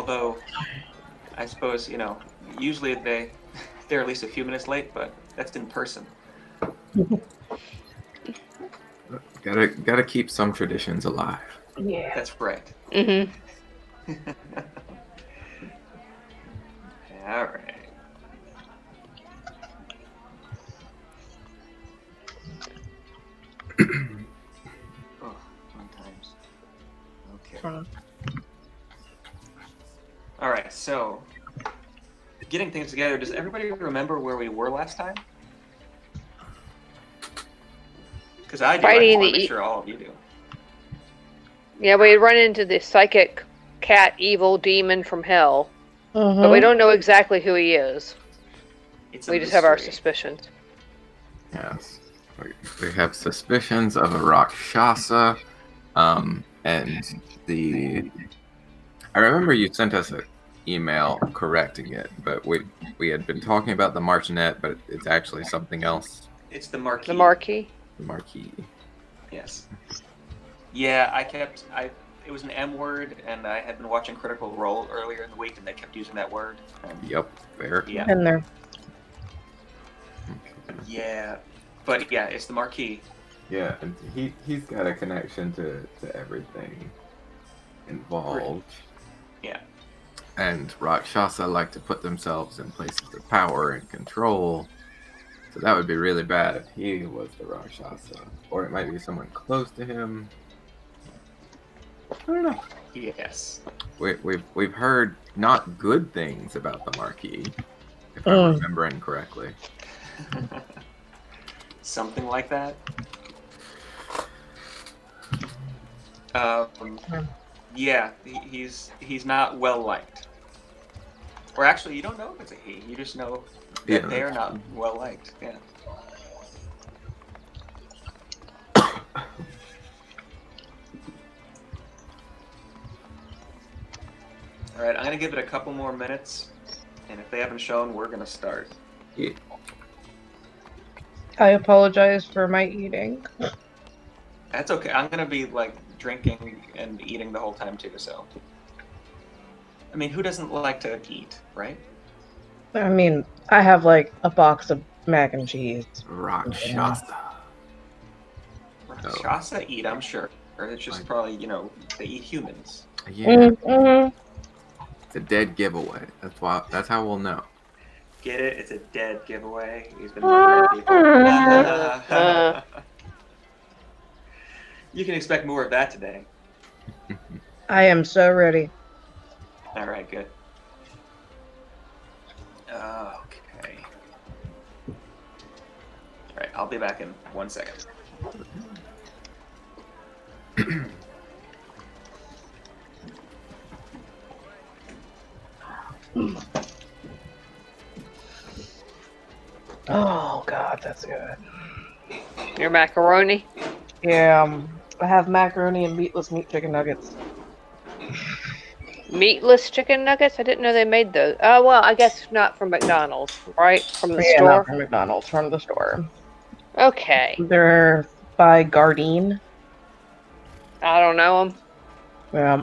Although, I suppose, usually they're at least a few minutes late, but that's in person. Gotta keep some traditions alive. Yeah. That's right. Mm-hmm. All right. Oh, fun times. Okay. All right, so getting things together, does everybody remember where we were last time? Because I do. I Fighting just want to the make sure all of you do. Yeah, we run into the psychic cat evil demon from hell, but we don't know exactly who he is. It's We just have our suspicions. Yes. We have suspicions of a Rakshasa, and I remember you sent us an email correcting it, but we had been talking about the Martinet, but it's actually something else. It's the Marquis. The Marquis? The Marquis. Yes. Yeah, it was an M word, and I had been watching Critical Role earlier in the week, and they kept using that word. Yep, fair. Yeah. In there. Yeah, but yeah, it's the Marquis. Yeah, and he's got a connection to everything involved. Yeah. And Rakshasa like to put themselves in places of power and control. So that would be really bad if he was the Rakshasa. Or it might be someone close to him. I don't know. Yes. We've heard not good things about the Marquis, if I'm remembering correctly. Something like that. Yeah, he's not well liked. Or actually, you don't know if it's a he. You just know that they are not well liked. Yeah. All right, I'm gonna give it a couple more minutes, and if they haven't shown, we're gonna start. Yeah. I apologize for my eating. That's okay. I'm gonna be like drinking and eating the whole time too. So, I mean, who doesn't like to eat, right? I mean, I have like a box of mac and cheese. Rakshasa. Rakshasa eat, I'm sure. Or it's just probably, they eat humans. Yeah. It's a dead giveaway. That's how we'll know. Get it? It's a dead giveaway. He's been murdering people. You can expect more of that today. I am so ready. All right, good. Okay. All right, I'll be back in 1 second. Oh God, that's good. Your macaroni? Yeah, I have macaroni and meatless meat chicken nuggets. Meatless chicken nuggets? I didn't know they made those. Oh, well, I guess not from McDonald's, right? From the store? Not from McDonald's, from the store. Okay. They're by Gardein. I don't know them. Yeah,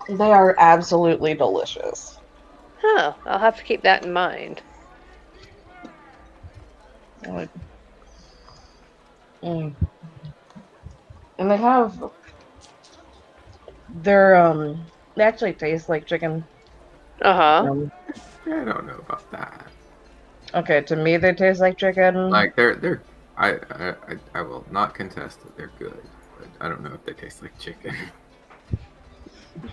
they are absolutely delicious. Huh. I'll have to keep that in mind. And they actually taste like chicken. Uh-huh. I don't know about that. Okay, to me they taste like chicken. Like I will not contest that they're good, but I don't know if they taste like chicken.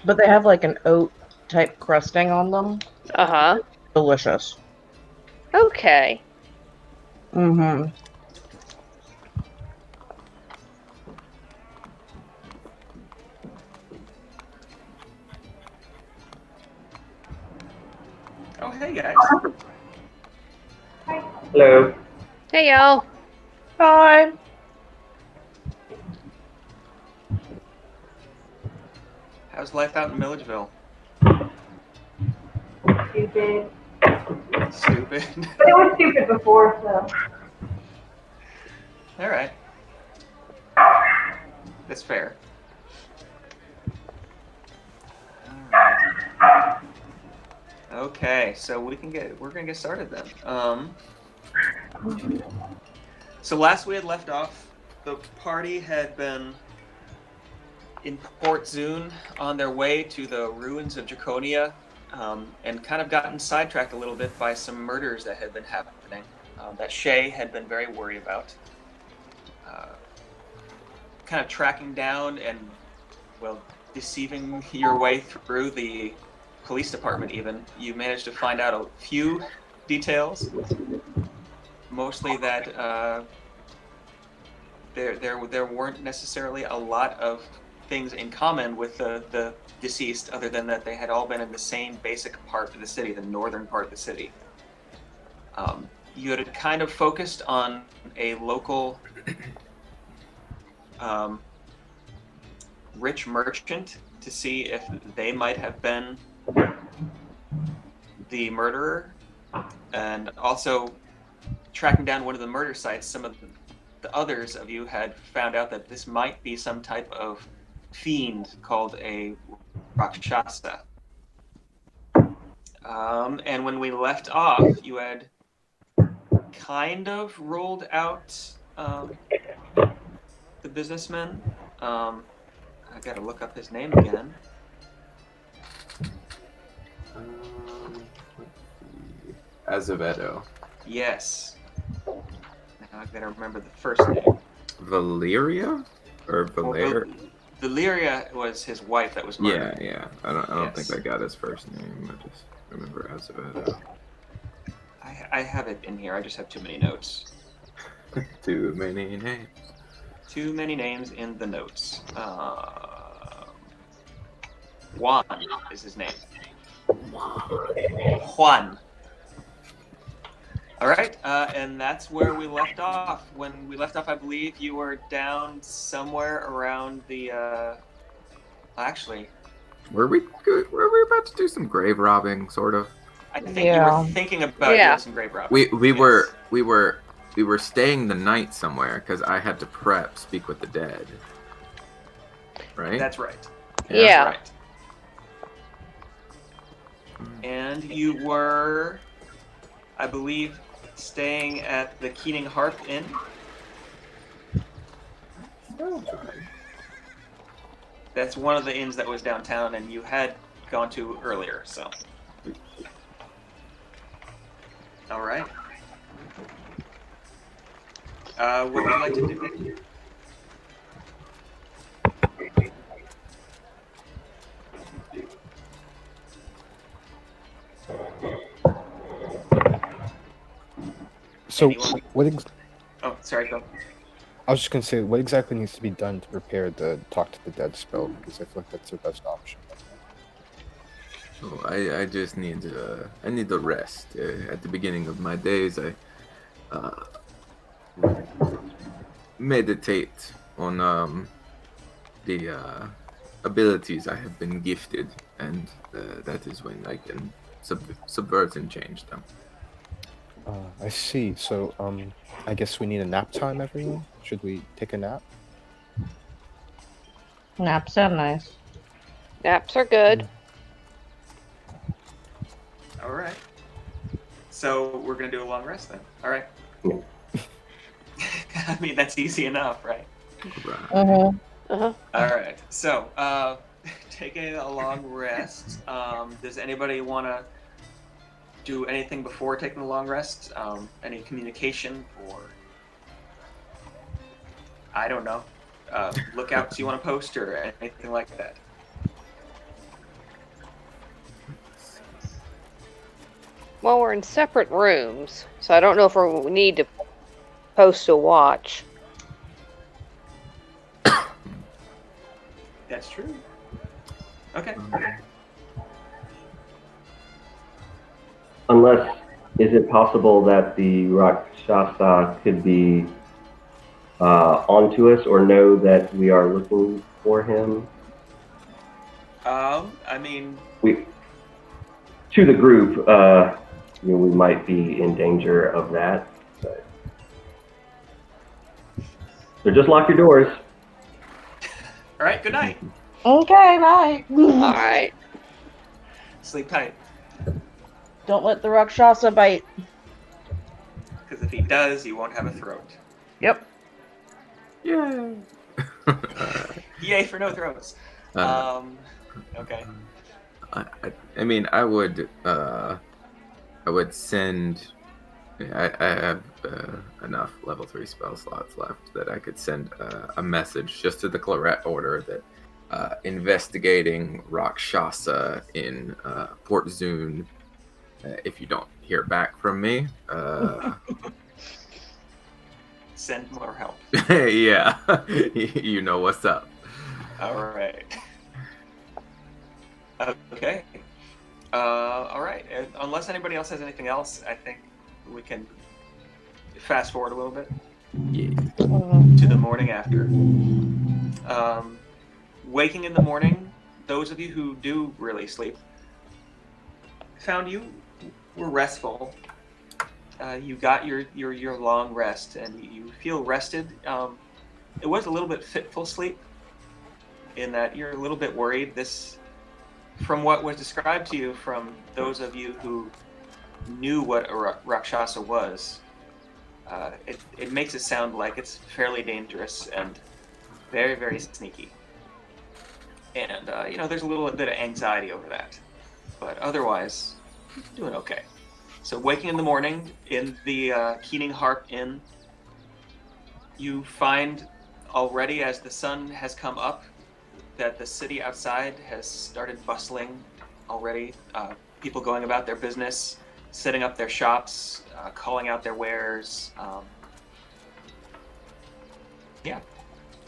But they have like an oat type crusting on them. Uh-huh. Delicious. Okay. Mm-hmm. Oh, hey guys. Hello. Hey, y'all. Hi. How's life out in Milledgeville? Stupid. Stupid. But it was stupid before, so. All right. That's fair. All Okay, so we're gonna get started then. So last we had left off, the party had been in Port Zune on their way to the ruins of Draconia, and kind of gotten sidetracked a little bit by some murders that had been happening that Shay had been very worried about. Kind of tracking down and, well, deceiving your way through the police department even, you managed to find out a few details. Mostly that there weren't necessarily a lot of things in common with the deceased, other than that they had all been in the same basic part of the city, the northern part of the city. You had kind of focused on a local rich merchant to see if they might have been the murderer, and also tracking down one of the murder sites. Some of the others of you had found out that this might be some type of fiend called a Rakshasa. And when we left off, you had kind of rolled out the businessman. I gotta look up his name again. Azevedo. Yes. Now I gotta remember the first name. Valeria? Or Valer? Valeria was his wife that was murdered. Yeah. I don't Yes. think I got his first name. I just remember Azevedo. I have it in here. I just have too many notes. Too many names. Too many names in the notes. Juan is his name. Juan. All right, and that's where we left off. When we left off, I believe you were down somewhere around the. Actually, Were we about to do some grave robbing, sort of? I think you were thinking about doing some grave robbing. We Yes. were staying the night somewhere because I had to prep Speak with the Dead. Right? That's right. Yeah. That's right. And you were, I believe, staying at the Keening Harp Inn. That's one of the inns that was downtown, and you had gone to earlier. So, all right. What would you like to do? So, Anyone? Oh, sorry, go. I was just gonna say, what exactly needs to be done to prepare the Talk to the Dead spell? Because I feel like that's the best option. Oh, I just need the rest. At the beginning of my days, I meditate on the abilities I have been gifted, and that is when I can subvert and change them. I see. So, I guess we need a nap time, everyone? Should we take a nap? Naps sound nice. Naps are good. All right. So we're gonna do a long rest then. All right. I mean, that's easy enough, right? Right. Uh-huh. All right. So, taking a long rest. Does anybody want to do anything before taking the long rest? Any communication or, I don't know, lookouts you want to post or anything like that? Well, we're in separate rooms, so I don't know if we need to post a watch. That's true. Okay. Unless, is it possible that the Rakshasa could be onto us or know that we are looking for him? I mean, to the group, we might be in danger of that. But... So just lock your doors. all right. Good night. Okay, bye. All right. Sleep tight. Don't let the Rakshasa bite. Because if he does, he won't have a throat. Yep. Yay! Yay for no throats. Okay. I mean, I would send. I have enough level 3 spell slots left that I could send a message just to the Claret Order that investigating Rakshasa in Port Zune. If you don't hear back from me, Send more help. yeah, you know what's up. All right. Okay. All right. Unless anybody else has anything else, I think we can fast forward a little bit Yeah. to the morning after. Waking in the morning, those of you who do really sleep found you were restful. You got your long rest, and you feel rested. It was a little bit fitful sleep, in that you're a little bit worried. This, from what was described to you from those of you who knew what a Rakshasa was, it makes it sound like it's fairly dangerous and very, very sneaky. And, there's a little bit of anxiety over that. But otherwise, doing okay. So waking in the morning in the Keening Harp Inn, you find already as the sun has come up that the city outside has started bustling already. People going about their business, setting up their shops, calling out their wares.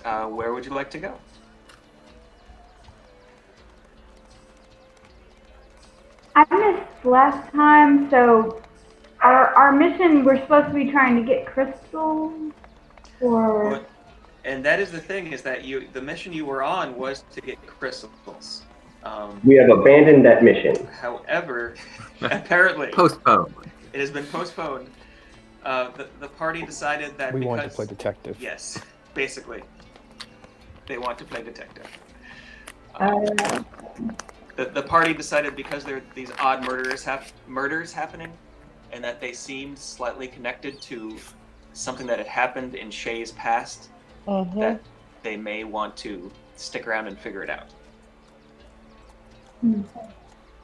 Where would you like to go? I missed last time, so our mission, we're supposed to be trying to get crystals, or... And that is the thing, is that the mission you were on was to get crystals. We have abandoned that mission. However, apparently, Postponed. it has been postponed. The party decided that We because... want to play detective. Yes, basically. They want to play detective. The party decided because there are these odd murders happening, and that they seemed slightly connected to something that had happened in Shay's past, that they may want to stick around and figure it out.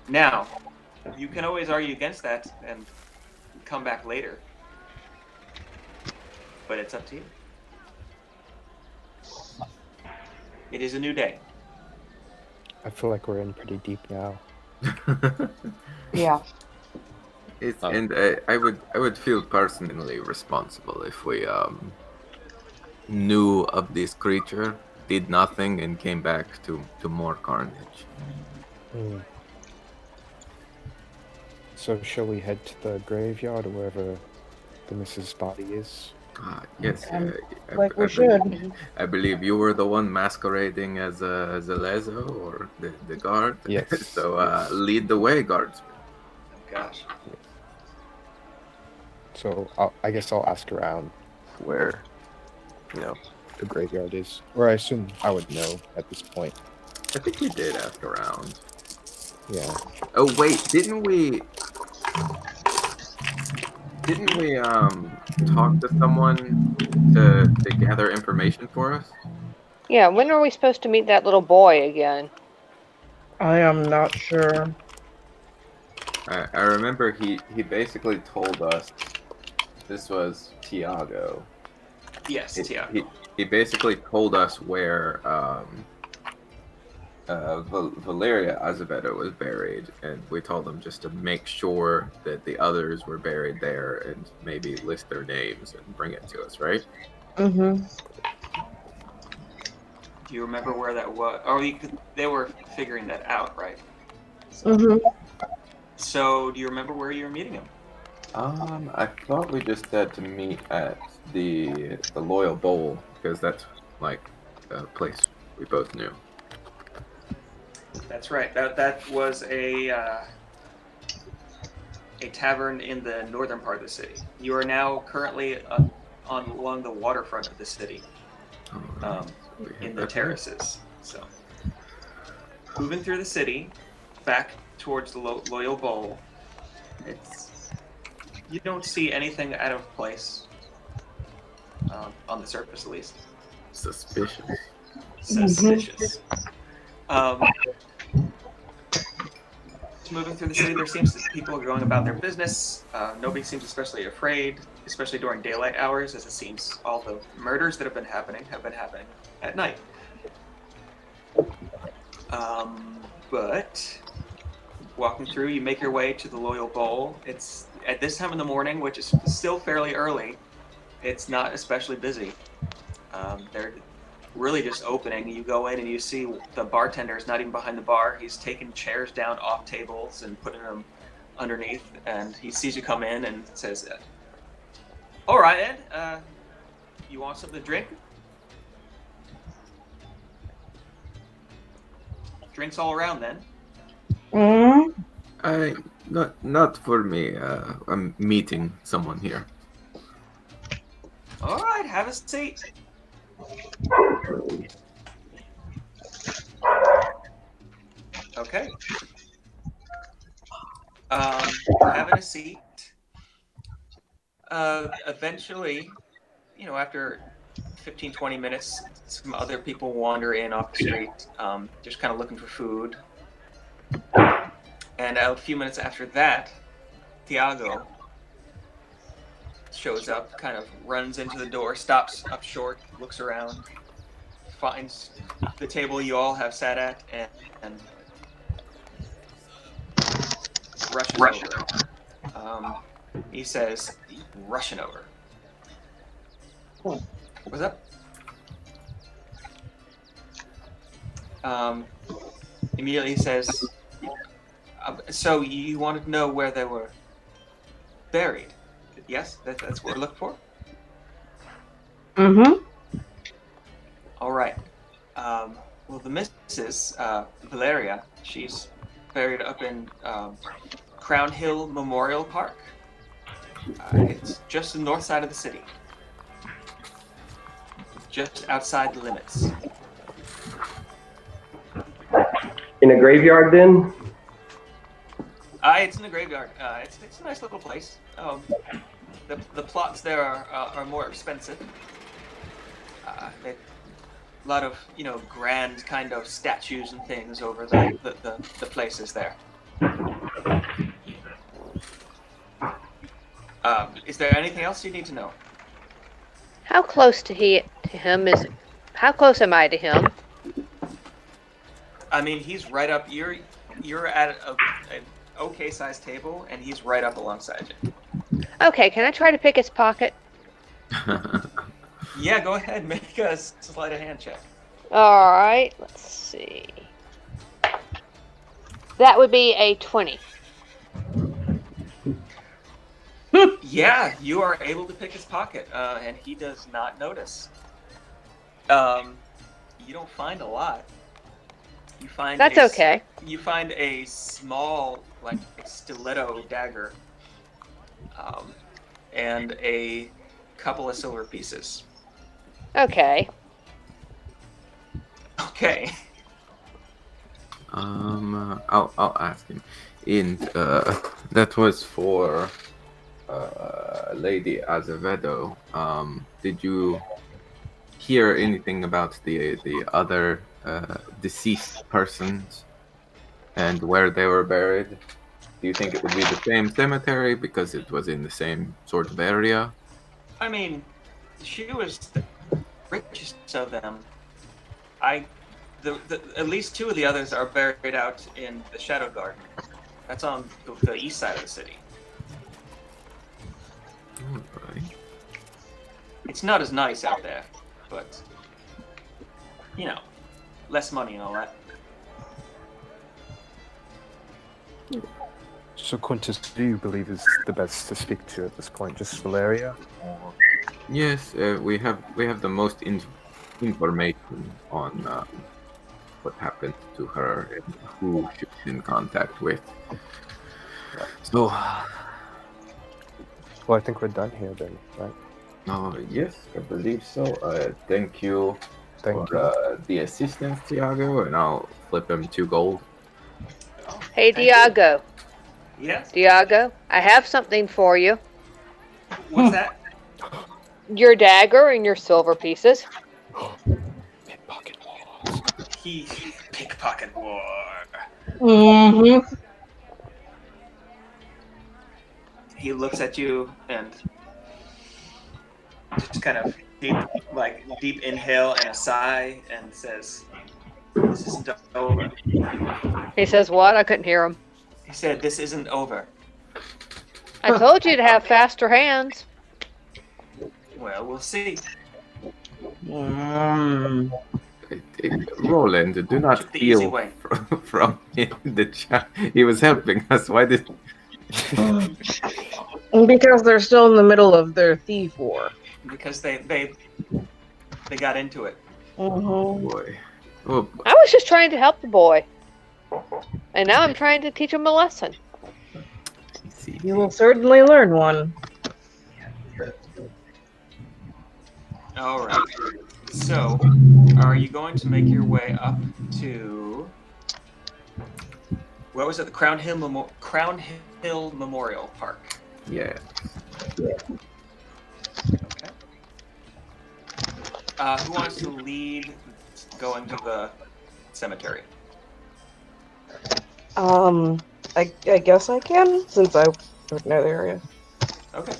Now, you can always argue against that and come back later, but it's up to you. It is a new day. I feel like we're in pretty deep now. Yeah. And I would feel personally responsible if we knew of this creature, did nothing, and came back to more carnage. So shall we head to the graveyard or wherever the Mrs. body is? Yes, We should. I believe you were the one masquerading as a Lezo, or the guard. Yes. So lead the way, guardsman. Gosh. So I guess I'll ask around where, the graveyard is. Or I assume I would know at this point. I think we did ask around. Yeah. Oh wait, didn't we talk to someone to gather information for us? Yeah, when are we supposed to meet that little boy again? I am not sure. I remember he basically told us, this was Tiago. Yes, Tiago. He basically told us where Valeria Azevedo was buried, and we told them just to make sure that the others were buried there and maybe list their names and bring it to us, right? Mm-hmm. Do you remember where that was? Or they were figuring that out, right? Mm-hmm. So, do you remember where you were meeting him? I thought we just said to meet at the Loyal Bowl, because that's like a place we both knew. That's right. That was a tavern in the northern part of the city. You are now currently along the waterfront of the city, in the terraces. So, moving through the city, back towards the Loyal Bowl, You don't see anything out of place, on the surface at least. Suspicious. Suspicious. Just moving through the city, there seems that people are going about their business. Nobody seems especially afraid, especially during daylight hours, as it seems all the murders that have been happening at night. But walking through, you make your way to the Loyal Bowl. It's at this time in the morning, which is still fairly early. It's not especially busy. They're really just opening. You go in and you see the bartender is not even behind the bar. He's taking chairs down off tables and putting them underneath. And he sees you come in and says, "All right, Ed. You want something to drink?" Drinks all around then. Not for me. I'm meeting someone here. All right, have a seat. Okay. Having a seat. Eventually, after 15, 20 minutes, some other people wander in off the street, just kind of looking for food. And a few minutes after that, Tiago shows up, kind of runs into the door, stops up short, looks around, finds the table you all have sat at, and rushes over. He says, "Rushing over. What's up?" Immediately he says, "So you wanted to know where they were buried? Yes, that's what we're looking for." All right. Well, the Mrs. Valeria, she's buried up in Crown Hill Memorial Park. It's just the north side of the city, just outside the limits. In a graveyard, then? It's in the graveyard. It's a nice little place. The plots there are more expensive. A lot of grand kind of statues and things over the places there. Is there anything else you need to know? How close to him is? How close am I to him? I mean, he's right up. You're at an okay sized table, and he's right up alongside you. Okay, can I try to pick his pocket? Yeah, go ahead. Make a sleight of hand check. All right, let's see. That would be a 20. Yeah, you are able to pick his pocket, and he does not notice. You don't find a lot. You find That's okay. You find a small, like, stiletto dagger, and a couple of silver pieces. Okay. Okay. I'll ask him. And that was for Lady Azevedo. Did you hear anything about the other deceased persons and where they were buried? Do you think it would be the same cemetery because it was in the same sort of area? I mean, she was the richest of them. At least two of the others are buried out in the Shadow Garden. That's on the east side of the city. Alright. It's not as nice out there, but less money and all that. So Quintus, do you believe is the best to speak to at this point? Just Valeria? Or... Yes, we have the most information on what happened to her and who she's in contact with. So, well, I think we're done here then, right? Yes, I believe so. Thank you Thank for the assistance, Tiago, and I'll flip him 2 gold. Hey, Thank you. Diago. Yes? Diago, I have something for you. What's that? Your dagger and your silver pieces. Pickpocket laws. He pickpocket war. Mm-hmm. He looks at you and just kind of deep inhale and a sigh and says, "This isn't over." He says, what? I couldn't hear him. He said, "This isn't over." I told you to have faster hands. Well, we'll see. Mm. Roland, do not Took the easy steal way. from him the chat. He was helping us. Why did? Because they're still in the middle of their thief war. Because they got into it. Mm-hmm. Boy. Oh, boy. I was just trying to help the boy. And now I'm trying to teach him a lesson. See. You will certainly learn one. All right. So, are you going to make your way up to what was it? The Crown Hill Memorial Park. Yeah. Okay. Who wants to lead going to the cemetery? I guess I can, since I would know the area. Okay.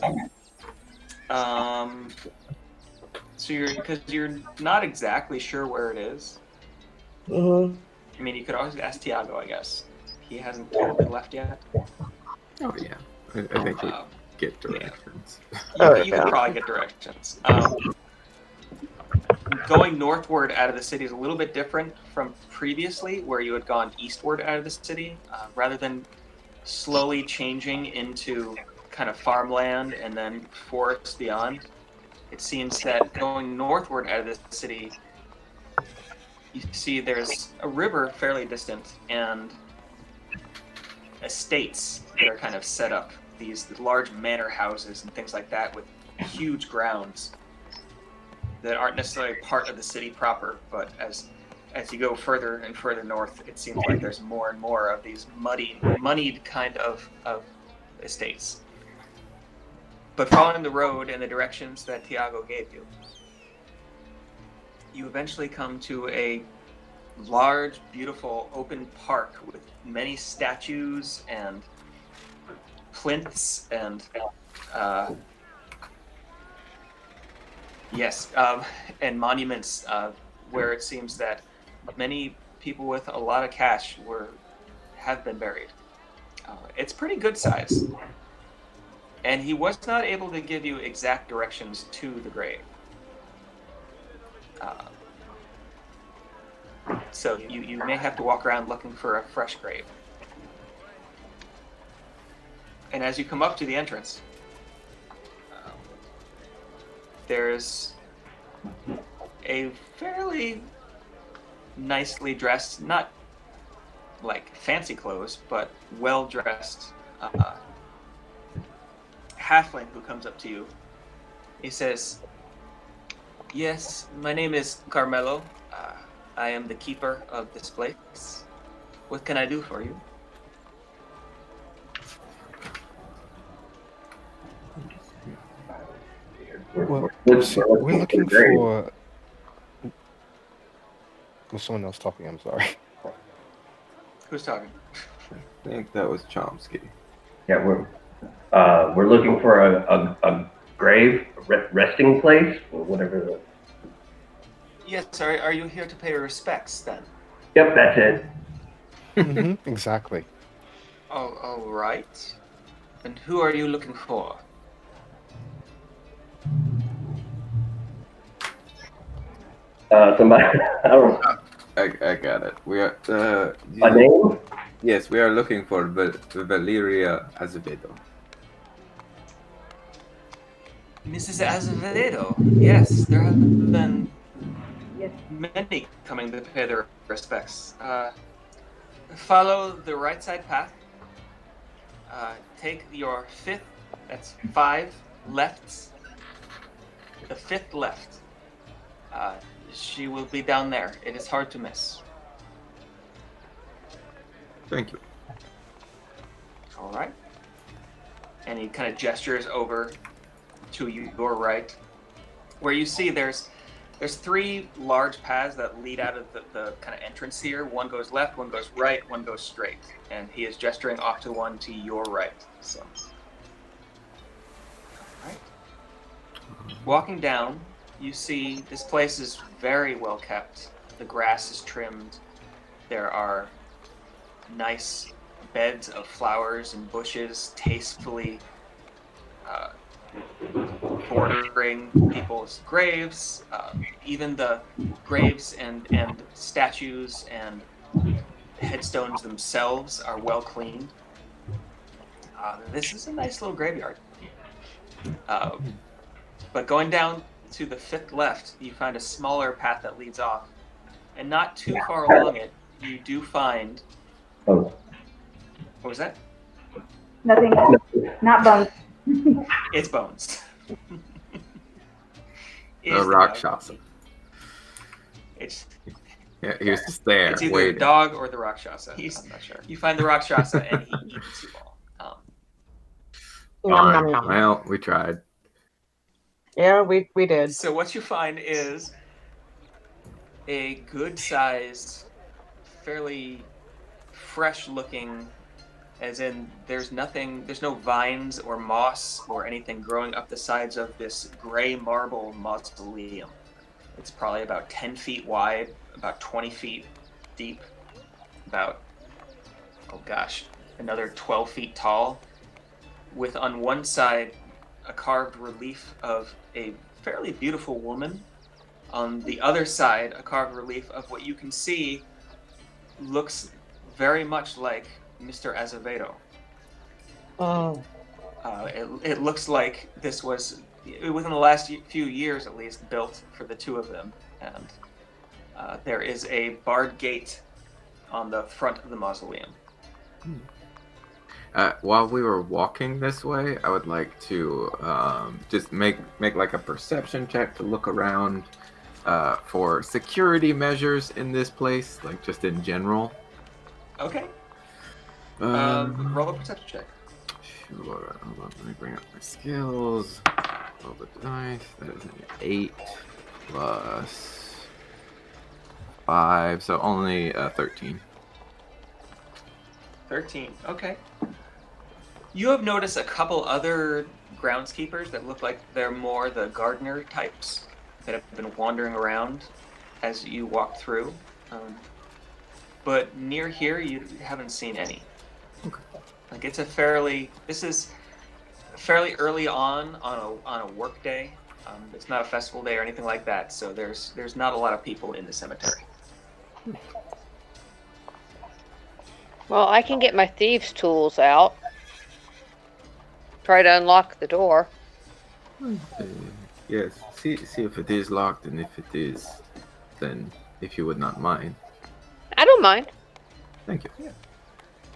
So because you're not exactly sure where it is. Mm-hmm. I mean, you could always ask Tiago, I guess. He hasn't totally left yet. Oh yeah. I think we Um, get directions. you could probably get directions. Going northward out of the city is a little bit different from previously, where you had gone eastward out of the city, rather than slowly changing into kind of farmland and then forest beyond. It seems that going northward out of the city, you see there's a river fairly distant and estates that are kind of set up, these large manor houses and things like that with huge grounds that aren't necessarily part of the city proper, but as you go further and further north, it seems like there's more and more of these moneyed kind of estates. But following the road and the directions that Tiago gave you, you eventually come to a large, beautiful, open park with many statues and plinths and and monuments where it seems that many people with a lot of cash have been buried. It's pretty good size. And he was not able to give you exact directions to the grave. So you may have to walk around looking for a fresh grave. And as you come up to the entrance, there's a fairly nicely dressed, not like fancy clothes, but well-dressed halfling who comes up to you. He says, "Yes, my name is Carmelo. I am the keeper of this place. What can I do for you?" Well, we're looking for. Was someone else talking? I'm sorry. Who's talking? I think that was Chomsky. Yeah, we're looking for a grave, resting place, or whatever. Yes, are you here to pay your respects then? Yep, that's it. Mm-hmm, exactly. Oh, all right. And who are you looking for? Somebody, I don't know. I got it. We are. A name? Yes, we are looking for Valeria Azevedo. Mrs. Azevedo. Yes, there have been many coming to pay their respects. Follow the right side path. Take your fifth, that's 5 lefts. The 5th left. She will be down there. It is hard to miss. Thank you. All right. And he kind of gestures over to your right, where you see there's 3 large paths that lead out of the kind of entrance here. One goes left, one goes right, one goes straight. And he is gesturing off to one to your right. So, all right. Walking down, you see this place is very well kept. The grass is trimmed. There are nice beds of flowers and bushes tastefully bordering people's graves. Even the graves and statues and headstones themselves are well cleaned. This is a nice little graveyard. But going down to the 5th left, you find a smaller path that leads off. And not too far along it, you do find... Oh, What was that? Nothing. Not bones. It's Bones. The Rakshasa. It's Yeah, he was just there either the waiting. dog or the Rakshasa. I'm not sure. You find the Rakshasa and he eats you all. Nom, nom, nom. Well, we tried. Yeah, we did. So what you find is a good-sized, fairly fresh-looking, as in there's no vines or moss or anything growing up the sides of this gray marble mausoleum. It's probably about 10 feet wide, about 20 feet deep, about, another 12 feet tall, with on one side a carved relief of a fairly beautiful woman. On the other side, a carved relief of what you can see looks very much like Mr. Azevedo. Oh. It looks like this was, within the last few years at least, built for the two of them. And there is a barred gate on the front of the mausoleum. While we were walking this way, I would like to just make like a perception check to look around for security measures in this place, like just in general. Okay. Roll a perception check. Sure. Hold on, let me bring up my skills. Roll the dice. That is an 8 plus 5, so only 13. 13. Okay. You have noticed a couple other groundskeepers that look like they're more the gardener types that have been wandering around as you walk through. But near here, you haven't seen any. Okay. Like this is fairly early on a work day. It's not a festival day or anything like that, so there's not a lot of people in the cemetery. Well, I can get my thieves' tools out. Try to unlock the door. Yes, see if it is locked, and if it is, then if you would not mind. I don't mind. Thank you.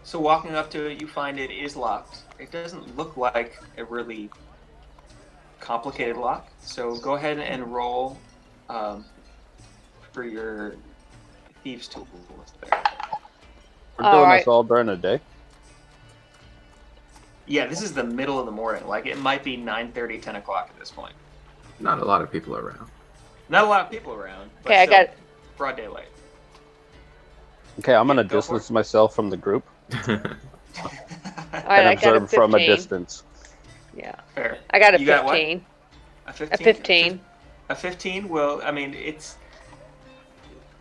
So walking up to it, you find it is locked. It doesn't look like a really complicated lock. So go ahead and roll for your thieves' tools there. We're doing Alright. this all during a day. Yeah, this is the middle of the morning. Like, it might be 9:30, 10 o'clock at this point. Not a lot of people around. Not a lot of people around, but Okay, I still got broad daylight. Okay, I'm gonna Yeah, go for distance myself from the group Alright, and I got a observe from a 15. distance. Yeah. Fair. I got a You got what? 15. A 15? A 15. A 15? Well, I mean, it's...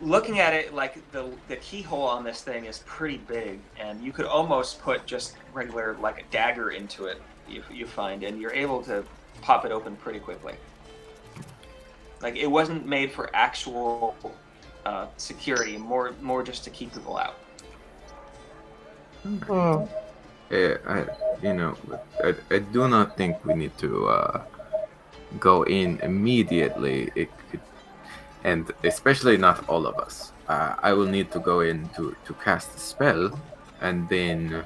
Looking at it, like, the keyhole on this thing is pretty big, and you could almost put just regular, like, a dagger into it, you find, and you're able to pop it open pretty quickly. Like, it wasn't made for actual security, more just to keep people out. Hmm. I do not think we need to go in immediately. It could, and especially not all of us. I will need to go in to cast a spell, and then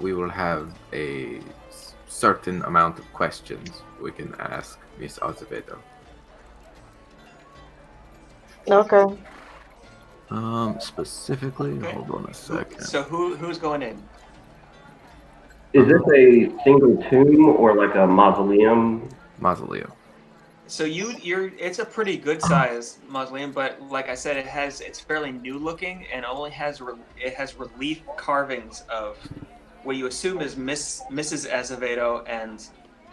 we will have a certain amount of questions we can ask Miss Azevedo. Okay. Specifically, Okay. hold on a second. So who's going in? Is this a single tomb or like a mausoleum? Mausoleum. So it's a pretty good size mausoleum, but like I said, it's fairly new looking and only has relief carvings of what you assume is Mrs. Azevedo and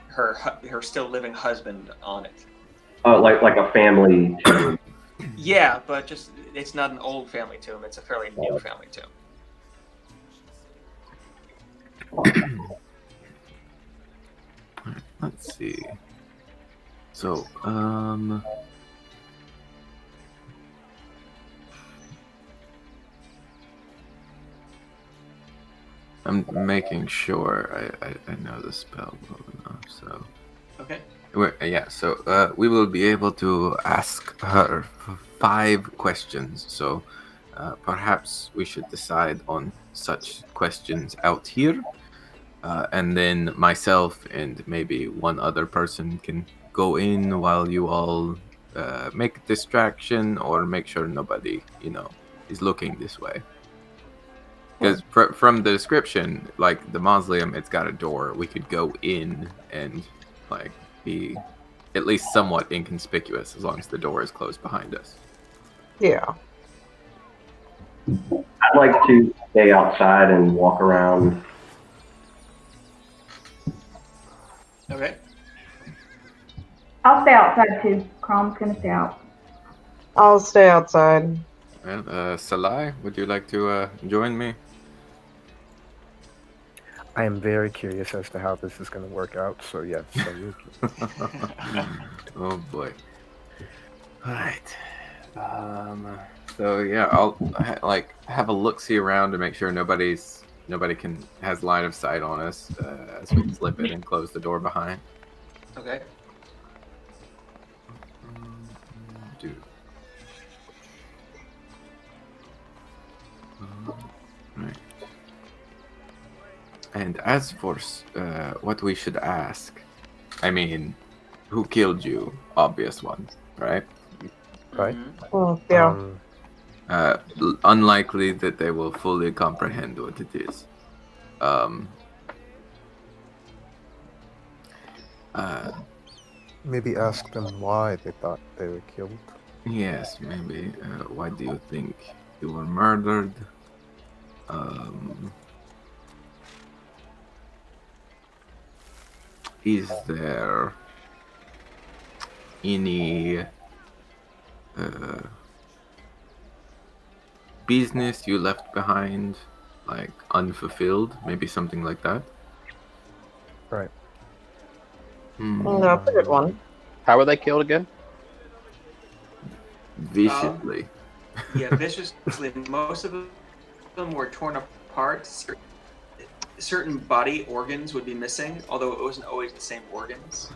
her still living husband on it. Like a family tomb. Yeah, but just it's not an old family tomb; it's a fairly new family tomb. Let's see. So, I'm making sure I know the spell well enough, so. Okay. Yeah, so we will be able to ask her 5 questions. So perhaps we should decide on such questions out here. And then myself and maybe one other person can go in while you all make a distraction or make sure nobody, is looking this way. Because from the description, like the mausoleum, it's got a door. We could go in and be at least somewhat inconspicuous as long as the door is closed behind us. Yeah. I'd like to stay outside and walk around. Okay. I'll stay outside too. Crom's gonna stay out. I'll stay outside. Well, Salai, would you like to join me? I am very curious as to how this is going to work out. So yes. Oh boy. Alright. So yeah, I'll have a look-see around to make sure nobody has line of sight on us as we slip it and close the door behind. Okay. Dude. Right. And as for what we should ask, I mean, who killed you? Obvious one, right? Right. Oh, yeah. Unlikely that they will fully comprehend what it is. Maybe ask them why they thought they were killed. Yes, maybe. Why do you think you were murdered? Is there any business you left behind, like unfulfilled? Maybe something like that? Right. No, that's a good one. How were they killed again? Viciously. Yeah, viciously. Most of them were torn apart. Certain body organs would be missing, although it wasn't always the same organs.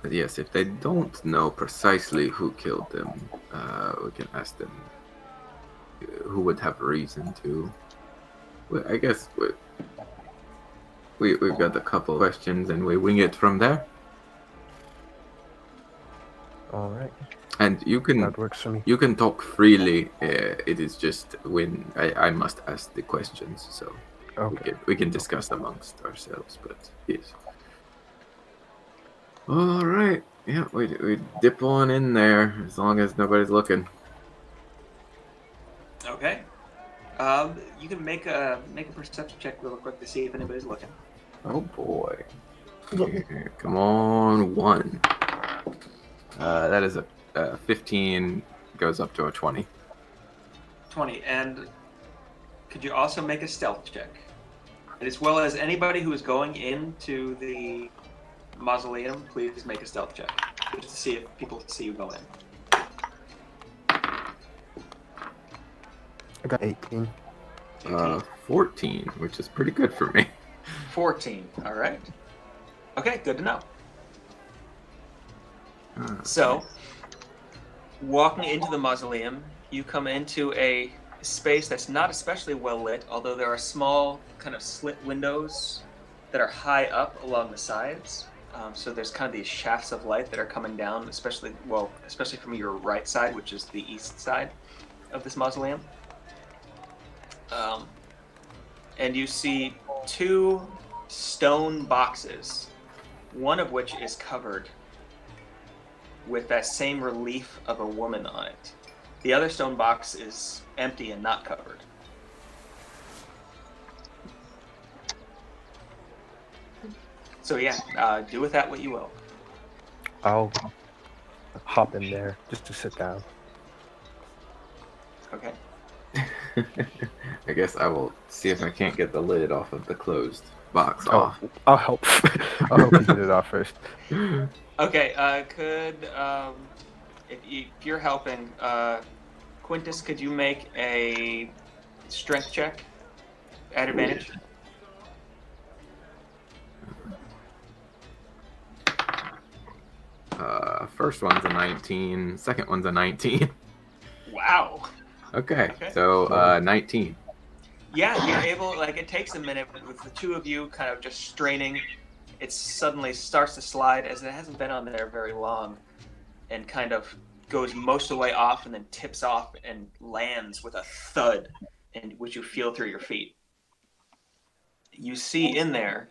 But yes, if they don't know precisely who killed them, we can ask them who would have reason to. Well, I guess we've got a couple questions and we wing it from there. All right. And you can That works for me. You can talk freely. It is just when I must ask the questions, so Okay. we can discuss amongst ourselves. But yes. All right. Yeah, we dip on in there as long as nobody's looking. Okay. You can make a perception check real quick to see if anybody's looking. Oh boy. Here, come on, 1. That is a 15 goes up to a 20. 20. And could you also make a stealth check? As well as anybody who is going into the mausoleum, please make a stealth check. Just to see if people see you go in. I got 18. 18. 14, which is pretty good for me. 14. All right. Okay, good to know. So, walking into the mausoleum, you come into a space that's not especially well lit, although there are small kind of slit windows that are high up along the sides. So there's kind of these shafts of light that are coming down, especially from your right side, which is the east side of this mausoleum. And you see 2 stone boxes, one of which is covered with that same relief of a woman on it. The other stone box is empty and not covered. So yeah, do with that what you will. I'll hop in there just to sit down. Okay. I guess I will see if I can't get the lid off of the closed box Oh, off. I'll help. I'll help you get it off first. Okay. If you're helping, Quintus, could you make a strength check at advantage? First one's a 19, second one's a 19. Wow. Okay, Okay. so 19. Yeah, you're able. Like, it takes a minute with the 2 of you kind of just straining. It suddenly starts to slide as it hasn't been on there very long, and kind of goes most of the way off and then tips off and lands with a thud, and which you feel through your feet. You see in there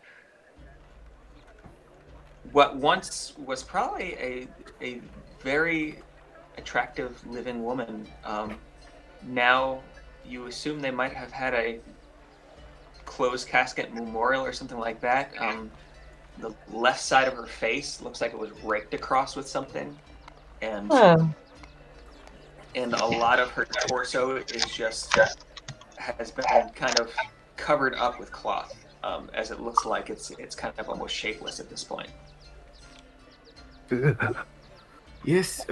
what once was probably a very attractive living woman. Now you assume they might have had a closed casket memorial or something like that. The left side of her face looks like it was raked across with something, and Oh. and a lot of her torso has been kind of covered up with cloth, as it looks like it's kind of almost shapeless at this point. Yes,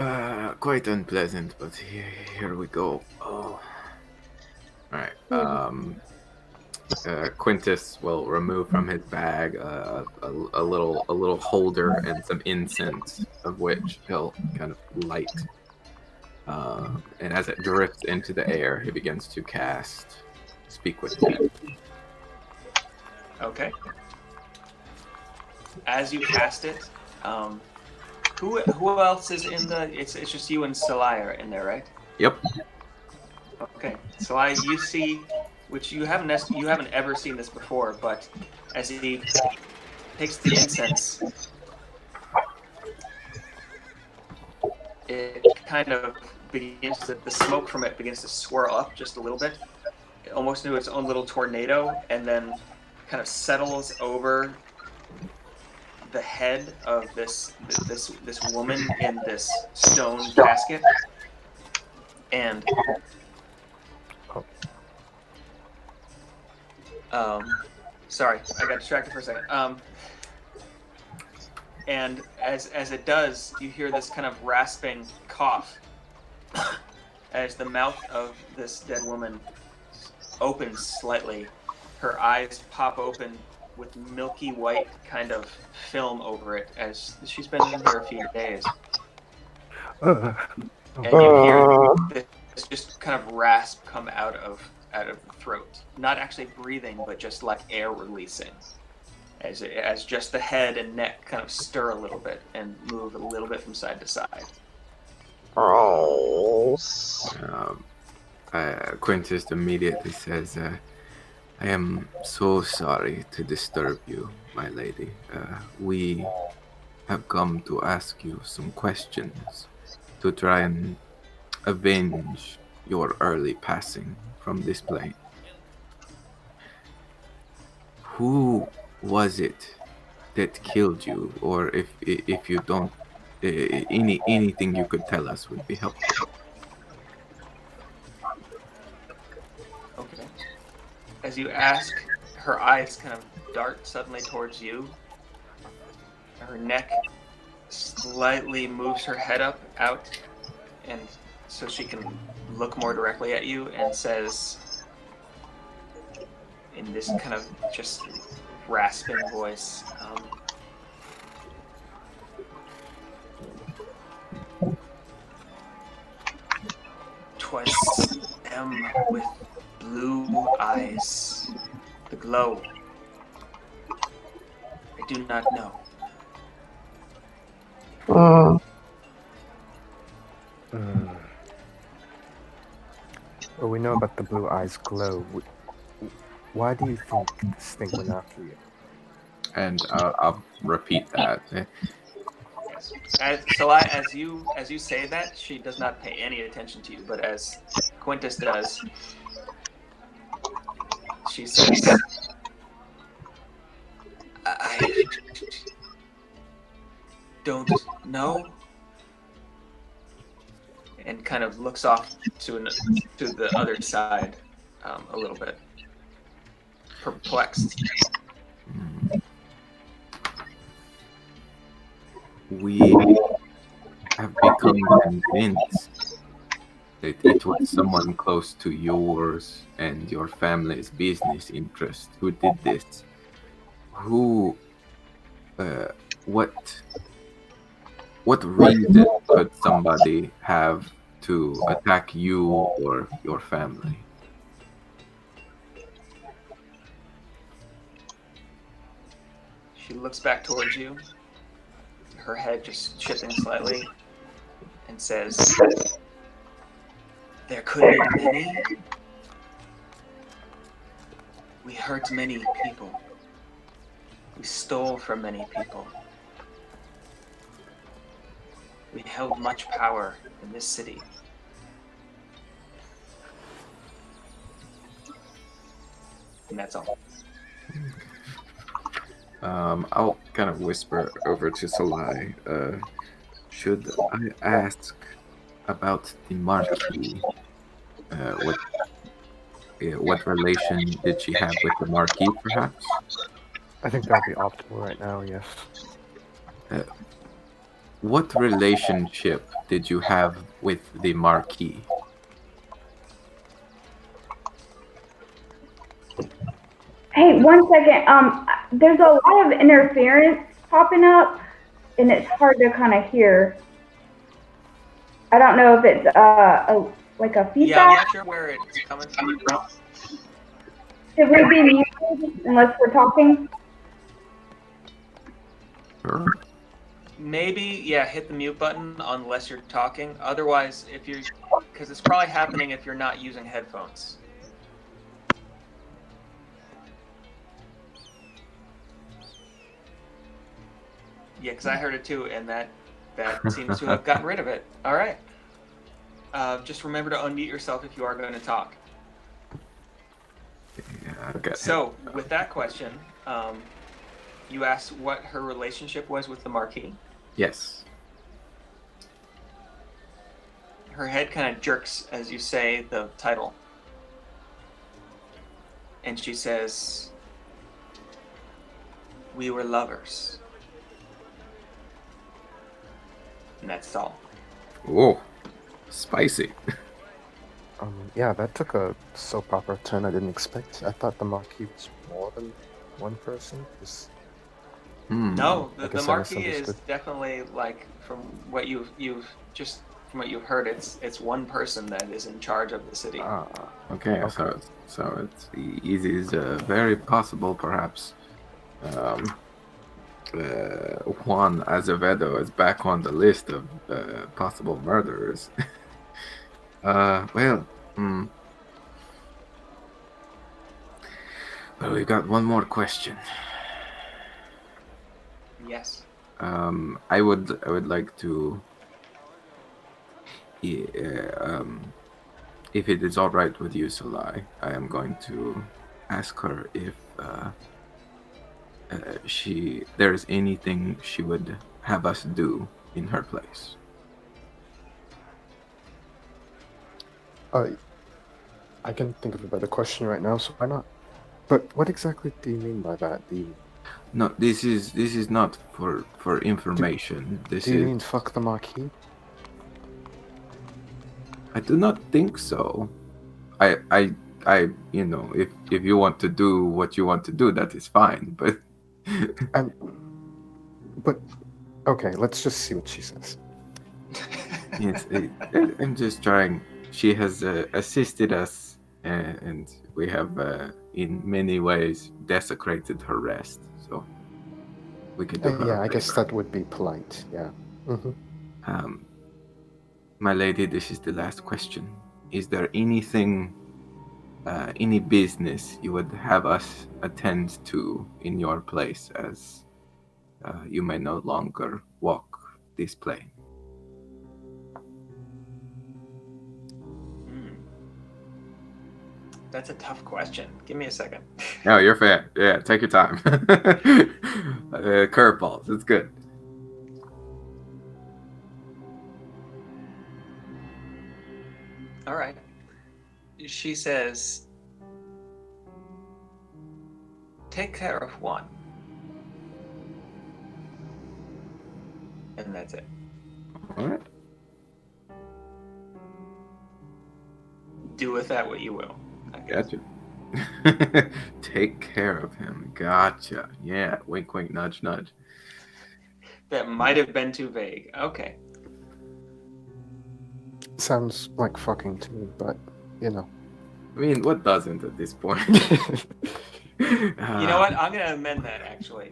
quite unpleasant, but here we go. Oh. Alright, Quintus will remove from his bag a little holder and some incense, of which he'll kind of light. And as it drifts into the air, he begins to cast Speak with Dead. Okay. As you cast it, who else is in the? It's just you and Salai in there, right? Yep. Okay, Salai, you see, which you haven't ever seen this before, but as he takes the incense, it kind of begins to, the smoke from it begins to swirl up just a little bit, almost into its own little tornado, and then kind of settles over the head of this woman in this stone casket, and sorry, I got distracted for a second. And as it does, you hear this kind of rasping cough as the mouth of this dead woman opens slightly. Her eyes pop open with milky white kind of film over it, as she's been in here a few days. And you hear this just kind of rasp come out of the throat. Not actually breathing, but just like air releasing. As just the head and neck kind of stir a little bit and move a little bit from side to side. Quintus immediately says, I am so sorry to disturb you, my lady. We have come to ask you some questions to try and avenge your early passing from this plane. Who was it that killed you? Or if you don't, anything you could tell us would be helpful. Okay. As you ask, her eyes kind of dart suddenly towards you. Her neck slightly moves her head out, and so she can look more directly at you, and says, in this kind of just rasping voice, "'Twas them with blue eyes, the glow. I do not know. Mm. Well, we know about the blue eyes glow. Why do you think this thing went after you? And I'll repeat that. Yes. As you say that, she does not pay any attention to you, but as Quintus does, she says, I don't know, and kind of looks off to the other side a little bit, perplexed. We have become convinced that it was someone close to yours and your family's business interest who did this. Who, what reason could somebody have to attack you or your family? She looks back towards you, her head just shifting slightly, and says, there could be many. We hurt many people. We stole from many people. We held much power in this city. And that's all. I'll kind of whisper over to Salai. Should I ask about the Marquis? What relation did she have with the Marquis, perhaps? I think that would be optimal right now, yes. What relationship did you have with the Marquis? Hey, 1 second. There's a lot of interference popping up, and it's hard to kind of hear. I don't know if it's like a Yeah, I'm feedback. not sure where it's coming from. Should we be muted unless we're talking? Sure. Maybe, yeah, hit the mute button unless you're talking. Otherwise, because it's probably happening if you're not using headphones. Yeah, because I heard it too, and that seems to have gotten rid of it. All right. Just remember to unmute yourself if you are going to talk. Yeah, okay. So, with that question, you asked what her relationship was with the Marquis. Yes. Her head kind of jerks as you say the title. And she says, we were lovers. And that's all. Oh, spicy. Yeah, that took a soap opera turn I didn't expect. I thought the Marquis was more than one person. No, I the guess I Marquis is misunderstood. definitely, like, from what you've heard, it's one person that is in charge of the city. Okay, so it's easy is very possible, perhaps. Juan Azevedo is back on the list of possible murderers. Well, we've got one more question. Yes. I would like to, if it is all right with you, Salai, I am going to ask her if there is anything she would have us do in her place. I can think of a better question right now, so why not? But what exactly do you mean by that? No, this is not for information. Do you mean fuck the Marquis? I do not think so. I you know, if you want to do what you want to do, that is fine. But but okay, let's just see what she says. Yes, I'm just trying. She has assisted us, and we have, in many ways, desecrated her rest. So we could do her a Yeah, I guess favor. that would be polite. Yeah. Mm-hmm. My lady, this is the last question. Is there anything, any business you would have us attend to in your place, as you may no longer walk this plane? That's a tough question. Give me a second. No, you're fair. Yeah, take your time. Curveballs, it's good. All right. She says, take care of one. And that's it. All right. Do with that what you will. I guess. Gotcha. Take care of him. Gotcha. Yeah. Wink, wink, nudge, nudge. That might have been too vague. Okay. Sounds like fucking to me, but you know. I mean, what doesn't at this point? You know what? I'm going to amend that, actually.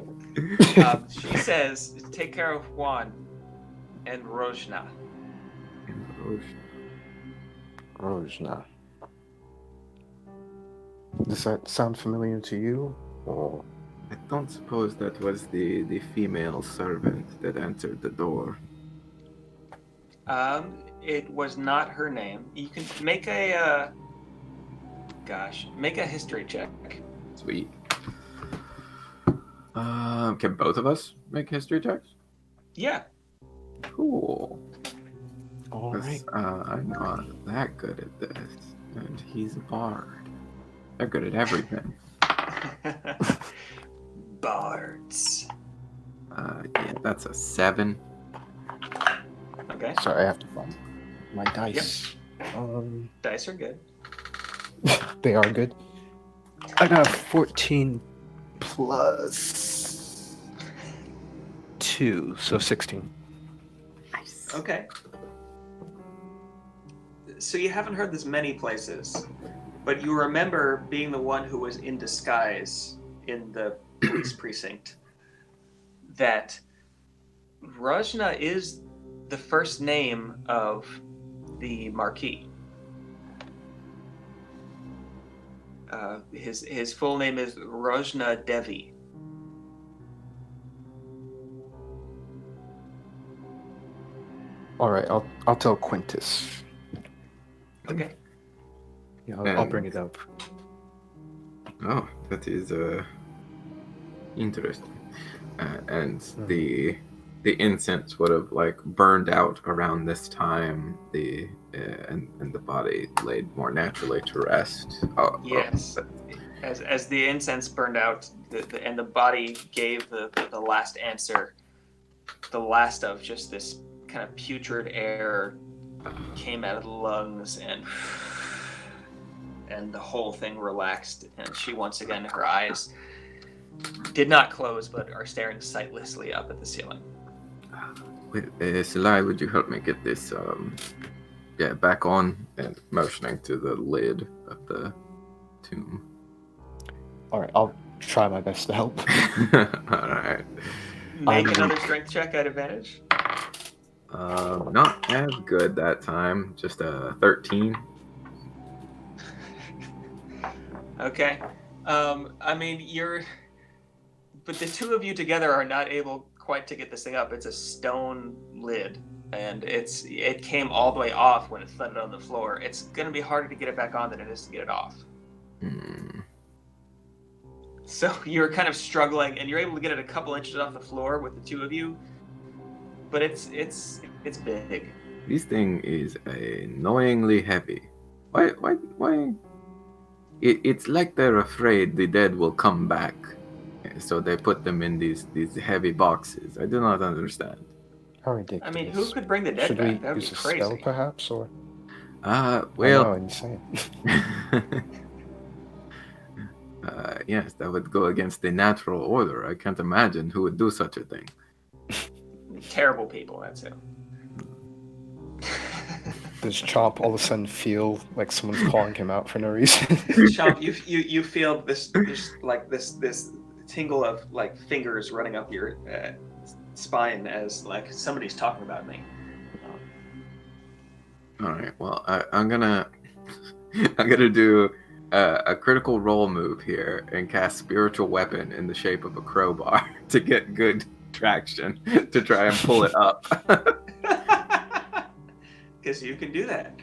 She says, take care of Juan and Rojna. Rojna. Does that sound familiar to you? Or I don't suppose that was the female servant that entered the door. It was not her name. You can make a, make a history check. Sweet. Can both of us make history checks? Yeah. Cool. all 'Cause, right. I'm not that good at this, and he's a bard. They're good at everything. Bards. Yeah, that's a 7. Okay. Sorry, I have to find my dice. Dice are good. They are good. I got a 14 plus 2, so 16. Okay. So you haven't heard this many places, but you remember being the one who was in disguise in the police precinct. That Rajna is the first name of the Marquis. His full name is Rajna Devi. All right, I'll tell Quintus. Okay. Yeah, I'll bring it up. Oh, that is interesting. And the incense would have like burned out around this time. And the body laid more naturally to rest. Yes. As the incense burned out, and the body gave the last answer, the last of just this kind of putrid air came out of the lungs, and the whole thing relaxed, and she once again, her eyes did not close but are staring sightlessly up at the ceiling. Silai, would you help me get this back on, and motioning to the lid of the tomb. All right, I'll try my best to help. All right. Make another strength check at advantage. Not as good that time. Just a 13. Okay. I mean, but the two of you together are not able quite to get this thing up. It's a stone lid, and it came all the way off when it thudded on the floor. It's going to be harder to get it back on than it is to get it off. So you're kind of struggling, and you're able to get it a couple inches off the floor with the two of you, but it's big. This thing is annoyingly heavy. Why? It's like they're afraid the dead will come back, so they put them in these heavy boxes. I do not understand. How ridiculous. I mean, who could bring the dead Should back? we That would use be a crazy. spell, perhaps, or? Well. Oh, insane. Yes, that would go against the natural order. I can't imagine who would do such a thing. Terrible people, that's it. Does Chomp all of a sudden feel like someone's calling him out for no reason? Chomp, you feel this tingle of like fingers running up your spine as like somebody's talking about me. All right. Well, I'm gonna do a critical roll move here and cast spiritual weapon in the shape of a crowbar to get good traction to try and pull it up. Because you can do that.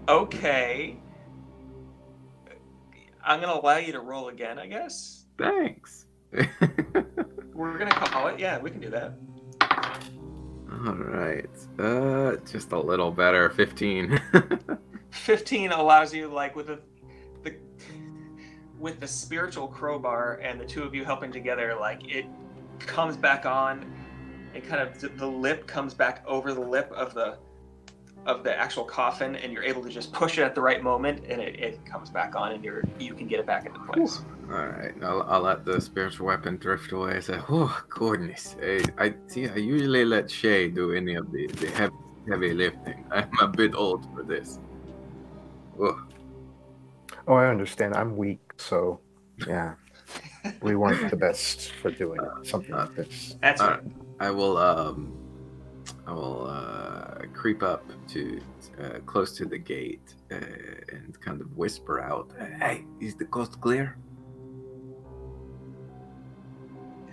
Okay. I'm gonna allow you to roll again, I guess. Thanks. We're gonna call it. Yeah, we can do that. All right. Just a little better. 15. 15 allows you, like, with the spiritual crowbar and the two of you helping together, like, it comes back on and kind of the lip comes back over the lip of the actual coffin, and you're able to just push it at the right moment, and it comes back on, and you can get it back into place. All right. I'll let the spiritual weapon drift away. I say, oh, goodness. I usually let Shay do any of the heavy lifting. I'm a bit old for this. Oh. Oh, I understand. I'm weak, so yeah. We weren't the best for doing something like this. That's it. I will creep up to close to the gate and kind of whisper out, "Hey, is the coast clear?"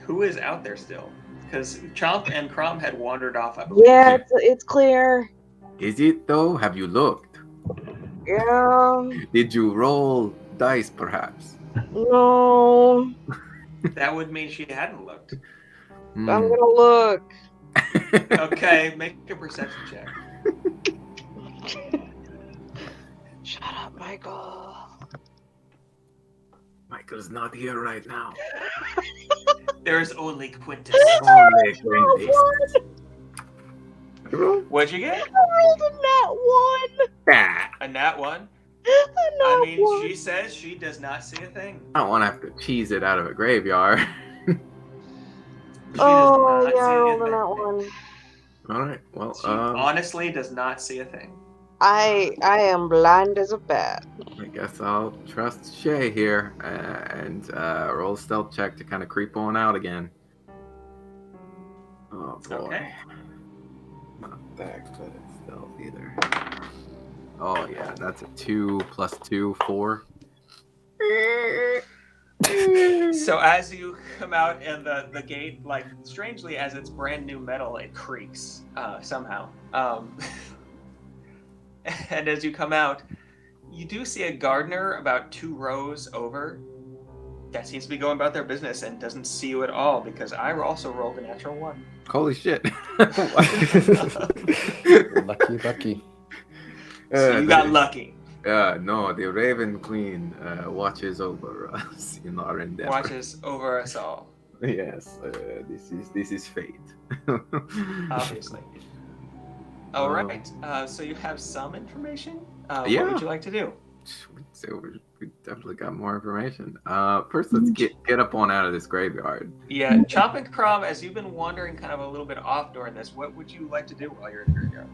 Who is out there still? Because Chomp and Crom had wandered off, I believe. Yeah, it's clear. Is it though? Have you looked? Yeah. Did you roll dice, perhaps? No. That would mean she hadn't looked. I'm gonna look. Okay, make a perception check. Shut up, Michael. Michael's not here right now. There's only Quintus. Only Quintus. What'd you get? I rolled a nat 1. Ah, A nat 1? I mean, she says she does not see a thing. I don't want to have to cheese it out of a graveyard. She Oh, does not yeah, I see rolled a a nat thing. 1. All right. Well, She honestly does not see a thing. I am blind as a bat. I guess I'll trust Shay here and roll a stealth check to kind of creep on out again. Oh boy. Okay. Not that good at stealth either. Oh yeah, that's a 2 plus 2, 4. So as you come out and the gate, like, strangely, as it's brand new metal, it creaks somehow. And as you come out, you do see a gardener about 2 rows over that seems to be going about their business and doesn't see you at all, because I also rolled a natural 1. Holy shit. Lucky. So you got lucky. No, the Raven Queen watches over us in our endeavor. Watches over us all, Yes, this is fate. obviously. All right. So you have some information. Yeah. What would you like to do? So we definitely got more information. First, let's get up on out of this graveyard. Yeah, Chomp and Crom, as you've been wandering kind of a little bit off during this, what would you like to do while you're in the graveyard?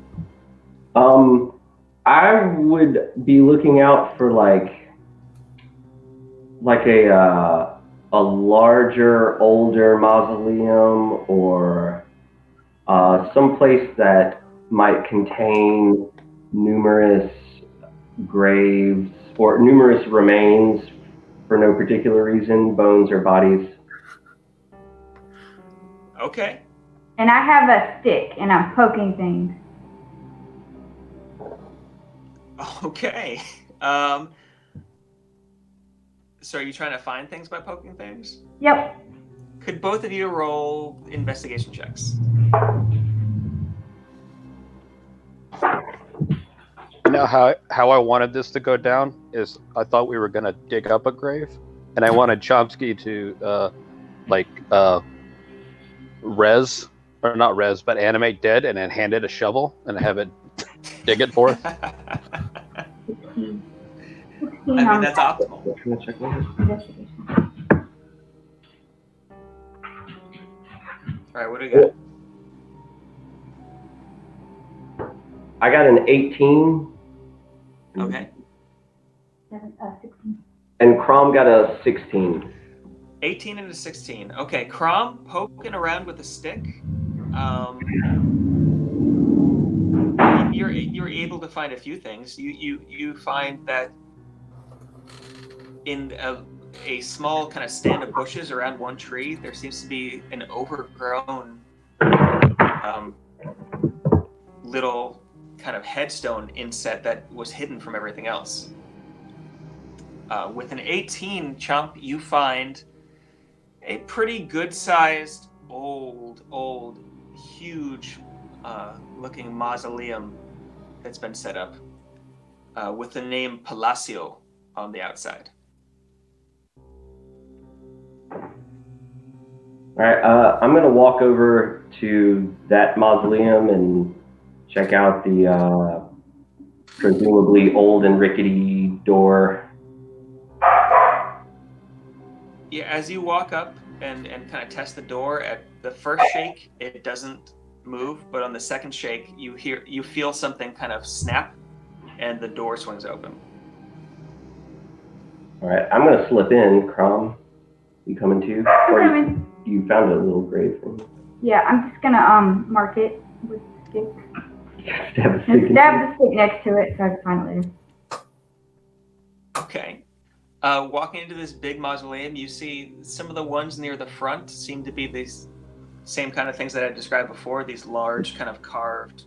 I would be looking out for like a larger, older mausoleum, or some place that might contain numerous graves or numerous remains for no particular reason, bones or bodies. Okay. And I have a stick and I'm poking things. Okay. So are you trying to find things by poking things? Yep. Could both of you roll investigation checks? You know how I wanted this to go down is I thought we were gonna dig up a grave, and I wanted Chomsky to animate dead and then hand it a shovel and have it dig it for us. I mean, that's optimal. All right, what do you got? I got an 18. Okay. 16. And Crom got a 16. 18 and a 16. Okay, Crom, poking around with a stick. You're able to find a few things. You find that in a small kind of stand of bushes around one tree, there seems to be an overgrown little kind of headstone inset that was hidden from everything else. With an 18, Chump, you find a pretty good-sized, old, huge looking mausoleum that's been set up with the name Palacio on the outside. All right, I'm going to walk over to that mausoleum and check out the presumably old and rickety door. Yeah, as you walk up and kind of test the door, at the first shake, it doesn't move, but on the second shake, you feel something kind of snap, and the door swings open. All right, I'm going to slip in. Crom, you coming too? Or you found a little grave thing. Yeah, I'm just gonna mark it with a stick. Stab the And stick. stab the stick next to it so I can find it later. Okay. Walking into this big mausoleum, you see some of the ones near the front seem to be these same kind of things that I described before, these large kind of carved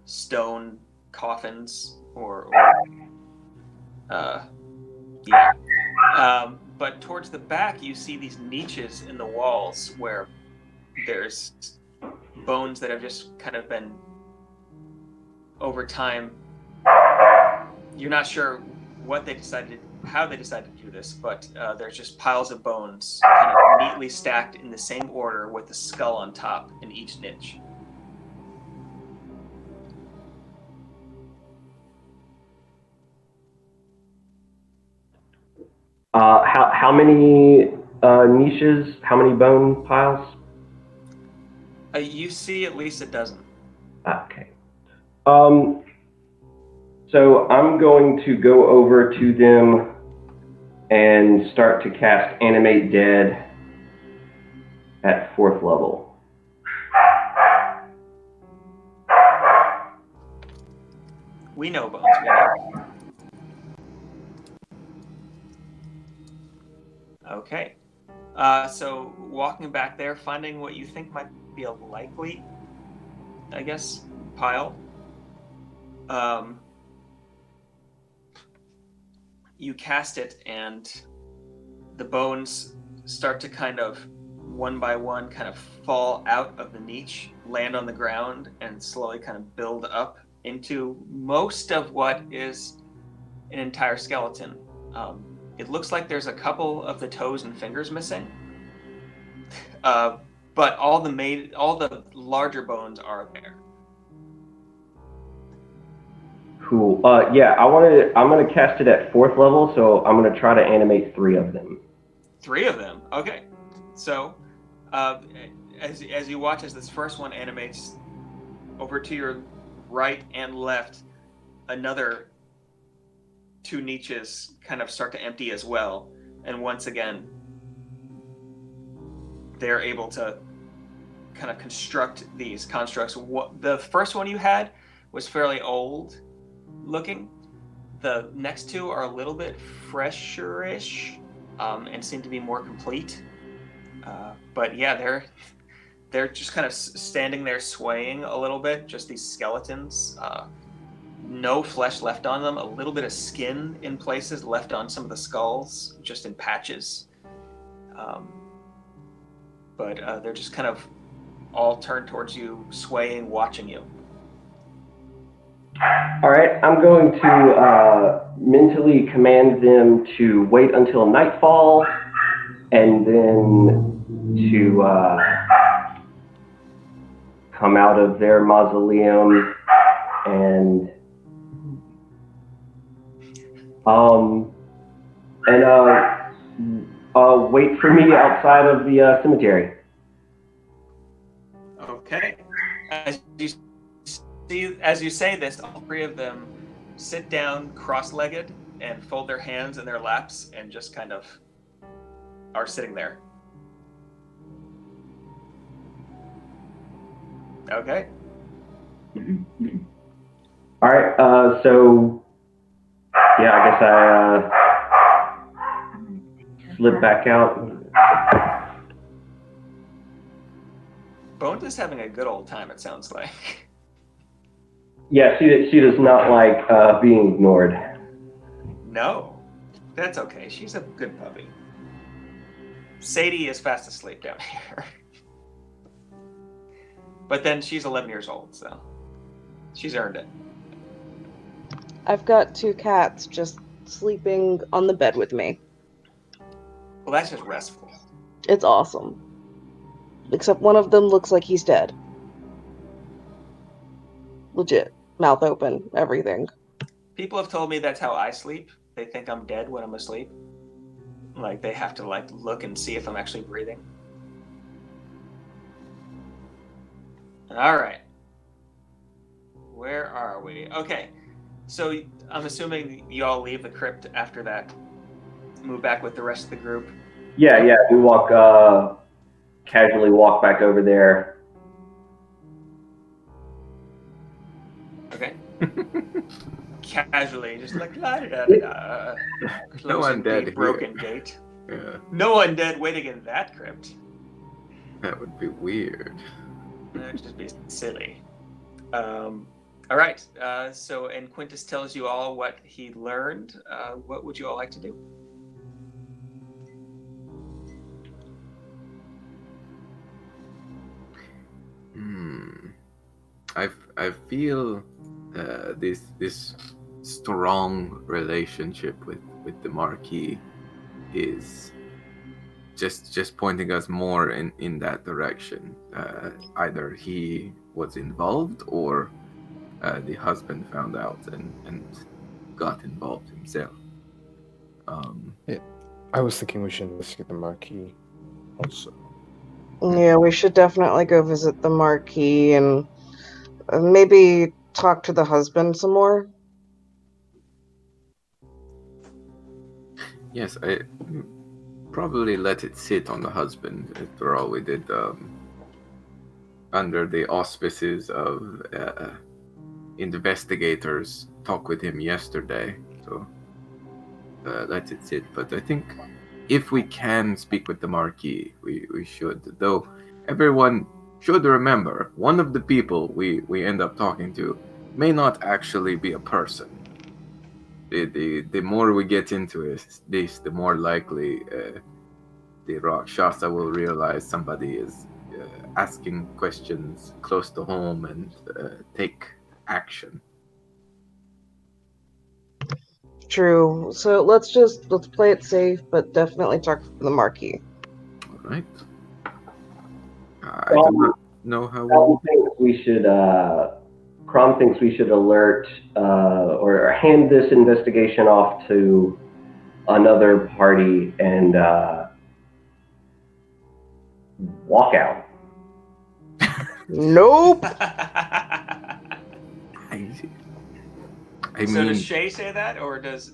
stone coffins but towards the back, you see these niches in the walls where there's bones that have just kind of been, over time, you're not sure how they decided to do this, but there's just piles of bones kind of neatly stacked in the same order with the skull on top in each niche. How many niches? How many bone piles? You see at least a dozen. Okay. So I'm going to go over to them and start to cast Animate Dead at 4th level. We know bones. We know. Okay. So walking back there, finding what you think might be a likely, I guess, pile. You cast it, and the bones start to kind of, one by one, kind of fall out of the niche, land on the ground, and slowly kind of build up into most of what is an entire skeleton. It looks like there's a couple of the toes and fingers missing, but all the larger bones are there. Cool. Yeah, I'm gonna cast it at 4th level, so I'm gonna try to animate 3 of them. 3 of them. Okay. So, as you watch as this first one animates, over to your right and left, another 2 niches kind of start to empty as well, and once again, they're able to kind of construct these constructs. The first one you had was fairly old looking. The next 2 are a little bit fresherish and seem to be more complete. But yeah, they're just kind of standing there swaying a little bit, just these skeletons. No flesh left on them, a little bit of skin in places left on some of the skulls, just in patches. But they're just kind of all turned towards you, swaying, watching you. All right, I'm going to mentally command them to wait until nightfall, and then to come out of their mausoleum and wait for me outside of the cemetery. Okay. As you say this, all 3 of them sit down cross-legged and fold their hands in their laps and just kind of are sitting there. Okay. All right. So yeah, I guess I slip back out. Bones is having a good old time, it sounds like. Yeah, she does not like being ignored. No, that's okay. She's a good puppy. Sadie is fast asleep down here. But then she's 11 years old, so she's earned it. I've got 2 cats just sleeping on the bed with me. Well, that's just restful. It's awesome. Except one of them looks like he's dead. Legit. Mouth open. Everything. People have told me that's how I sleep. They think I'm dead when I'm asleep. Like, they have to, like, look and see if I'm actually breathing. All right. Where are we? Okay. So I'm assuming you all leave the crypt after that. Move back with the rest of the group. Yeah. We walk casually walk back over there. Okay. Casually, just like la da da da. No undead the broken here. gate. Yeah, No undead waiting in that crypt. that would be weird. That would just be silly. All right. So, and Quintus tells you all what he learned. What would you all like to do? I feel this strong relationship with the Marquis is just pointing us more in that direction. Either he was involved or the husband found out and got involved himself. I was thinking we should investigate the Marquis also. Yeah, we should definitely go visit the Marquis and maybe talk to the husband some more. Yes, I probably let it sit on the husband. After all, we did under the auspices of investigators talk with him yesterday, so let it sit. But I think if we can speak with the Marquis, we should. Though everyone should remember, one of the people we end up talking to may not actually be a person. The more we get into this, the more likely the Rakshasa will realize somebody is asking questions close to home and take action. True. So let's play it safe, but definitely talk to the Marquis. All right. I do not know how Crom thinks we should alert or hand this investigation off to another party and walk out. Nope. I So mean, does Shay say that, or does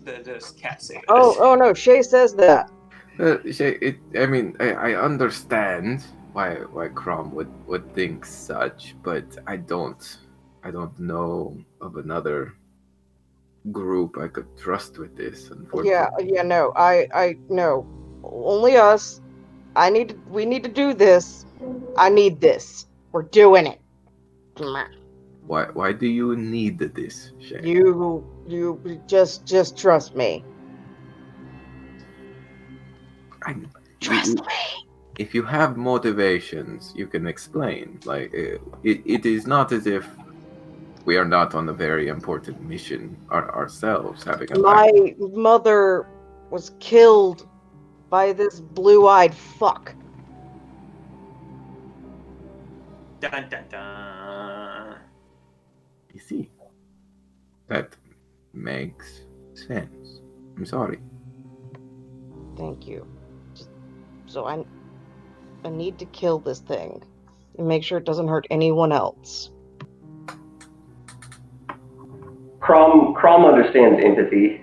Kat say that? Oh no, Shay says that. I understand why Crom would think such, but I don't know of another group I could trust with this. Unfortunately. Yeah, no, I no, only us. We need to do this. I need this. We're doing it. Why do you need this, Shay? You just trust me. Trust me. If you have motivations, you can explain. Like it is not as if we are not on a very important mission ourselves. My mother was killed by this blue-eyed fuck. Dun dun dun. You see, that makes sense. I'm sorry. Thank you. So I need to kill this thing and make sure it doesn't hurt anyone else. Crom understands empathy.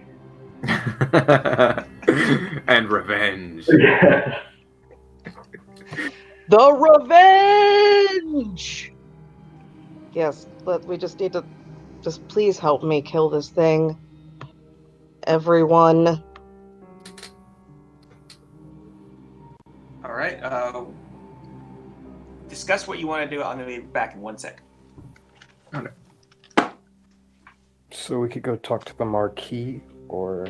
And revenge. The revenge! Yes, but we just need to. Just please help me kill this thing. Everyone. All right. Discuss what you want to do. I'm gonna be back in 1 second. So we could go talk to the Marquis, or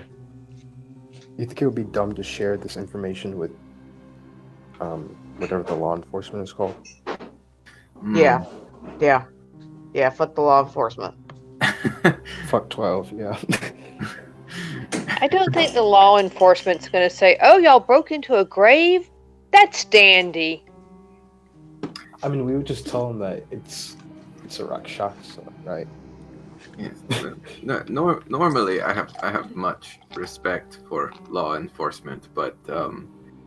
you think it would be dumb to share this information with whatever the law enforcement is called? Yeah. Yeah, fuck the law enforcement. Fuck 12, yeah. I don't think the law enforcement's going to say, "Oh, y'all broke into a grave? That's dandy." I mean, we would just tell them that it's a Rakshasa, right? Yes. Normally, I have much respect for law enforcement, but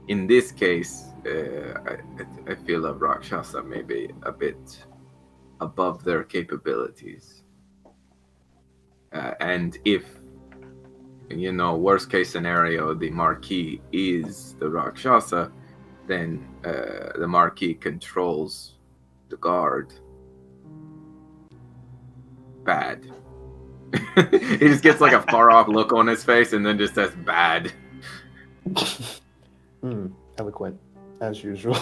in this case, I feel a Rakshasa may be a bit above their capabilities. And if, worst case scenario, the Marquis is the Rakshasa, then the Marquis controls the guard. Bad. He just gets like a far off look on his face and then just says bad. Eloquent, as usual.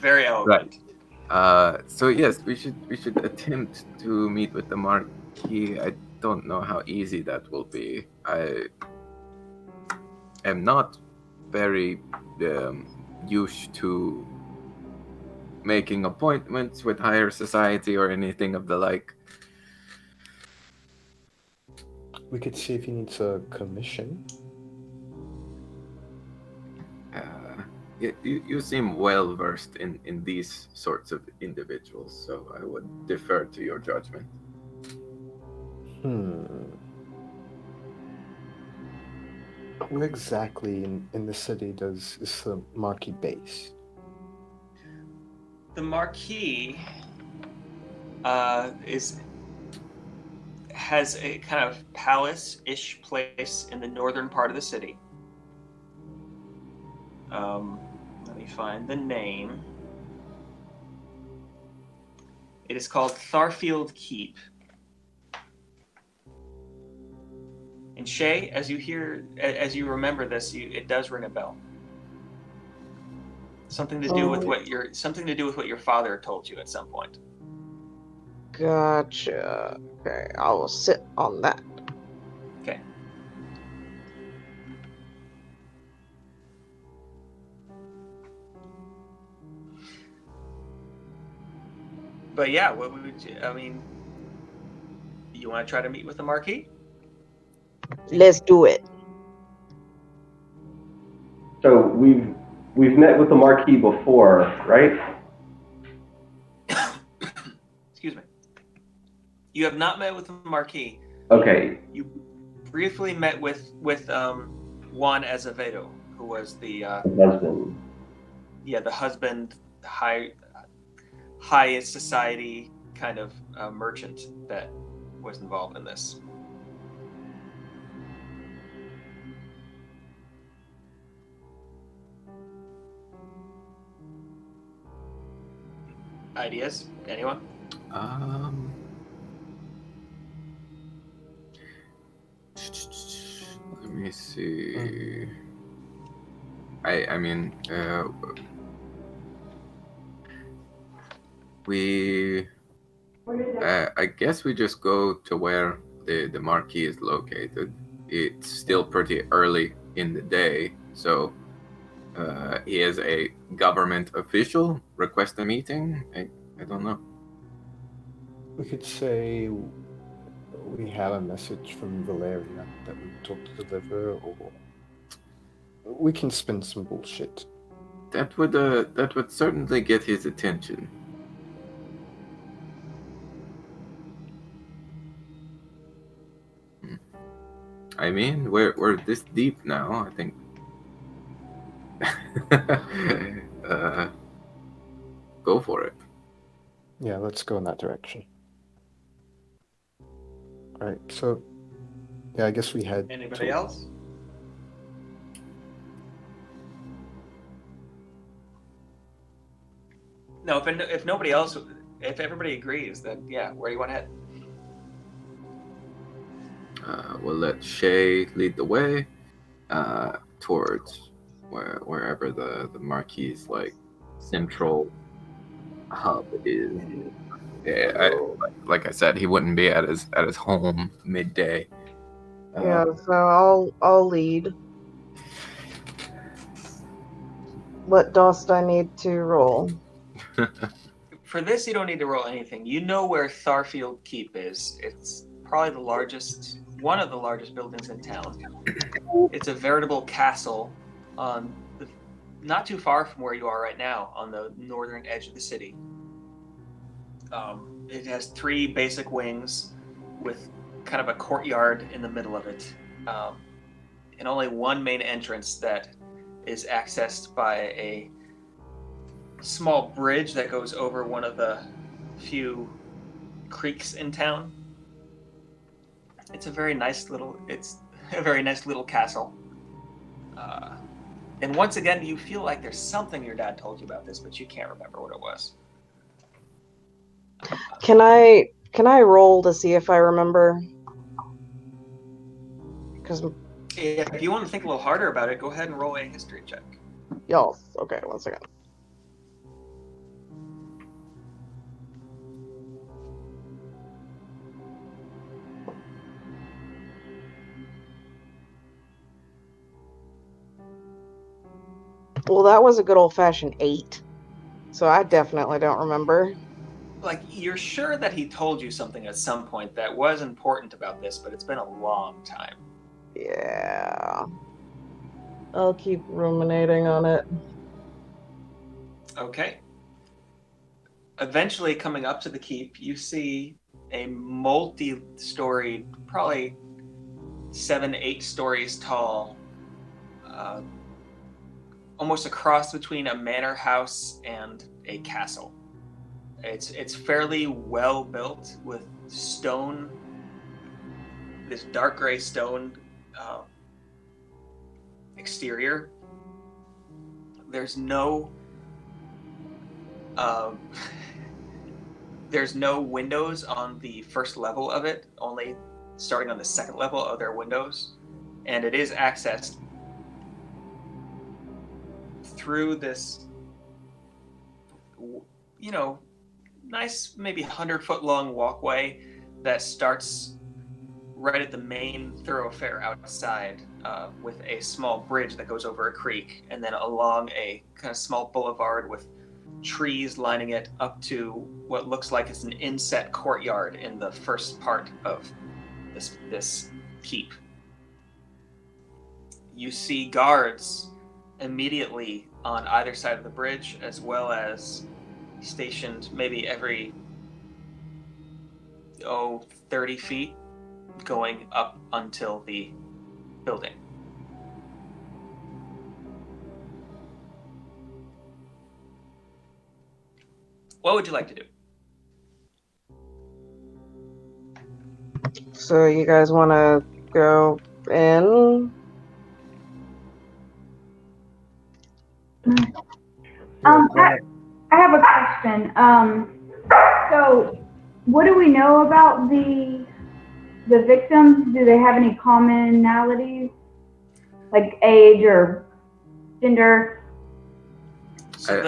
Very eloquent. So yes, we should attempt to meet with the Marquis. I don't know how easy that will be. I am not very used to making appointments with higher society or anything of the like. We could see if he needs a commission. You seem well versed in these sorts of individuals, so I would defer to your judgment. Where exactly in the city is the Marquis base? The Marquis has a kind of palace-ish place in the northern part of the city. Let me find the name. It is called Tharfield Keep. And Shay, as you remember this, it does ring a bell. Something to do with what your father told you at some point. Gotcha. Okay, I will sit on that. Okay. But yeah, what would you, I mean, you want to try to meet with the Marquis? Let's do it. So we've met with the Marquis before, right? Excuse me. You have not met with the Marquis. Okay. You briefly met with Juan Azevedo, who was the husband. Yeah, the husband, high society kind of merchant that was involved in this. Ideas? Anyone? Let me see. I mean, I guess we just go to where the Marquis is located. It's still pretty early in the day, so he is a government official request a meeting. I don't know. We could say we have a message from Valeria that we told to deliver, or we can spin some bullshit. That would certainly get his attention. I mean, we're this deep now. I think. Go for it. Yeah, let's go in that direction. All right, so yeah, I guess we had. Anybody else? No, if nobody else if everybody agrees, then yeah, where do you want to head? We'll let Shay lead the way towards wherever the Marquis like central hub is. Yeah, like I said, he wouldn't be at his home midday. Yeah, so I'll lead. What dost I need to roll? For this, you don't need to roll anything. You know where Tharfield Keep is. It's probably one of the largest buildings in town. It's a veritable castle on not too far from where you are right now, on the northern edge of the city. It has 3 basic wings with kind of a courtyard in the middle of it, and only one main entrance that is accessed by a small bridge that goes over one of the few creeks in town. It's a very nice little castle. And once again, you feel like there's something your dad told you about this, but you can't remember what it was. Can I roll to see if I remember? Because If you want to think a little harder about it, go ahead and roll a history check. y'all. Okay, 1 second. Well, that was a good old-fashioned 8. So I definitely don't remember. Like, you're sure that he told you something at some point that was important about this, but it's been a long time. Yeah. I'll keep ruminating on it. Okay. Eventually, coming up to the keep, you see a multi-storied, probably 7-8 stories tall, almost a cross between a manor house and a castle. It's fairly well built with stone, this dark gray stone exterior. There's no windows on the first level of it. Only starting on the second level are there windows, and it is accessed through this, nice, maybe 100-foot long walkway that starts right at the main thoroughfare outside, with a small bridge that goes over a creek, and then along a kind of small boulevard with trees lining it up to what looks like it's an inset courtyard in the first part of this keep. You see guards immediately on either side of the bridge, as well as stationed maybe every 30 feet going up until the building. What would you like to do? So you guys want to go in? I have a question. So what do we know about the victims? Do they have any commonalities, like age or gender? So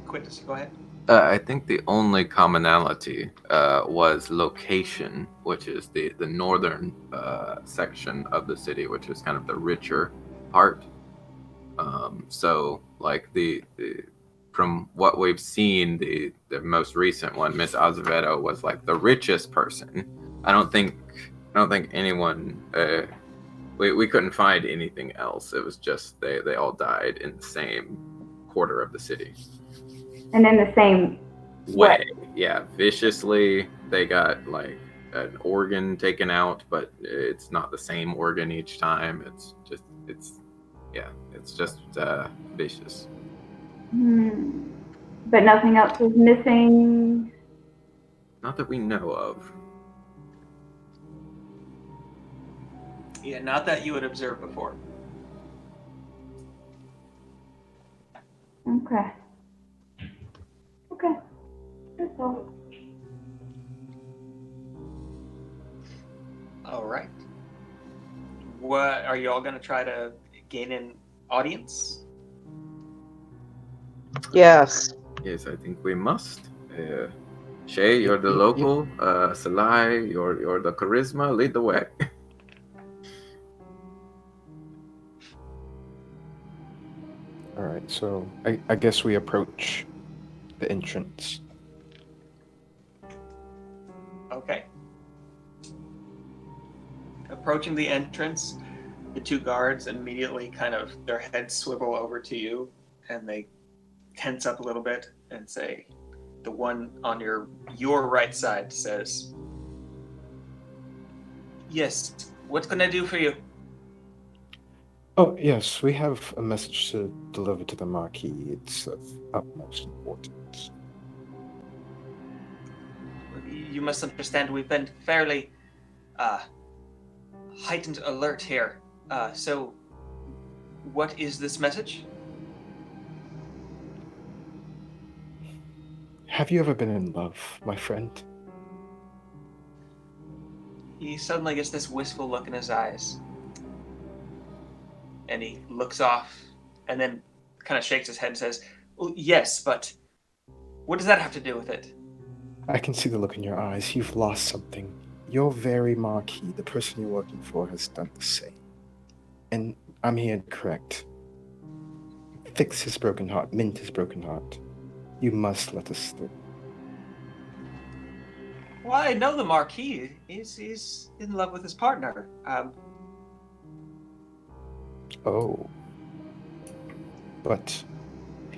Quintus, go ahead. I think the only commonality was location, which is the northern section of the city, which is kind of the richer part. So, like the from what we've seen, the most recent one, Miss Azevedo, was like the richest person. I don't think anyone. We couldn't find anything else. It was just they all died in the same quarter of the city. And in the same way. Yeah, viciously. They got like an organ taken out, but it's not the same organ each time. It's just vicious. But nothing else is missing? Not that we know of. Yeah, not that you had observed before. Okay. are you all going to try to gain an audience? Yes. Yes, I think we must. Shay, you're the Yep. local. Salai, you're the charisma. Lead the way. All right, so I guess we approach the entrance. Okay. Approaching the entrance, the two guards immediately kind of their heads swivel over to you and they tense up a little bit and say, the one on your right side says, "Yes, what can I do for you?" Oh, yes, we have a message to deliver to the Marquis. It's of utmost importance. You must understand we've been fairly heightened alert here. So what is this message? Have you ever been in love, my friend? He suddenly gets this wistful look in his eyes. And he looks off and then kind of shakes his head and says, "Well, yes, but what does that have to do with it?" I can see the look in your eyes. You've lost something. Your very Marquis, the person you're working for, has done the same. And I'm here to correct. Fix his broken heart, mend his broken heart. You must let us through. Well, I know the Marquis. He's in love with his partner. Oh. But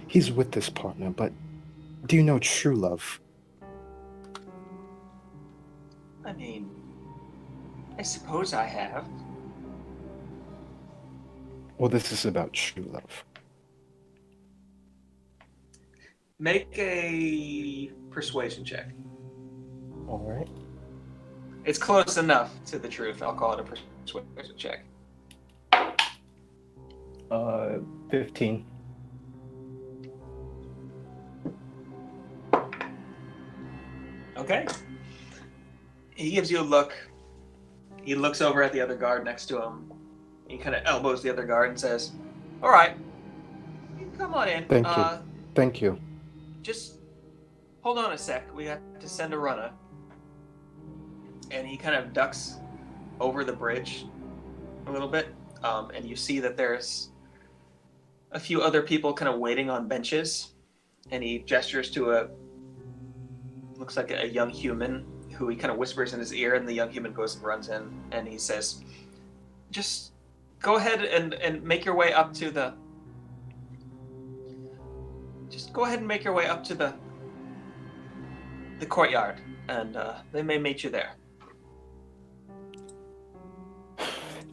he's with this partner, but do you know true love? I mean, I suppose I have. Well, this is about true love. Make a persuasion check. All right. It's close enough to the truth. I'll call it a persuasion check. 15. Okay. He gives you a look. He looks over at the other guard next to him. He kind of elbows the other guard and says, "All right, come on in. Thank you. Thank you. Just hold on a sec. We got to send a runner." And he kind of ducks over the bridge a little bit, and you see that there's a few other people kind of waiting on benches. And he gestures to looks like a young human who he kind of whispers in his ear, and the young human goes and runs in, and he says, "Just go ahead and make your way up to the. Just go ahead and make your way up to the courtyard, and they may meet you there."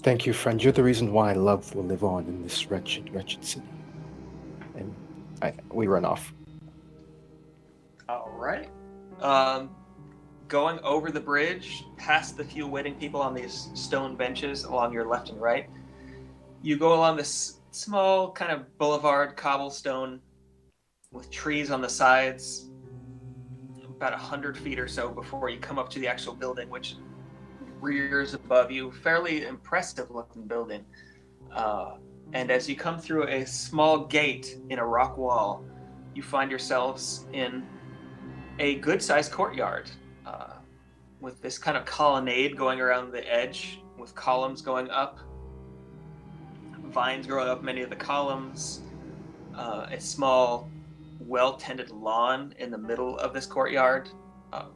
Thank you, friend. You're the reason why love will live on in this wretched, wretched city. And we run off. All right. Going over the bridge, past the few waiting people on these stone benches along your left and right, you go along this small kind of boulevard, cobblestone, with trees on the sides, about 100 feet or so before you come up to the actual building, which rears above you. Fairly impressive looking building. And as you come through a small gate in a rock wall, you find yourselves in a good-sized courtyard with this kind of colonnade going around the edge with columns going up, vines growing up many of the columns, a small well-tended lawn in the middle of this courtyard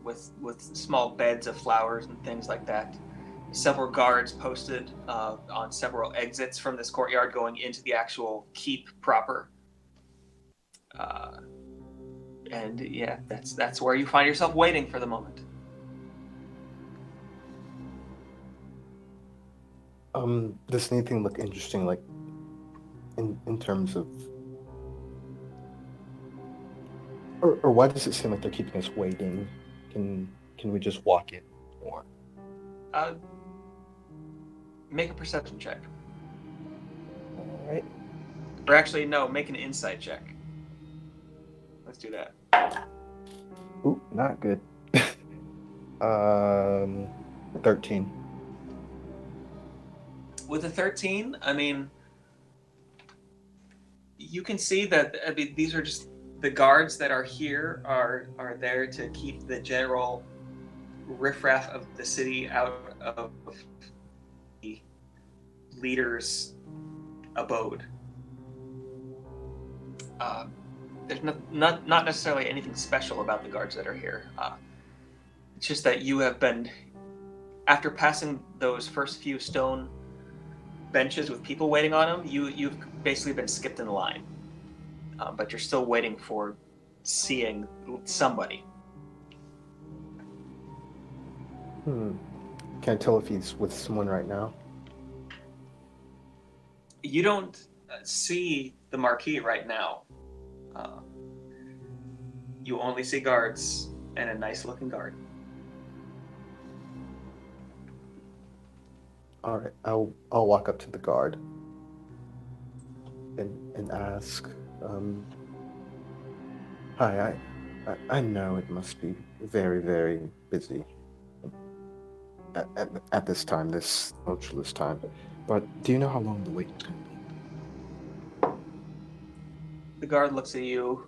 with small beds of flowers and things like that. Several guards posted on several exits from this courtyard going into the actual keep proper. And yeah, that's where you find yourself waiting for the moment. Does anything look interesting, like in terms of, or why does it seem like they're keeping us waiting? Can we just walk in, or? Make a perception check. All right. Or actually, no, make an insight check. Let's do that. Ooh, not good. 13. with a 13, I mean, you can see that these are just the guards that are here are there to keep the general riffraff of the city out of the leader's abode. There's not necessarily anything special about the guards that are here. It's just that you have been, after passing those first few stone benches with people waiting on them, you've basically been skipped in line. But you're still waiting for seeing somebody. Can I tell if he's with someone right now? You don't see the Marquis right now. You only see guards and a nice-looking guard. All right, I'll walk up to the guard and ask. Hi, I know it must be very, very busy at this time, this tumultuous time, but do you know how long the wait is going to be? The guard looks at you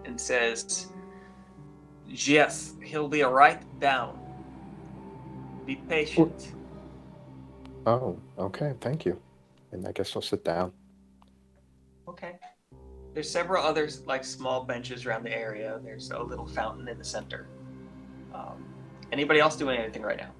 and says, "Yes, he'll be right down. Be patient." Oh, okay, thank you. And I guess I'll sit down. Okay. There's several other like small benches around the area. There's a little fountain in the center. Anybody else doing anything right now?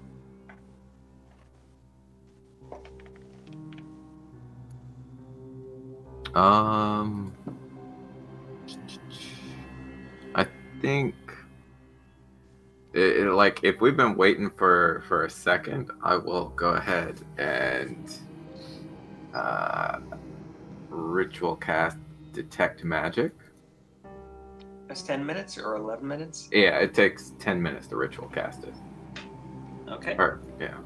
I think like if we've been waiting for a second, I will go ahead and ritual cast detect magic. That's 10 minutes or 11 minutes? Yeah, it takes 10 minutes to ritual cast it. Okay. Or, yeah.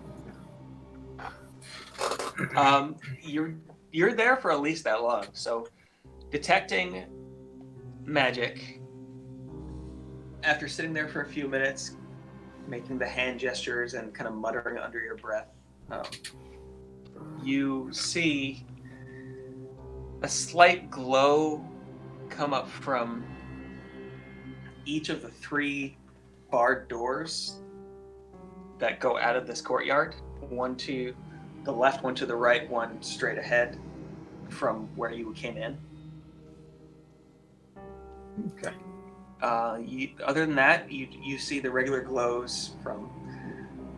You're there for at least that long. So detecting magic, after sitting there for a few minutes, making the hand gestures and kind of muttering under your breath, you see a slight glow come up from each of the 3 barred doors that go out of this courtyard. One to the left, one to the right, one straight ahead from where you came in. Okay. Other than that, you see the regular glows from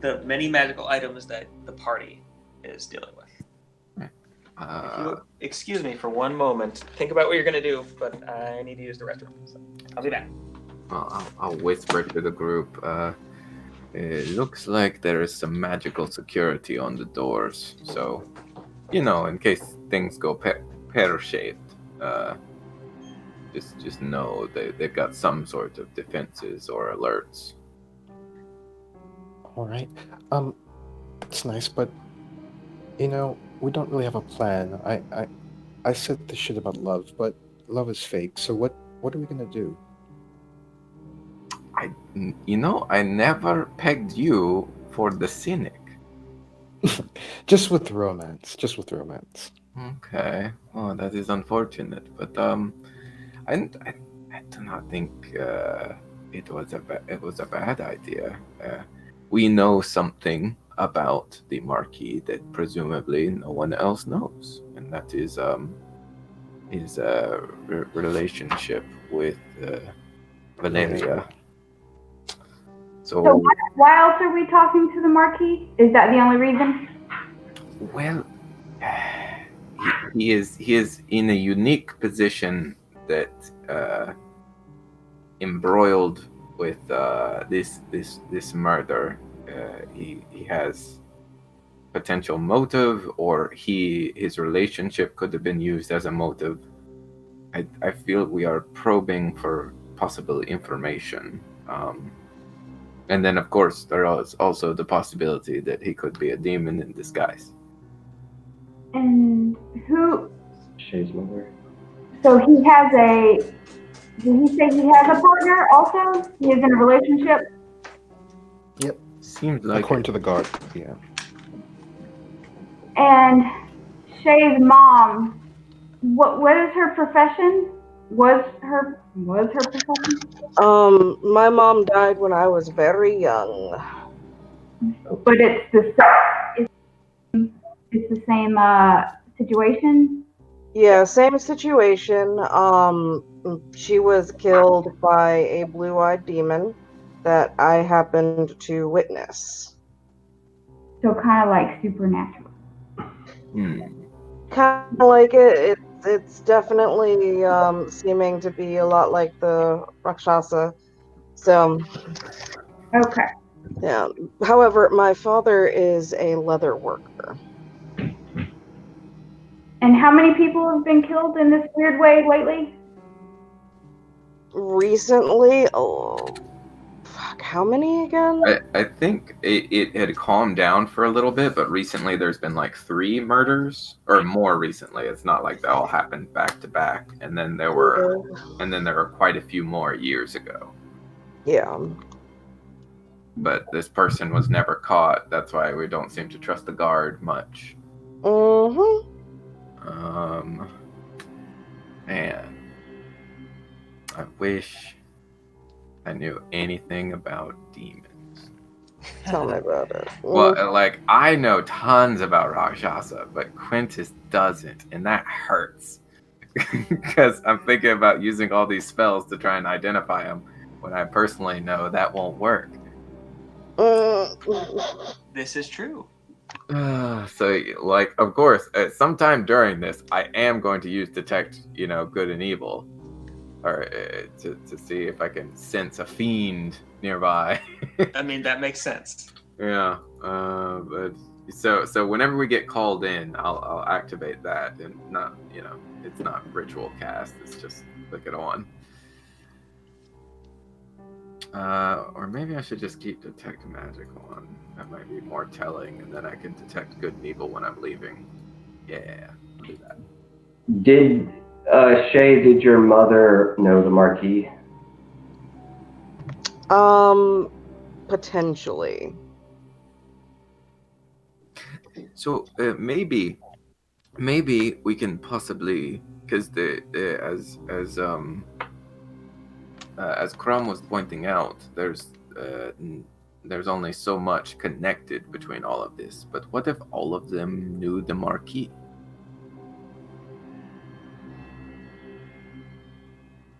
the many magical items that the party is dealing with. If you'll excuse me for one moment. Think about what you're going to do, but I need to use the restroom. So I'll be back. Well, I'll whisper to the group. It looks like there is some magical security on the doors. So, in case things go pear-shaped, just know they've got some sort of defenses or alerts. All right. It's nice, but we don't really have a plan. I said the shit about love, but love is fake. So what are we gonna do? I never pegged you for the cynic. Just with romance. Okay. Oh, that is unfortunate, but I do not think it was a bad idea. We know something about the Marquis that presumably no one else knows, and that is his relationship with Valeria. So why else are we talking to the Marquis? Is that the only reason? Well, he is in a unique position that embroiled with this murder. He has potential motive, or his relationship could have been used as a motive. I feel we are probing for possible information. And then, of course, there is also the possibility that he could be a demon in disguise. And who? Shay's mother. So he has a. Did he say he has a partner also? He is in a relationship? Yep. Seems like According to the guard, yeah. And Shay's mom, what is her profession? Was her profession? My mom died when I was very young. But it's the same situation. Yeah, same situation. She was killed by a blue-eyed demon that I happened to witness. So kind of like supernatural. Kind of like it. It's definitely seeming to be a lot like the Rakshasa. So, Okay. yeah. However, my father is a leather worker. And how many people have been killed in this weird way lately? Recently, oh, fuck, how many again? I think it had calmed down for a little bit, but recently there's been like 3 murders, or more recently. It's not like they all happened back to back, and then there were quite a few more years ago. Yeah. But this person was never caught. That's why we don't seem to trust the guard much. Mm-hmm. Man, I wish I knew anything about demons. Tell me about it. Well, like, I know tons about Rakshasa, but Quintus doesn't, and that hurts. Because I'm thinking about using all these spells to try and identify him, when I personally know that won't work. This is true. So, like, of course, sometime during this, I am going to use detect, good and evil, or to see if I can sense a fiend nearby. I mean, that makes sense. Yeah, but so whenever we get called in, I'll activate that, and not, it's not ritual cast. It's just click it on. Or maybe I should just keep detect magic on. That might be more telling, and then I can detect good and evil when I'm leaving. Yeah, I'll do that. Shay, did your mother know the Marquis? Potentially. So maybe we can possibly, because as Crumb was pointing out, there's only so much connected between all of this. But what if all of them knew the Marquis?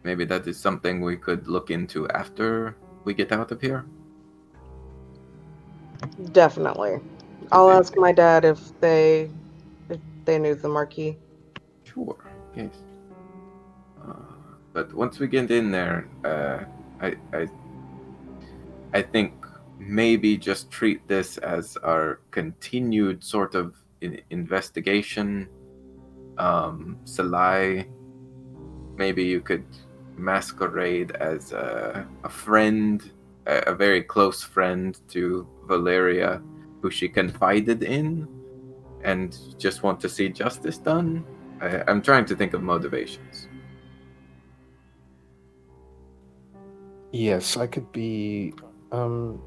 Maybe that is something we could look into after we get out of here. Definitely. I'll ask my dad if they knew the Marquis. Sure. Yes. But once we get in there, I think maybe just treat this as our continued sort of investigation. Salai, maybe you could masquerade as a friend, a very close friend to Valeria, who she confided in, and just want to see justice done. I'm trying to think of motivations. Yes, I could be some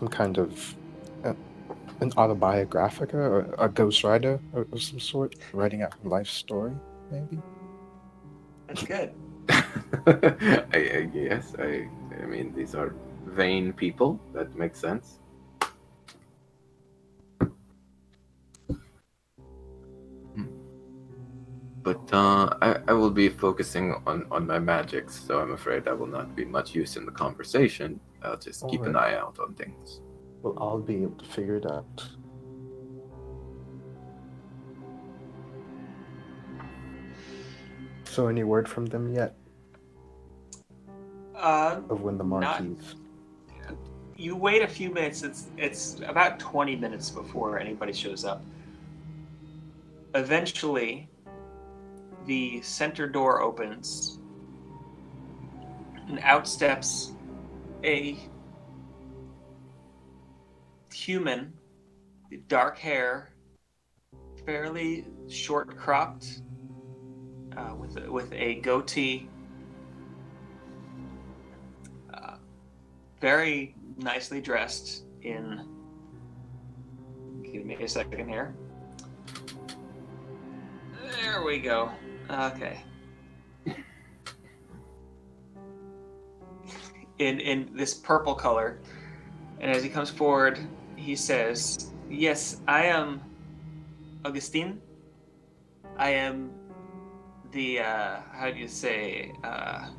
kind of an autobiographica or a ghostwriter of some sort, writing out her life story, maybe. That's good. Yes, I mean, these are vain people. That makes sense. But I will be focusing on my magics, so I'm afraid I will not be much use in the conversation. I'll just keep an eye out on things. Well, I'll be able to figure it out. So, any word from them yet? Of when the Marquis? You wait a few minutes. It's about 20 minutes before anybody shows up. Eventually, the center door opens, and out steps a human, dark hair, fairly short cropped, with a goatee, very nicely dressed in. Give me a second here. There we go. Okay. In this purple color, and as he comes forward, he says, "Yes, I am Augustine. I am the how do you say? I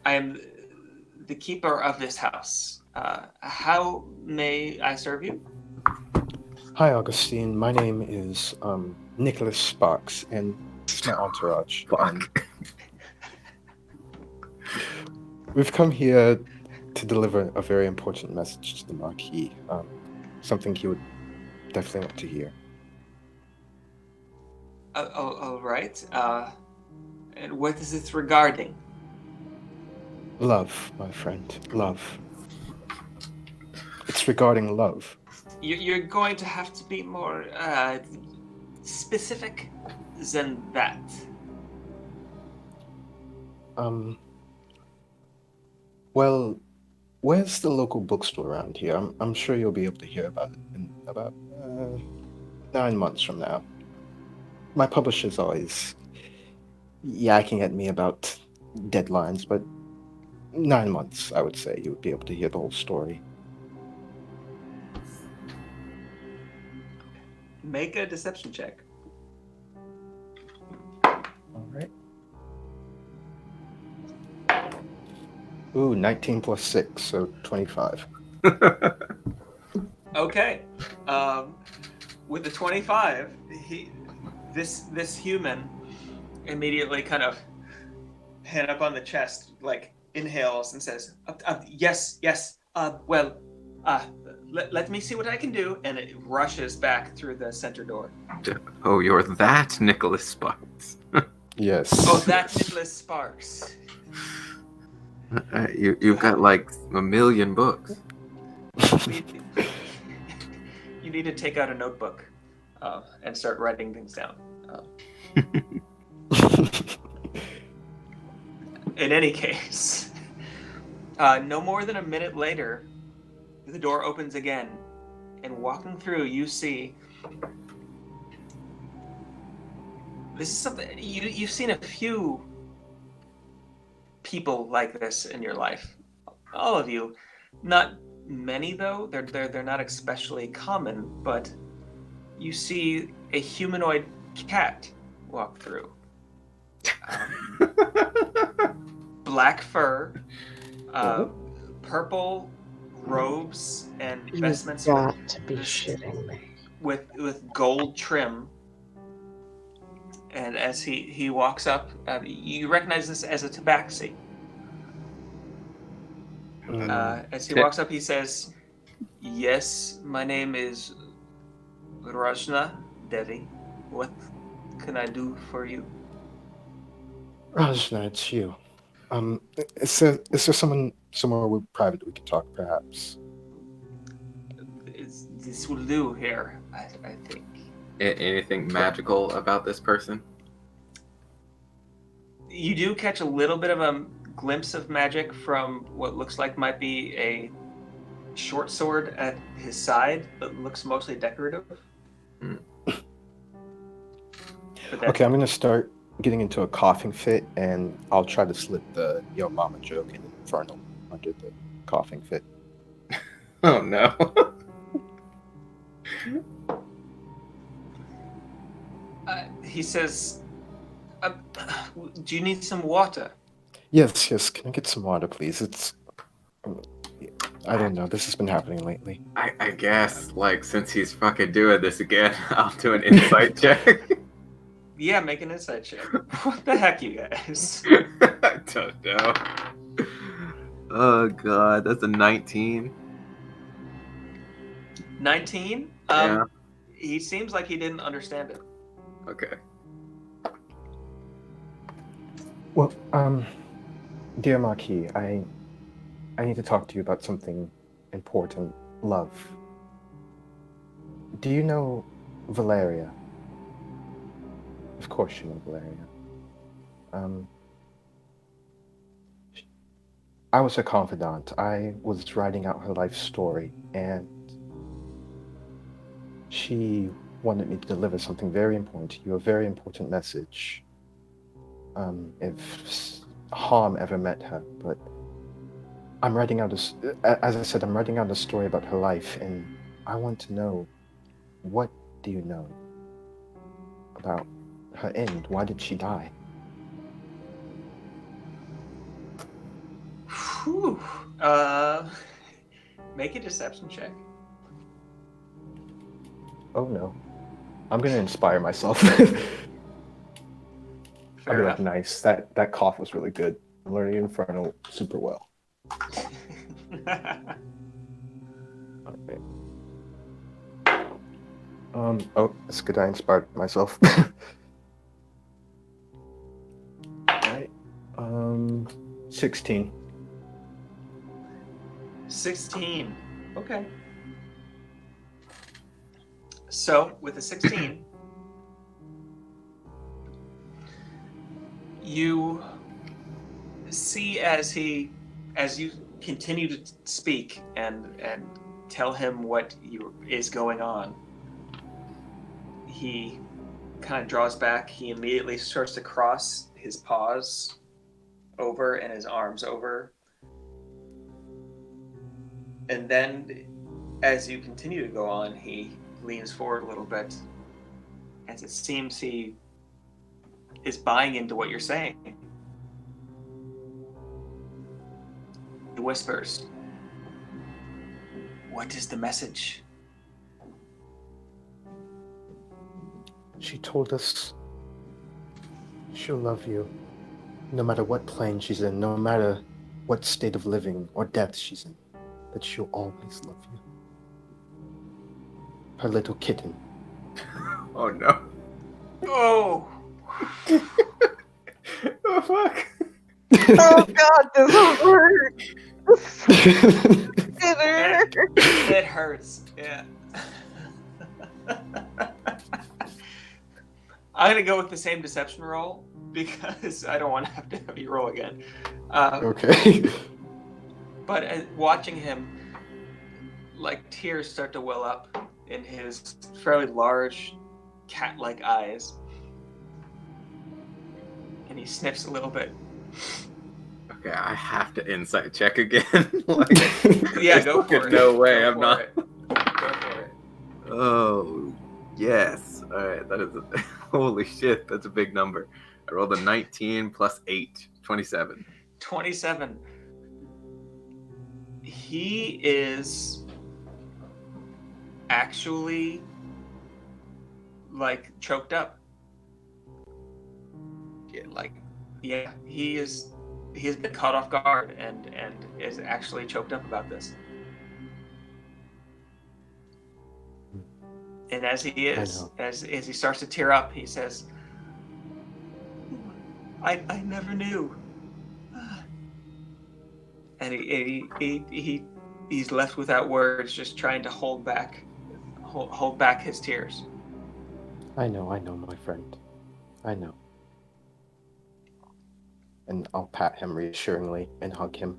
am the keeper of this house. How may I serve you?" Hi, Augustine. My name is Nicholas Sparks, and this is my entourage. We've come here to deliver a very important message to the Marquis. Something he would definitely want to hear. All right. And what is it regarding? Love, my friend. Love. It's regarding love. You're going to have to be more specific than that. Well, where's the local bookstore around here? I'm sure you'll be able to hear about it in about 9 months from now. My publisher's always yakking at me about deadlines, but 9 months, I would say, you would be able to hear the whole story. Make a deception check. All right. Ooh, 19 plus 6, so 25. Okay. With the 25, this human immediately kind of hand up on the chest, like inhales and says, "Yes. Let me see what I can do," and it rushes back through the center door. Oh, you're that Nicholas Sparks. Yes. Oh, that's Nicholas Sparks. You've got like a million books. You need to take out a notebook and start writing things down. In any case, no more than a minute later, the door opens again, and walking through, you see. This is something you've seen a few people like this in your life, all of you. Not many though. They're not especially common, but you see a humanoid cat walk through. Black fur, purple robes and vestments You've got to be shitting me. with gold trim. And as he walks up, you recognize this as a tabaxi. As he walks up, he says, "Yes, my name is Rajna Devi. What can I do for you?" Rajna, it's you. Is there someone somewhere private we could talk, perhaps? This will do here, I think. Anything magical about this person? You do catch a little bit of a glimpse of magic from what looks like might be a short sword at his side, but looks mostly decorative. Okay, I'm gonna start getting into a coughing fit, and I'll try to slip the Yo Mama joke in Infernal under the coughing fit. Oh no. He says, "Do you need some water?" Yes. Can I get some water, please? I don't know. This has been happening lately. I guess, like, since he's fucking doing this again, I'll do an insight check. Yeah, make an insight check. What the heck, you guys? I don't know. Oh god, that's a 19. 19? Yeah. He seems like he didn't understand it. Okay. Well, dear Marquis, I need to talk to you about something important. Love. Do you know Valeria? Of course you know Valeria. I was her confidant. I was writing out her life story, and She wanted me to deliver something very important to you, a very important message. If harm ever met her, but I'm writing out as I said, I'm writing out a story about her life, and I want to know, what do you know about her end? Why did she die? Whew. Make a deception check. Oh no. I'm gonna inspire myself. I'll Fair be like, enough. nice. That cough was really good. I'm learning Infernal super well. Okay. Oh, it's good I inspired myself. Alright. 16. 16. Okay. So, with a 16, you see as you continue to speak and tell him what is going on, he kind of draws back. He immediately starts to cross his paws over and his arms over. And then, as you continue to go on, he leans forward a little bit, as it seems he is buying into what you're saying. He whispers, "What is the message?" She told us she'll love you no matter what plane she's in, no matter what state of living or death she's in, that she'll always love you. Her little kitten. Oh no. Oh! Oh fuck. Oh God, this hurts. It hurts. It hurts, yeah. I'm gonna go with the same deception roll because I don't want to have you roll again. Okay. But watching him, like, tears start to well up in his fairly large, cat-like eyes, and he sniffs a little bit. Okay, I have to insight check again. Like, Yeah, there's go for fucking it. No way, Go I'm for not. it. Go for it. Oh, yes. All right, that is holy shit. That's a big number. I rolled a 19 plus 8, 27. 27. He is actually, like, choked up. Yeah, he has been caught off guard and is actually choked up about this. And as he is, as he starts to tear up, he says, I never knew. And he's left without words, just trying to hold back his tears. I know, my friend. I know. And I'll pat him reassuringly and hug him.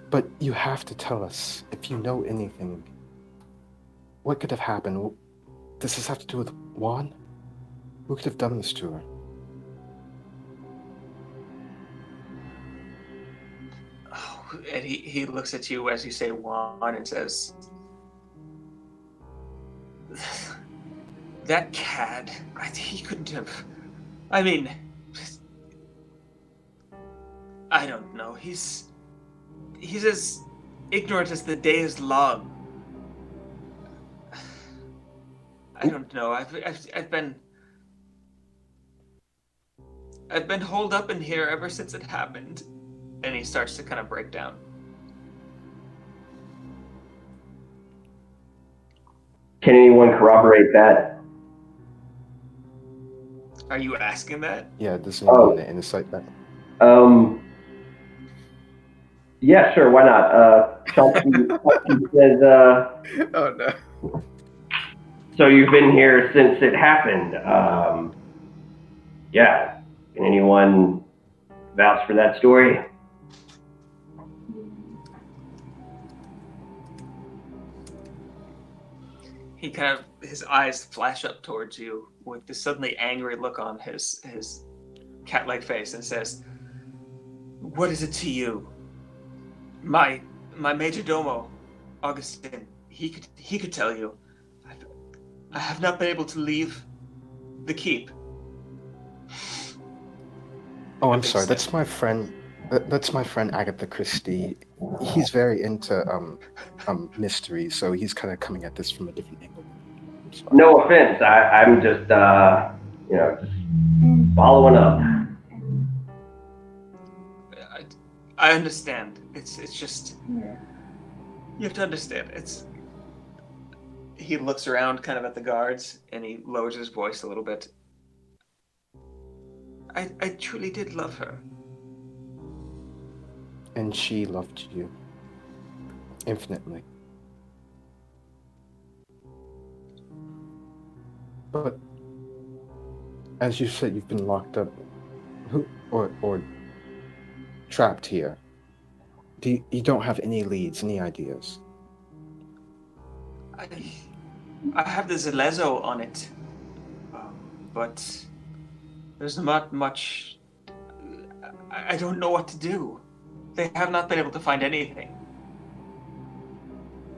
But you have to tell us, if you know anything, what could have happened? Does this have to do with Juan? Who could have done this to her? Oh, and he looks at you as you say Juan and says, that cat, he couldn't have. I mean, I don't know. He's as ignorant as the day is long. I don't know. I've been holed up in here ever since it happened. And he starts to kind of break down. Can anyone corroborate that? Are you asking that? Yeah, does anyone want to insight that? Yeah, sure, why not? Chelsea says, Oh no. so you've been here since it happened. Yeah. Can anyone vouch for that story? He kind of, his eyes flash up towards you with this suddenly angry look on his cat-like face and says, "What is it to you? My major domo, Augustin, he could tell you. I have not been able to leave the keep." Oh, I'm sorry. That's my friend. That's my friend Agatha Christie. He's very into mystery, so he's kind of coming at this from a different angle. I'm sorry. No offense. I'm just just following up. I understand. It's just you have to understand. He looks around kind of at the guards and he lowers his voice a little bit. I truly did love her. And she loved you infinitely. But as you said, you've been locked up, or trapped here. You don't have any leads, any ideas? I have the Zelezo on it, but there's not much. I don't know what to do. They have not been able to find anything.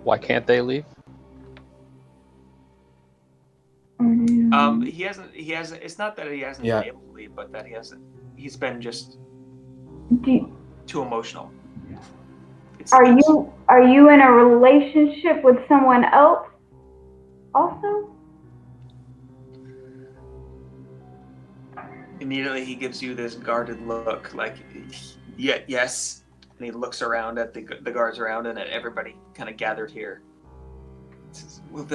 Why can't they leave? He hasn't. It's not that he hasn't been able to leave, but that he's been just too emotional. Are you in a relationship with someone else also? Immediately he gives you this guarded look, like, yes. And he looks around at the guards around and at everybody kind of gathered here. Well,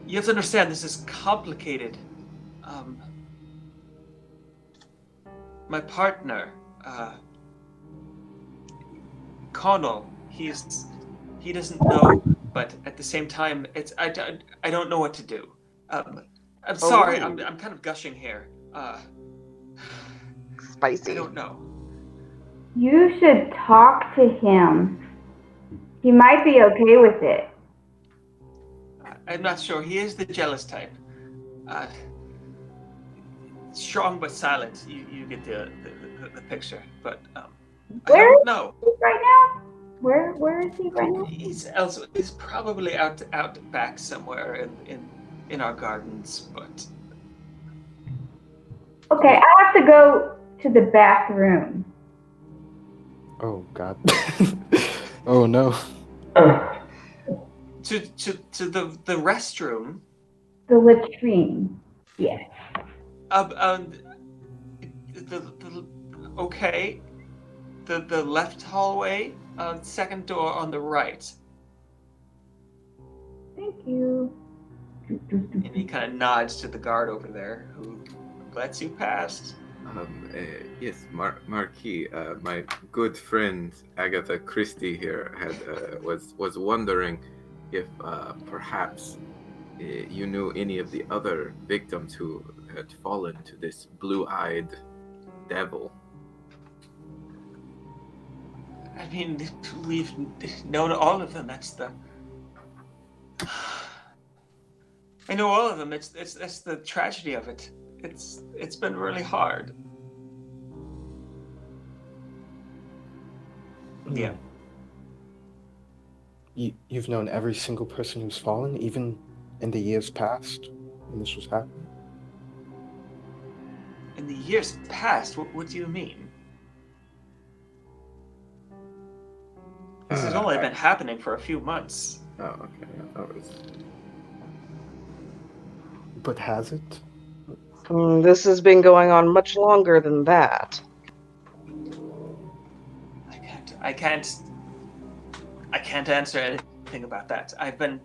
you have to understand, this is complicated. My partner, Connell, he doesn't know, but at the same time, I don't know what to do. I'm sorry, I'm kind of gushing here. Spicy. I don't know. You should talk to him. He might be okay with it. I'm not sure. He is the jealous type. Strong but silent. You get the picture. But I don't know. Right now? Where is he right now? He's probably out back somewhere in our gardens. But okay, I have to go to the bathroom. Oh God. Oh no. To the restroom. The latrine. Yes. Okay. The left hallway, second door on the right. Thank you. And he kind of nods to the guard over there, who lets you pass. Yes, Marquis. My good friend Agatha Christie here was wondering if perhaps you knew any of the other victims who had fallen to this blue-eyed devil. I mean, we've known all of them. I know all of them. That's the tragedy of it. It's been really hard. Yeah. You've known every single person who's fallen, even in the years past when this was happening? In the years past? What do you mean? This has only been happening for a few months. Oh, okay. I thought it was... But has it? This has been going on much longer than that. I can't answer anything about that. I've been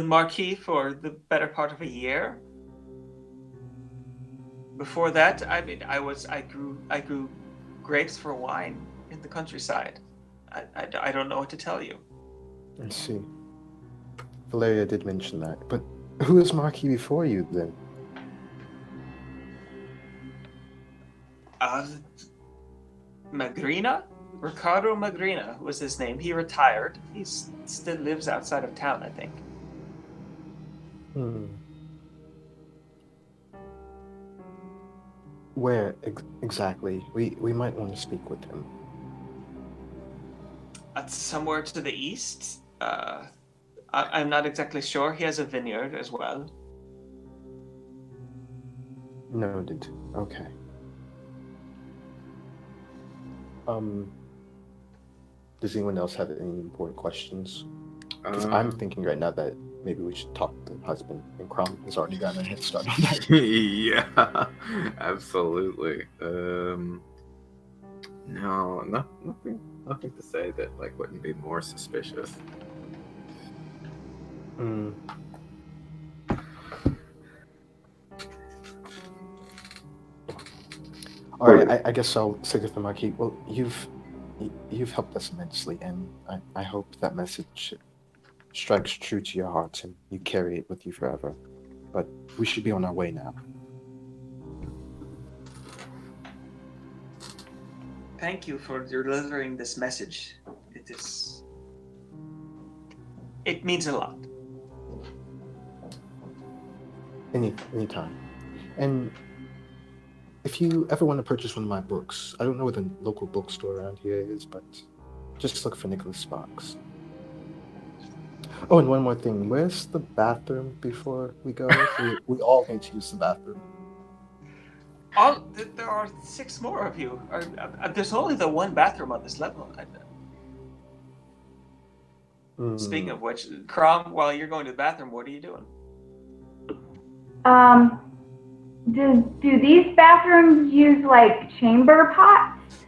Marquis for the better part of a year. Before that, I grew grapes for wine in the countryside. I don't know what to tell you. I see. Valeria did mention that, but who was Marquis before you then? Magrina? Ricardo Magrina was his name. He retired. He still lives outside of town, I think. Hmm. Where exactly? We might want to speak with him. Somewhere to the east. I'm not exactly sure. He has a vineyard as well. Noted. Okay. Does anyone else have any important questions? Because I'm thinking right now that maybe we should talk to the husband, and Crom has already gotten a head start on that. Yeah, absolutely. No, nothing to say that like wouldn't be more suspicious. Hmm. All right, I guess I'll say to the Marquis. Well, you've helped us immensely, and I hope that message strikes true to your heart and you carry it with you forever. But we should be on our way now. Thank you for delivering this message. It means a lot. Anytime. And if you ever want to purchase one of my books, I don't know where the local bookstore around here is, but just look for Nicholas Sparks. Oh, and one more thing. Where's the bathroom before we go? we all need to use the bathroom. There are 6 more of you. There's only the one bathroom on this level. Speaking of which, Crom, while you're going to the bathroom, what are you doing? Do these bathrooms use like chamber pots?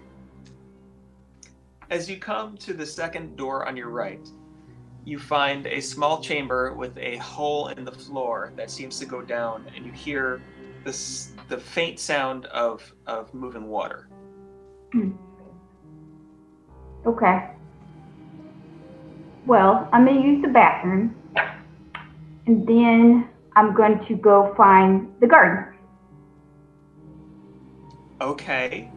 As you come to the second door on your right, you find a small chamber with a hole in the floor that seems to go down, and you hear the faint sound of moving water. Okay. Well, I'm going to use the bathroom, and then I'm going to go find the garden. Okay.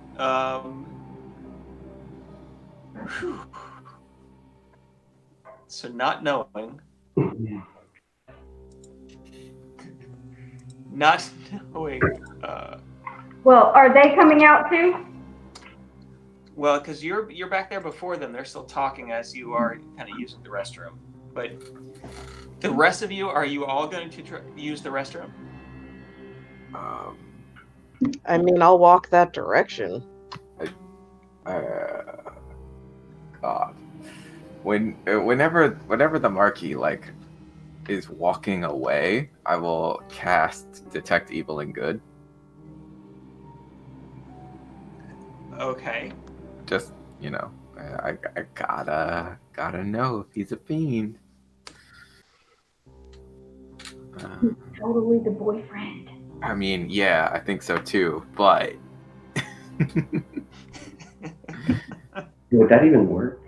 So not knowing. Not knowing. Well, are they coming out too? Well, because you're back there before them, they're still talking as you are kind of using the restroom. But the rest of you, are you all going to use the restroom? I mean, I'll walk that direction. God. Whenever the Marquis like is walking away, I will cast Detect Evil and Good. Okay. Just I gotta know if he's a fiend. Totally the boyfriend. I mean, yeah, I think so too, but Would that even work?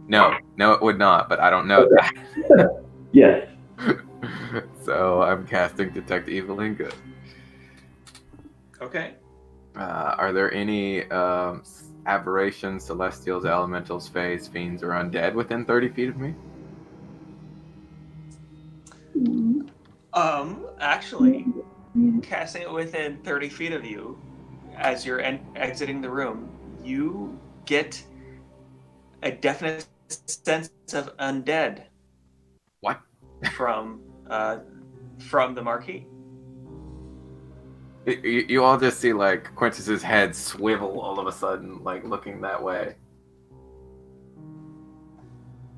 no, it would not, but I don't know that. Yes. So I'm casting Detect Evil and Good. Okay. Are there any aberrations, celestials, elementals, fays, fiends, or undead within 30 feet of me? Actually, casting it within 30 feet of you, as you're exiting the room, you get a definite sense of undead. What? From the Marquis. You all just see like Quintus's head swivel all of a sudden, like looking that way,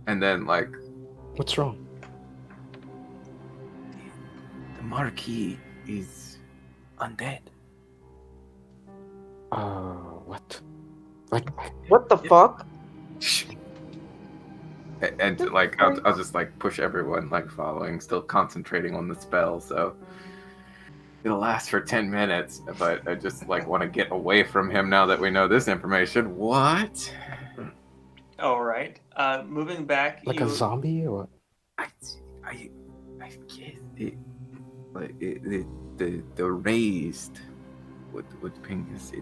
and then like, what's wrong? The Marquis is undead. What? Like, what the fuck? And like, I'll just like push everyone like following, still concentrating on the spell, so it'll last for 10 minutes, but I just like want to get away from him now that we know this information. What? All right. Moving back. Like a zombie or? I guess it, like the raised with Pingus.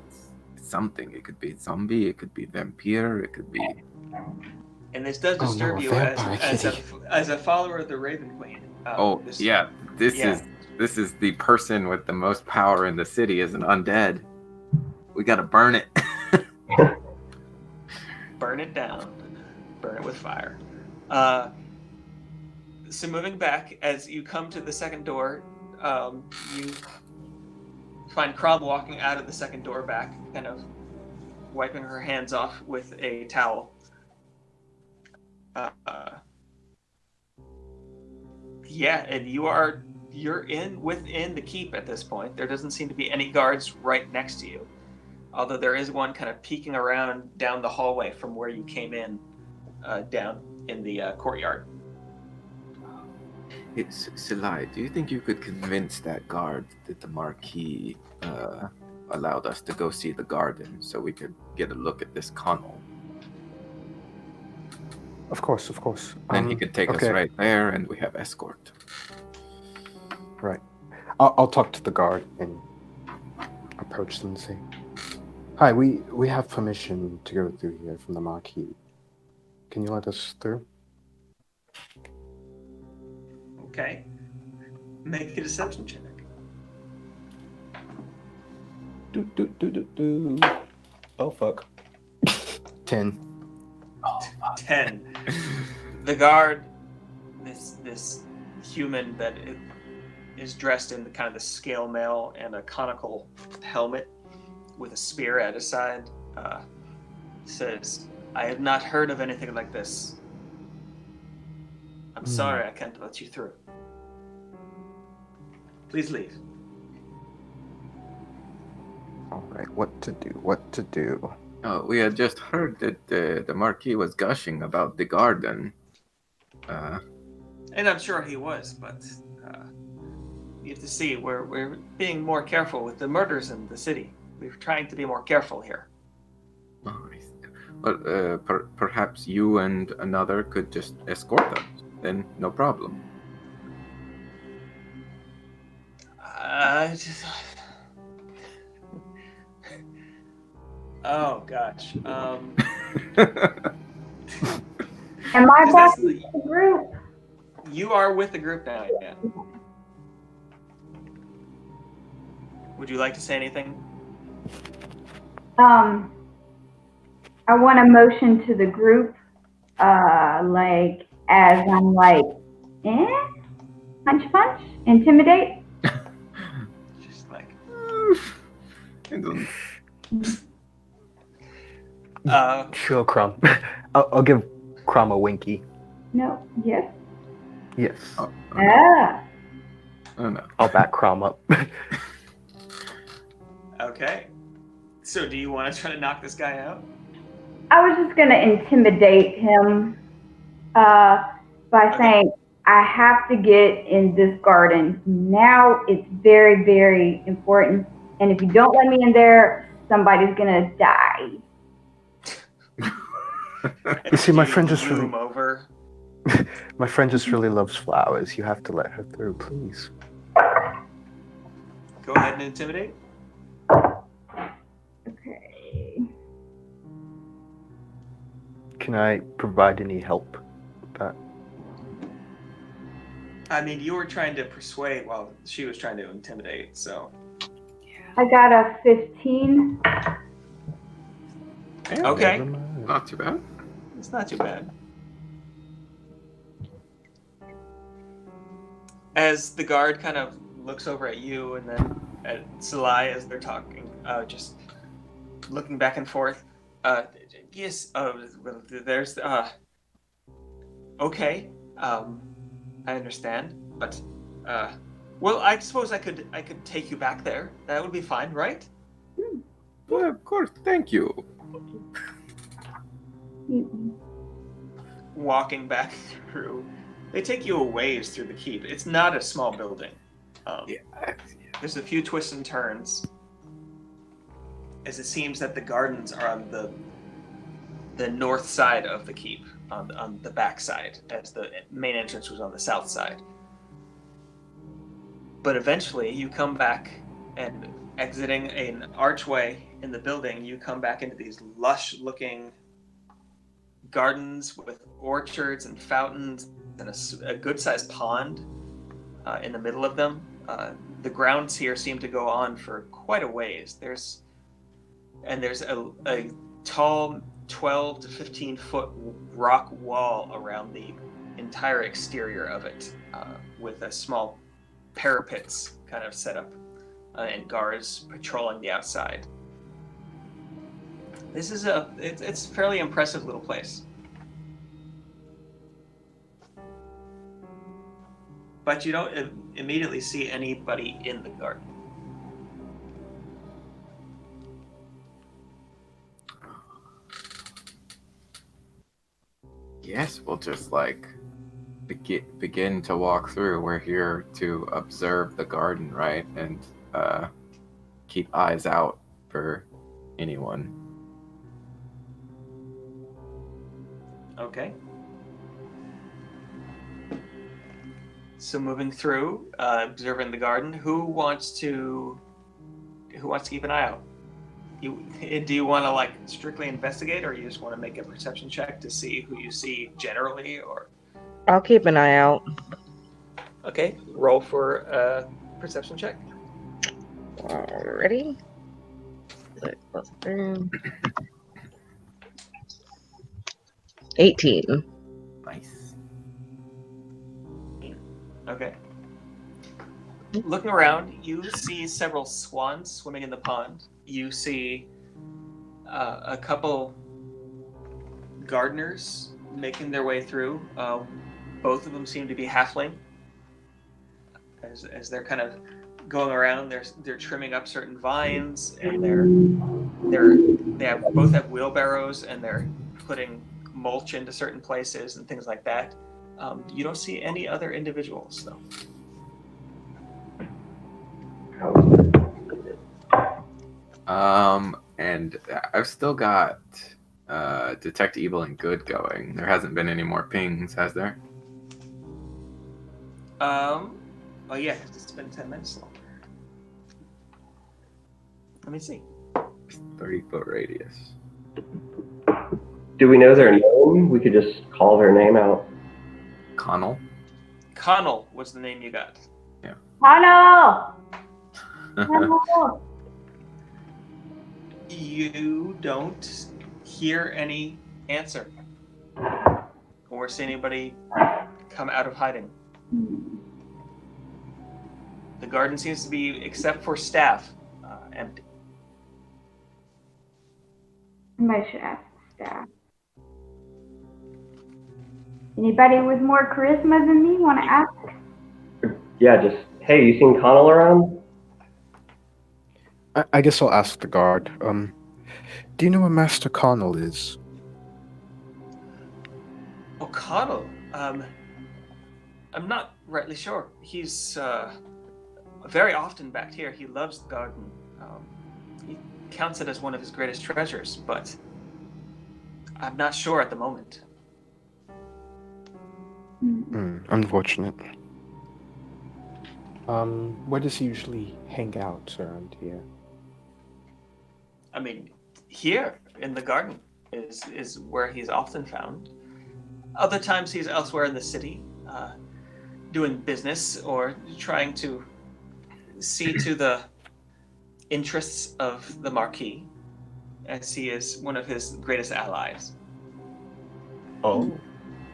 something. It could be zombie, it could be vampire, it could be. And this does Oh, no, disturb a you vampire as a follower of the Raven Queen. This- Yeah, this is the person with the most power in the city is an undead. We gotta burn it. Burn it down. Burn it with fire. So moving back, as you come to the second door, you find Crom walking out of the second door back, kind of wiping her hands off with a towel. Yeah, and you're within the keep at this point. There doesn't seem to be any guards right next to you, although there is one kind of peeking around down the hallway from where you came in, down in the courtyard. Salai, do you think you could convince that guard that the Marquis allowed us to go see the garden so we could get a look at this Connell? Of course, of course. And he could take us right there, and we have escort. Right. I'll talk to the guard and approach them and say, "Hi, we have permission to go through here from the Marquis. Can you let us through?" Okay. Make a deception check. Oh, fuck. 10. 10. The guard, this human that is dressed in the kind of the scale mail and a conical helmet with a spear at his side, says, "I have not heard of anything like this. I'm sorry I can't let you through. Please leave." All right, what to do? Oh, we had just heard that the Marquis was gushing about the garden. And I'm sure he was, but you have to see, we're being more careful with the murders in the city. We're trying to be more careful here. Oh, well, perhaps you and another could just escort us. Then no problem. Oh gosh. Am I back in the group? You are with the group now, yeah. Would you like to say anything? I want a motion to the group, like as I'm like, punch, intimidate. Just like. Sure, Crom. I'll give Crom a winky. No, yes. Yes. Oh no. I'll back Crom up. Okay. So do you want to try to knock this guy out? I was just gonna intimidate him by saying, "I have to get in this garden. Now it's very, very important. And if you don't let me in there, somebody's gonna die." You see, my friend just really, over. my friend just really loves flowers. You have to let her through, please. Go ahead and intimidate. Okay. Can I provide any help with that? I mean, you were trying to persuade while she was trying to intimidate, so. I got a 15. Okay. Never mind. Not too bad. It's not too bad. As the guard kind of looks over at you and then at Salai as they're talking, just looking back and forth. Yes, there's, okay, I understand, but, well, I suppose I could take you back there. That would be fine, right? Well, of course. Thank you. Walking back through, they take you a ways through the keep. It's not a small building. There's a few twists and turns, as it seems that the gardens are on the north side of the keep, on the back side, as the main entrance was on the south side. But eventually, you come back, and exiting an archway in the building, you come back into these lush-looking gardens with orchards and fountains and a good-sized pond in the middle of them. The grounds here seem to go on for quite a ways. There's a tall 12 to 15 foot rock wall around the entire exterior of it, with a small parapets kind of set up and guards patrolling the outside. This is it's a fairly impressive little place. But you don't immediately see anybody in the garden. Yes, we'll just like begin to walk through. We're here to observe the garden, right? And keep eyes out for anyone. Okay. So moving through, observing the garden, who wants to keep an eye out? Do you want to like strictly investigate, or you just want to make a perception check to see who you see generally, or? I'll keep an eye out. Okay, roll for a perception check. Alrighty. 18. Nice. Okay. Looking around, you see several swans swimming in the pond. You see a couple gardeners making their way through. Both of them seem to be halfling. As they're kind of going around, they're trimming up certain vines, and they both have wheelbarrows, and they're putting mulch into certain places and things like that. You don't see any other individuals though. And I've still got Detect Evil and Good going. There hasn't been any more pings, has there? Oh yeah, it's been 10 minutes longer. Let me see. 30-foot radius. Do we know their name? We could just call their name out. Connell? Connell was the name you got. Connell! Connell! You don't hear any answer or see anybody come out of hiding. The garden seems to be, except for staff, empty. Somebody should ask the staff. Anybody with more charisma than me want to ask? Yeah, just, hey, you seen Connell around? I guess I'll ask the guard. Do you know where Master Connell is? Oh, Connell. I'm not rightly sure. He's very often back here. He loves the garden. He counts it as one of his greatest treasures, but I'm not sure at the moment. Unfortunate. Where does he usually hang out around here? I mean, here in the garden is where he's often found. Other times he's elsewhere in the city, doing business or trying to see to the interests of the Marquis, as he is one of his greatest allies. Oh.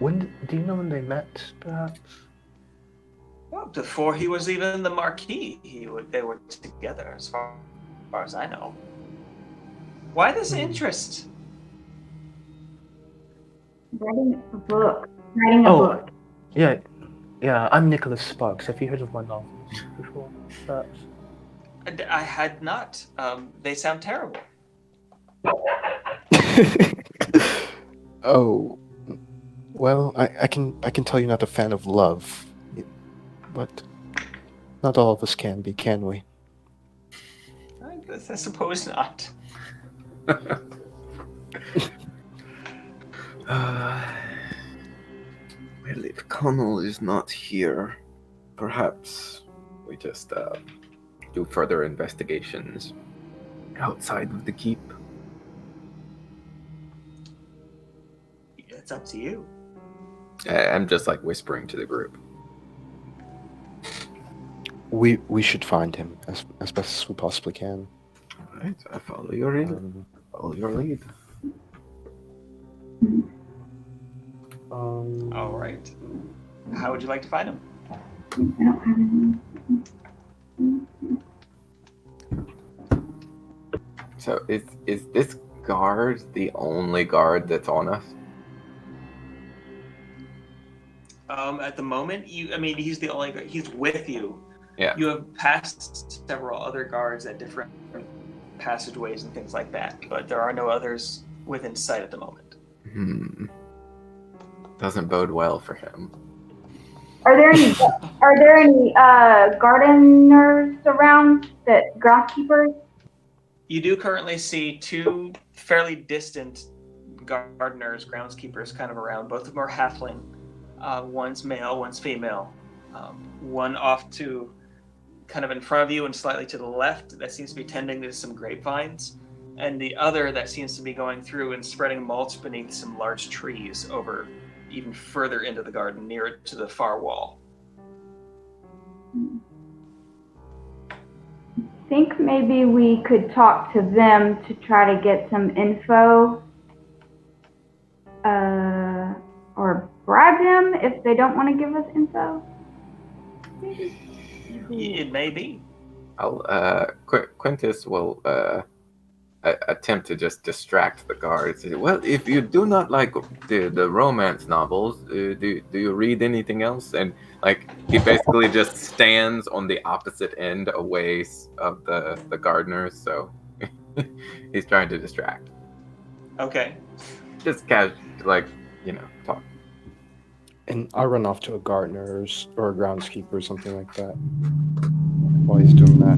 Do you know when they met, perhaps? Well, before he was even the Marquis, they were together, as far as I know. Why this interest? Writing a book. Writing a book. Yeah, I'm Nicholas Sparks. Have you heard of my novels before, perhaps? I had not. They sound terrible. Oh, well, I can tell you're not a fan of love, but not all of us can be, can we? I suppose not. Well, if Connell is not here, perhaps we just do further investigations outside of the keep. It's up to you. I'm just like whispering to the group. We should find him as best as we possibly can. All right, I follow your lead. Follow your lead. All right. How would you like to find him? I don't have any. So is this guard the only guard that's on us? At the moment, he's the only guard. He's with you. Yeah. You have passed several other guards at different passageways and things like that, but there are no others within sight at the moment. Doesn't bode well for him. Are there any gardeners around, that groundskeepers? You do currently see two fairly distant gardeners, groundskeepers kind of around. Both of them are halfling. One's male, one's female. One off to kind of in front of you and slightly to the left that seems to be tending to some grapevines. And the other that seems to be going through and spreading mulch beneath some large trees over even further into the garden, nearer to the far wall. I think maybe we could talk to them to try to get some info, or bribe them if they don't want to give us info. Maybe. It may be. Quintus will attempt to just distract the guards. Well, if you do not like the romance novels, do you read anything else? And like he basically just stands on the opposite end away of the gardeners, so he's trying to distract. Okay. Just casual, talk. And I run off to a gardener or a groundskeeper or something like that while he's doing that.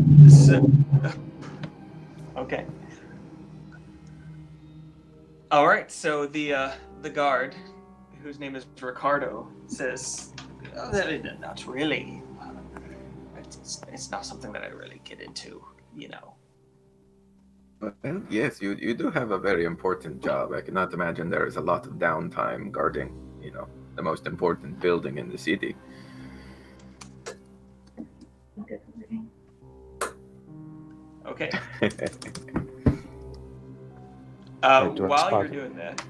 Okay. All right. So the guard, whose name is Ricardo, says, "Not really. It's not something that I really get into, you know." Well, yes, you do have a very important job. I cannot imagine there is a lot of downtime guarding, the most important building in the city. Okay. do I While spot you're it? doing that,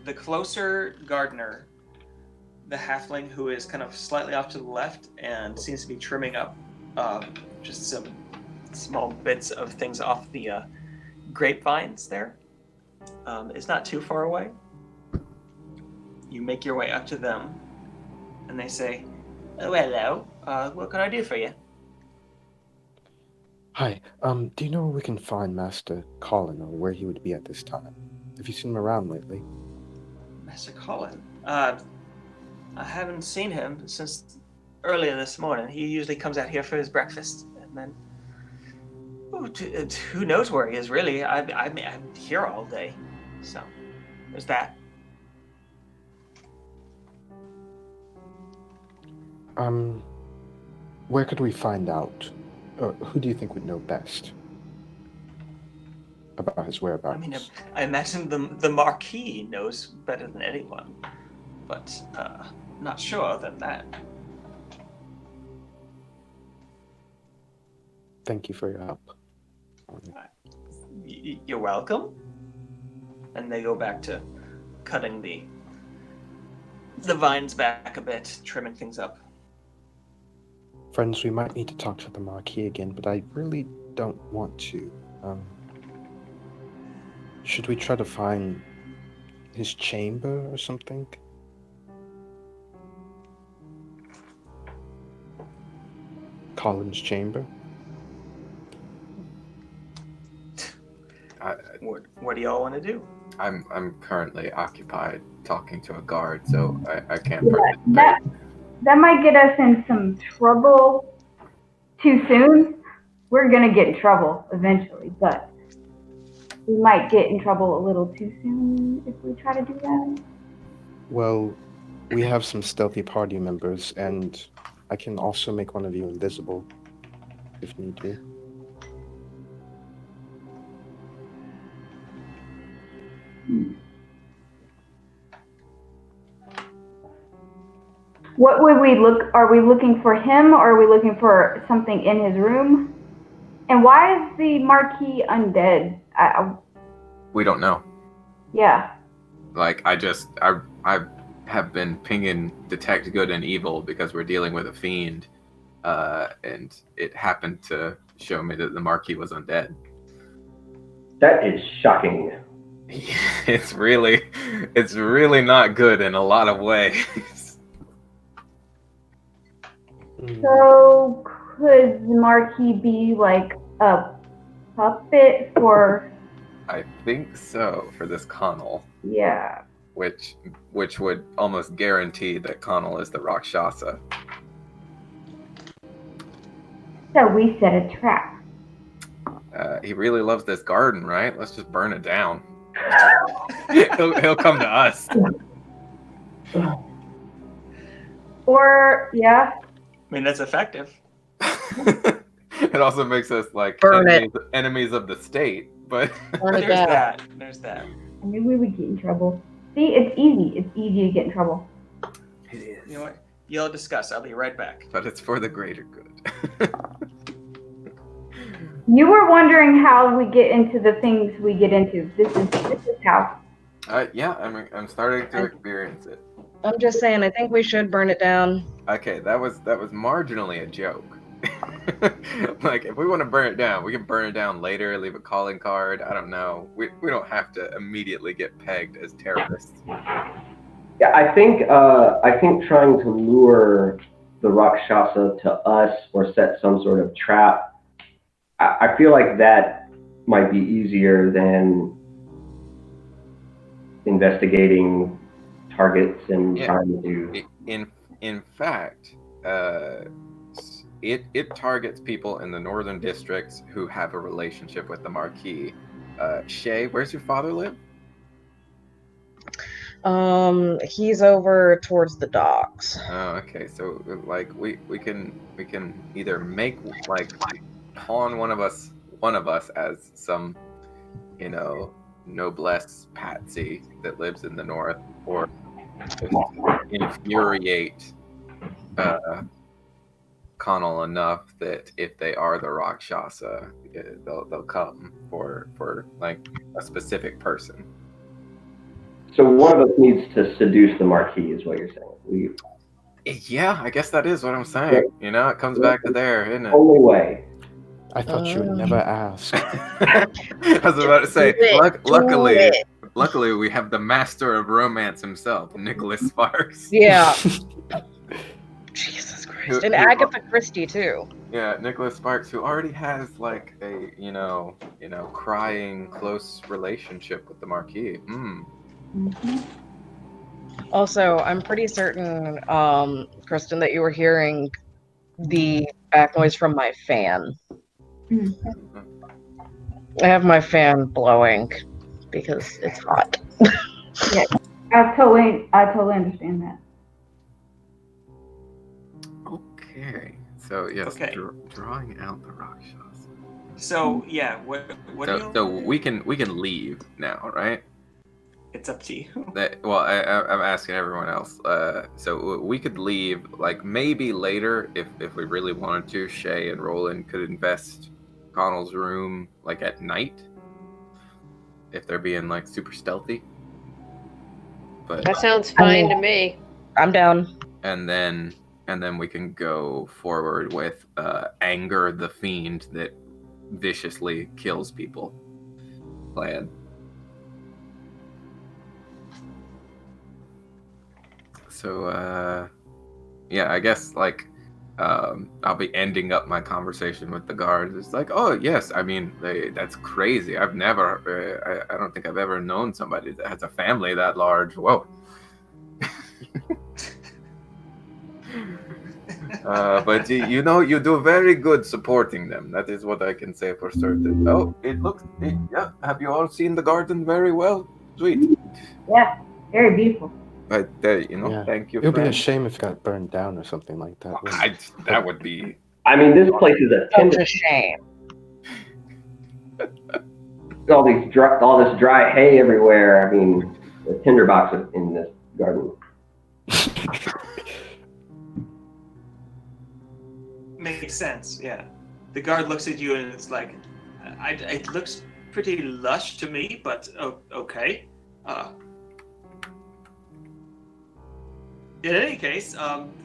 the closer gardener, the halfling who is kind of slightly off to the left and seems to be trimming up just some small bits of things off the grapevines there, is not too far away. You make your way up to them, and they say, "Oh, hello. What can I do for you?" Hi. Do you know where we can find Master Colin, or where he would be at this time? Have you seen him around lately? Master Colin? I haven't seen him since earlier this morning. He usually comes out here for his breakfast, and then who knows where he is, really. I'm here all day, so there's that. Where could we find out? Who do you think would know best about his whereabouts? I mean, I imagine the Marquis knows better than anyone, but not sure other than that. Thank you for your help. You're welcome. And they go back to cutting the vines back a bit, trimming things up. Friends, we might need to talk to the Marquis again, but I really don't want to. Should we try to find his chamber or something? Colin's chamber? What do y'all want to do? I'm currently occupied talking to a guard, so I can't Yeah, participate. that might get us in some trouble too soon. We're gonna get in trouble eventually, but we might get in trouble a little too soon if we try to do that. Well, we have some stealthy party members, and I can also make one of you invisible. if need be. What would we look? Are we looking for him, or are we looking for something in his room? And why is the Marquis undead? We don't know. Yeah. Like, I have been pinging detect good and evil because we're dealing with a fiend, and it happened to show me that the Marquis was undead. That is shocking. It's really not good in a lot of ways. So could the Marquis be like a puppet for? I think so for this Connell. Yeah. Which would almost guarantee that Connell is the Rakshasa. So we set a trap. He really loves this garden, right? Let's just burn it down. he'll come to us. Or yeah. I mean, that's effective. It also makes us like Burn enemies of the state, but There's that. There's that. I knew we would get in trouble. See, it's easy. It's easy to get in trouble. it is. You know what? You'll discuss. I'll be right back. But it's for the greater good. You were wondering how we get into the things we get into. This is how. Yeah, I'm starting to experience it. I'm just saying, I think we should burn it down. Okay, that was marginally a joke. Like, if we want to burn it down, we can burn it down later, leave a calling card. I don't know. We don't have to immediately get pegged as terrorists. Yeah, I think trying to lure the Rakshasa to us or set some sort of trap, I feel like that might be easier than investigating targets and trying to. In fact, it targets people in the northern districts who have a relationship with the Marquis. Shay, where's your father live? He's over towards the docks. Oh, okay. So like we can either make like pawn one of us as some, noblesse patsy that lives in the north, or infuriate Connell enough that if they are the Rakshasa, they'll come for like a specific person. So one of us needs to seduce the Marquis, is what you're saying. Yeah, I guess that is what I'm saying. It comes back to there, isn't it? Only way. I thought you would never ask. I was about to say, luckily we have the master of romance himself, Nicholas Sparks. Yeah. Jesus Christ. And Agatha Christie too. Yeah, Nicholas Sparks, who already has like a crying close relationship with the Marquis. Mm-hmm. Also, I'm pretty certain, Kristen, that you were hearing the back noise from my fan. Mm-hmm. I have my fan blowing because it's hot. Yeah, I totally understand that. Okay, so yes, Okay. drawing out the Rakshasa. So yeah, what do you? So we can leave now, right? It's up to you. I'm asking everyone else. So we could leave, like maybe later if we really wanted to. Shay and Roland could invest Connell's room like at night, if they're being like super stealthy. But That sounds fine to me. I'm down. and then we can go forward with anger the fiend that viciously kills people plan. So yeah, I guess like I'll be ending up my conversation with the guards. It's like, oh yes, I mean that's crazy. I've never I don't think I've ever known somebody that has a family that large. Whoa. But you do very good supporting them. That is what I can say for certain. Oh, yeah. Have you all seen the garden very well? Sweet. Yeah, very beautiful. But Yeah. thank you. It would be a friend. shame if it got burned down or something like that. wouldn't it? That would be I mean, this place is a Such tinder. a shame. All this dry hay everywhere. I mean, the tinderbox in this garden. Makes sense, yeah. The guard looks at you and it's like, it looks pretty lush to me, but okay. In any case,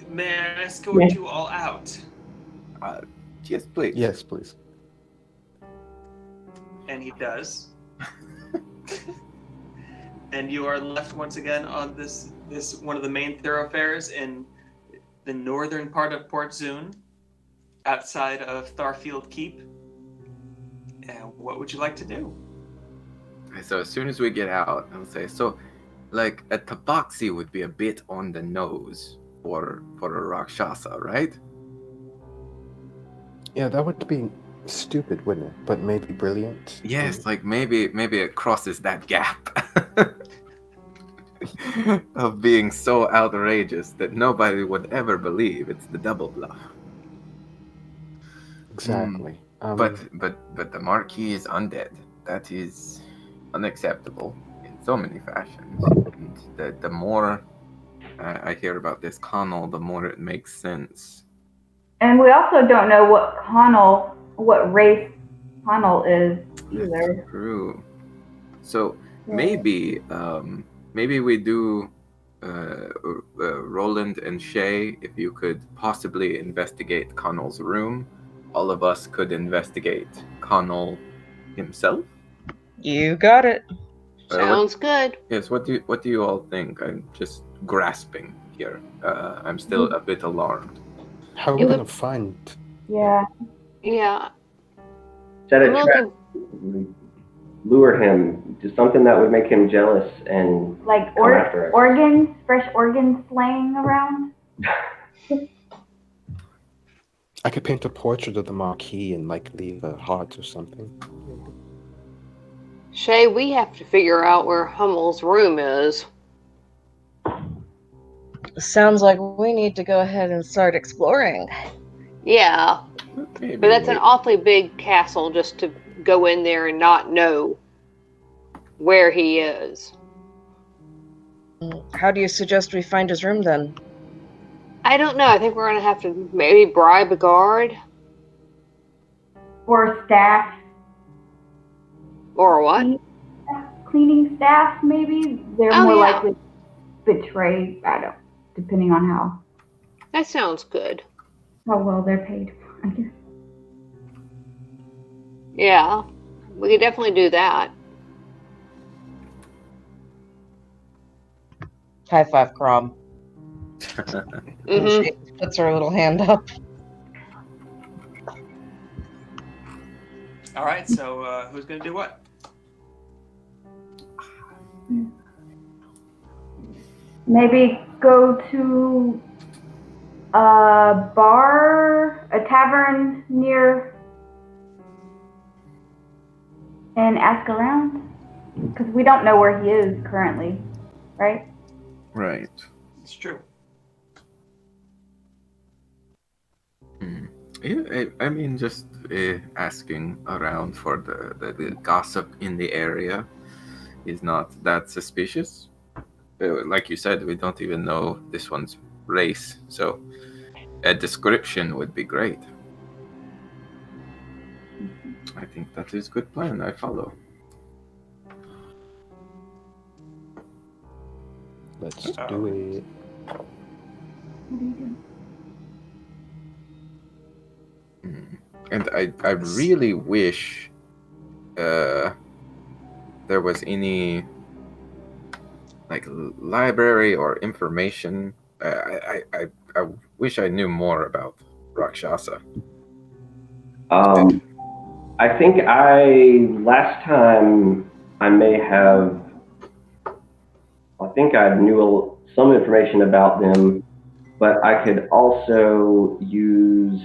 may I escort you all out? Yes, please. Yes, please. And he does. And you are left once again on this one of the main thoroughfares in the northern part of Port Zune, outside of Tharfield Keep. What would you like to do? So as soon as we get out, I'll say, so, like, a tabaxi would be a bit on the nose for a Rakshasa, right? Yeah, that would be stupid, wouldn't it? But maybe brilliant. Yes, like maybe it crosses that gap of being so outrageous that nobody would ever believe it's the double bluff. Exactly. But the Marquis is undead. That is unacceptable in so many fashions. And the more I hear about this Connell, the more it makes sense. And we also don't know what race Connell is either. That's true. So maybe we do Roland and Shay, if you could possibly investigate Connell's room, all of us could investigate Connell himself. You got it. Sounds good. Yes, what do you all think? I'm just grasping here. I'm still a bit alarmed. How are we going to find... Yeah. Yeah. Set a I'm trap. looking- Lure him to something that would make him jealous and Like come after us. organs, fresh organs laying around. I could paint a portrait of the Marquis and, like, leave a heart or something. Shay, we have to figure out where Hummel's room is. Sounds like we need to go ahead and start exploring. Yeah, Maybe but that's an awfully big castle just to go in there and not know where he is. How do you suggest we find his room then? I don't know. I think we're going to have to maybe bribe a guard. Or staff. Or what? Cleaning staff, maybe. They're Oh, more yeah. likely to betray, depending on how That sounds good. well they're paid, I guess. Yeah, we could definitely do that. High five, Crom. Mm-hmm. She puts her little hand up. All right, so who's going to do what? Maybe go to a bar, a tavern near, and ask around. Because we don't know where he is currently, right? Right. It's true. Yeah, I mean, just asking around for the gossip in the area is not that suspicious. Like you said, we don't even know this one's race, so a description would be great. I think that is a good plan. I follow. Let's do it. What do you do? And I really wish there was any like library or information. I wish I knew more about Rakshasa. I think last time I think I knew some information about them, but I could also use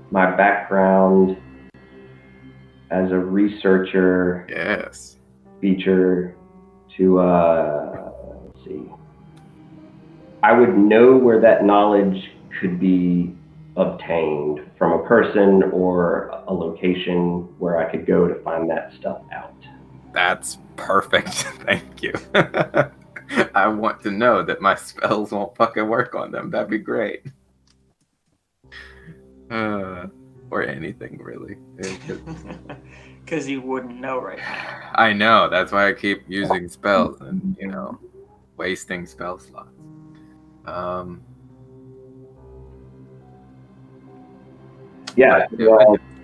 my background as a researcher Yes. feature to let's see. I would know where that knowledge could be obtained from a person or a location where I could go to find that stuff out. That's perfect. Thank you. I want to know that my spells won't fucking work on them. That'd be great. Or anything, really. Because you wouldn't know right now. I know. That's why I keep using spells and, wasting spell slots. Yeah.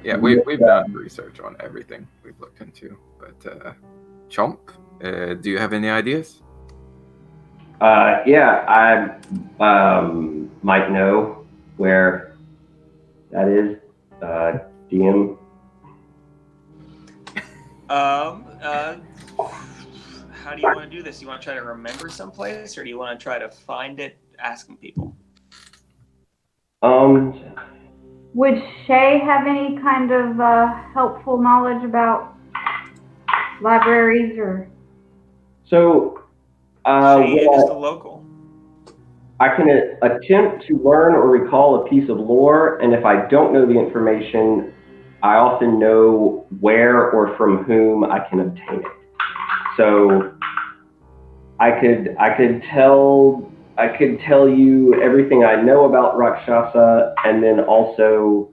Yeah, we've done research on everything we've looked into. But, Chomp, do you have any ideas? Yeah, I might know where that is. DM. How do you want to do this? You want to try to remember someplace, or do you want to try to find it asking people? Would Shay have any kind of helpful knowledge about libraries or? So, Shay is just a local. I can attempt to learn or recall a piece of lore, and if I don't know the information, I often know where or from whom I can obtain it. So I could tell you everything I know about Rakshasa, and then also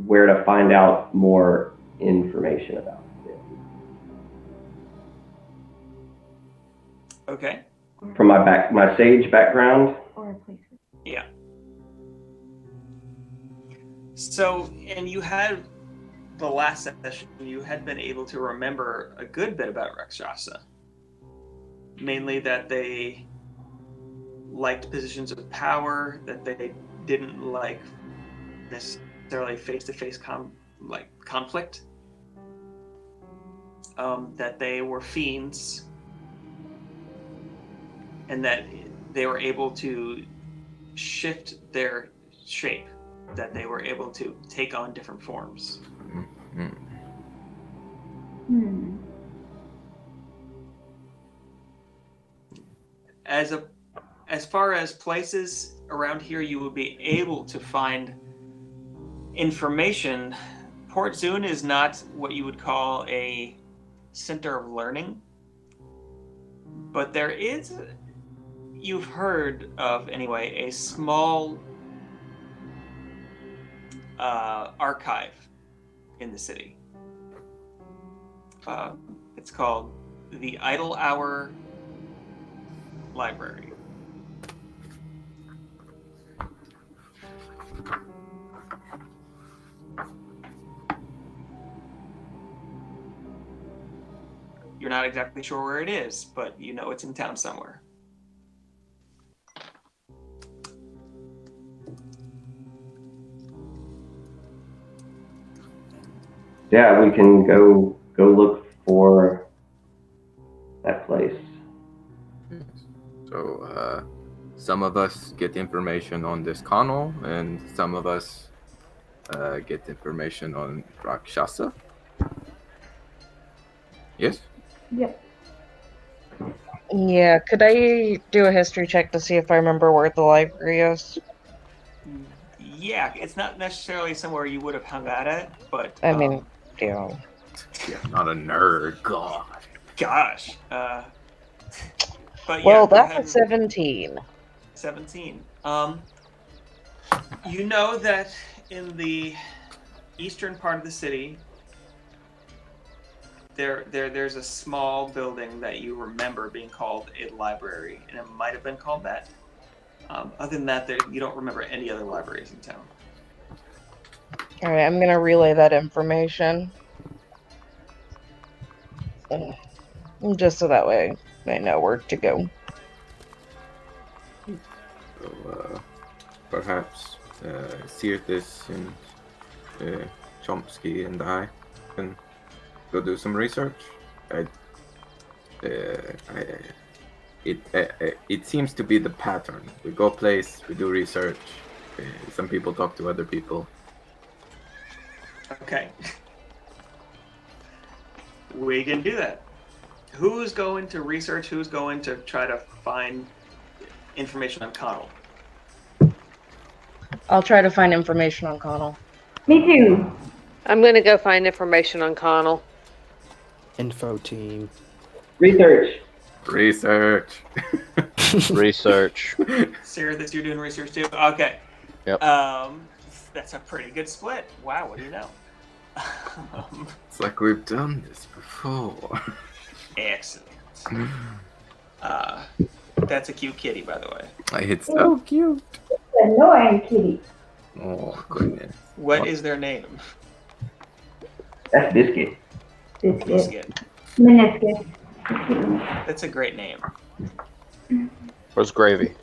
where to find out more information about it. Okay. From my sage background. Or places. Yeah. So, and you had the last session, you had been able to remember a good bit about Rakshasa. Mainly that they liked positions of power, that they didn't like necessarily face-to-face conflict, that they were fiends, and that they were able to shift their shape, that they were able to take on different forms. As far as places around here you will be able to find information, Port Zune is not what you would call a center of learning, but there is, you've heard of anyway, a small archive in the city. It's called the Idle Hour Library. You're not exactly sure where it is, but you know it's in town somewhere. Yeah, we can go look for that place. So, some of us get information on this Connell, and some of us get information on Rakshasa. Yes? Yep. Yeah, could I do a history check to see if I remember where the library is? Yeah, it's not necessarily somewhere you would have hung out at, but I mean, yeah. Yeah, not a nerd. God. Gosh. But yeah, Well, go that's ahead. a 17. 17. You know that in the eastern part of the city, there's a small building that you remember being called a library, and it might have been called that. Other than that, you don't remember any other libraries in town. All right, I'm gonna relay that information, just so that way I know where to go. So, perhaps Sirtis and Chomsky and I can go do some research. It seems to be the pattern. We go place, we do research. Some people talk to other people. Okay. We can do that. Who's going to research? Who's going to try to find information on Connell? I'll try to find information on Connell. Me too. I'm gonna go find information on Connell. Info team. Research. Research. Research. Sarah, this you're doing research too? Okay. Yep. That's a pretty good split. Wow, what do you know? It's like we've done this before. Excellent. That's a cute kitty, by the way. It's so cute. Annoying kitty. Oh, goodness. What is their name? That's Biscuit. Biscuit. Biscuit. Meniscus. That's a great name. Where's Gravy?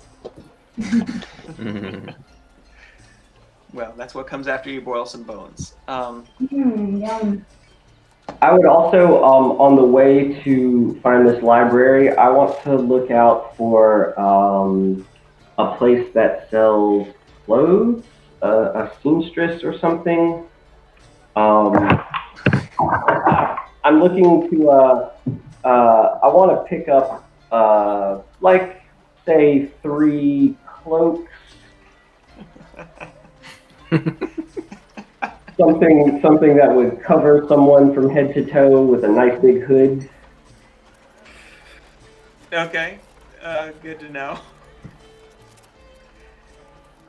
Well, that's what comes after you boil some bones. Yum. I would also, on the way to find this library, I want to look out for a place that sells clothes, a seamstress or something. I'm looking to, I want to pick up, like, say, 3 cloaks. Something that would cover someone from head to toe with a nice big hood. Okay, good to know.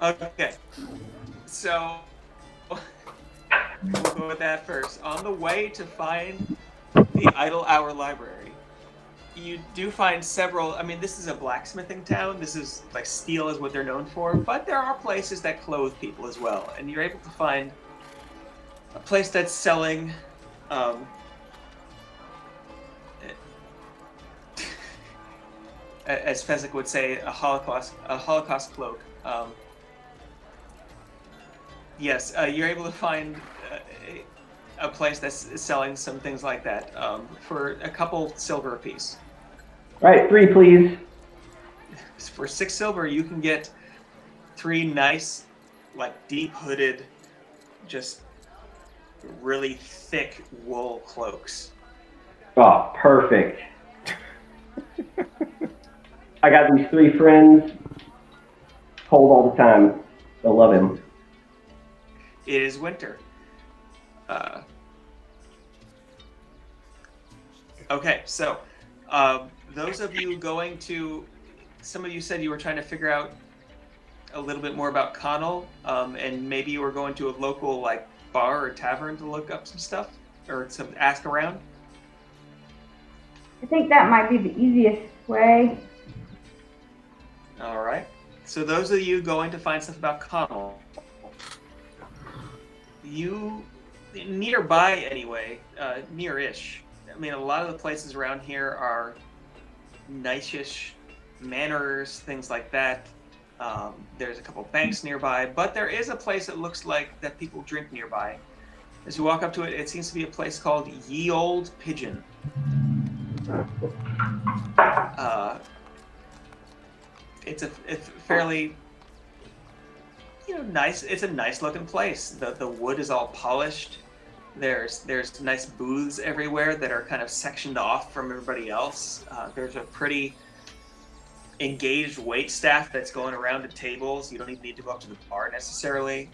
Okay, so we'll go with that first. On the way to find the Idle Hour Library, you do find several. I mean, this is a blacksmithing town. This is like steel is what they're known for, but there are places that clothe people as well, and you're able to find a place that's selling as Fezzik would say, a Holocaust cloak. Yes, you're able to find a place that's selling some things like that for a couple silver apiece. All right, 3, please. For 6 silver, you can get 3 nice, like deep hooded, just really thick wool cloaks. Oh, perfect. I got these 3 friends. Cold all the time. I love him. It is winter. Okay, so those of you going to, some of you said you were trying to figure out a little bit more about Connell, and maybe you were going to a local like bar or tavern to look up some stuff or some ask around. I think that might be the easiest way. All right. So those of you going to find stuff about Connell, you nearby anyway, near-ish. I mean, a lot of the places around here are nice-ish manors, things like that. There's a couple banks nearby, but there is a place that looks like that people drink nearby. As you walk up to it, it seems to be a place called Ye Old Pigeon. It's fairly, nice. It's a nice looking place. The wood is all polished. There's nice booths everywhere that are kind of sectioned off from everybody else. There's a pretty engaged wait staff that's going around to tables. You don't even need to go up to the bar necessarily.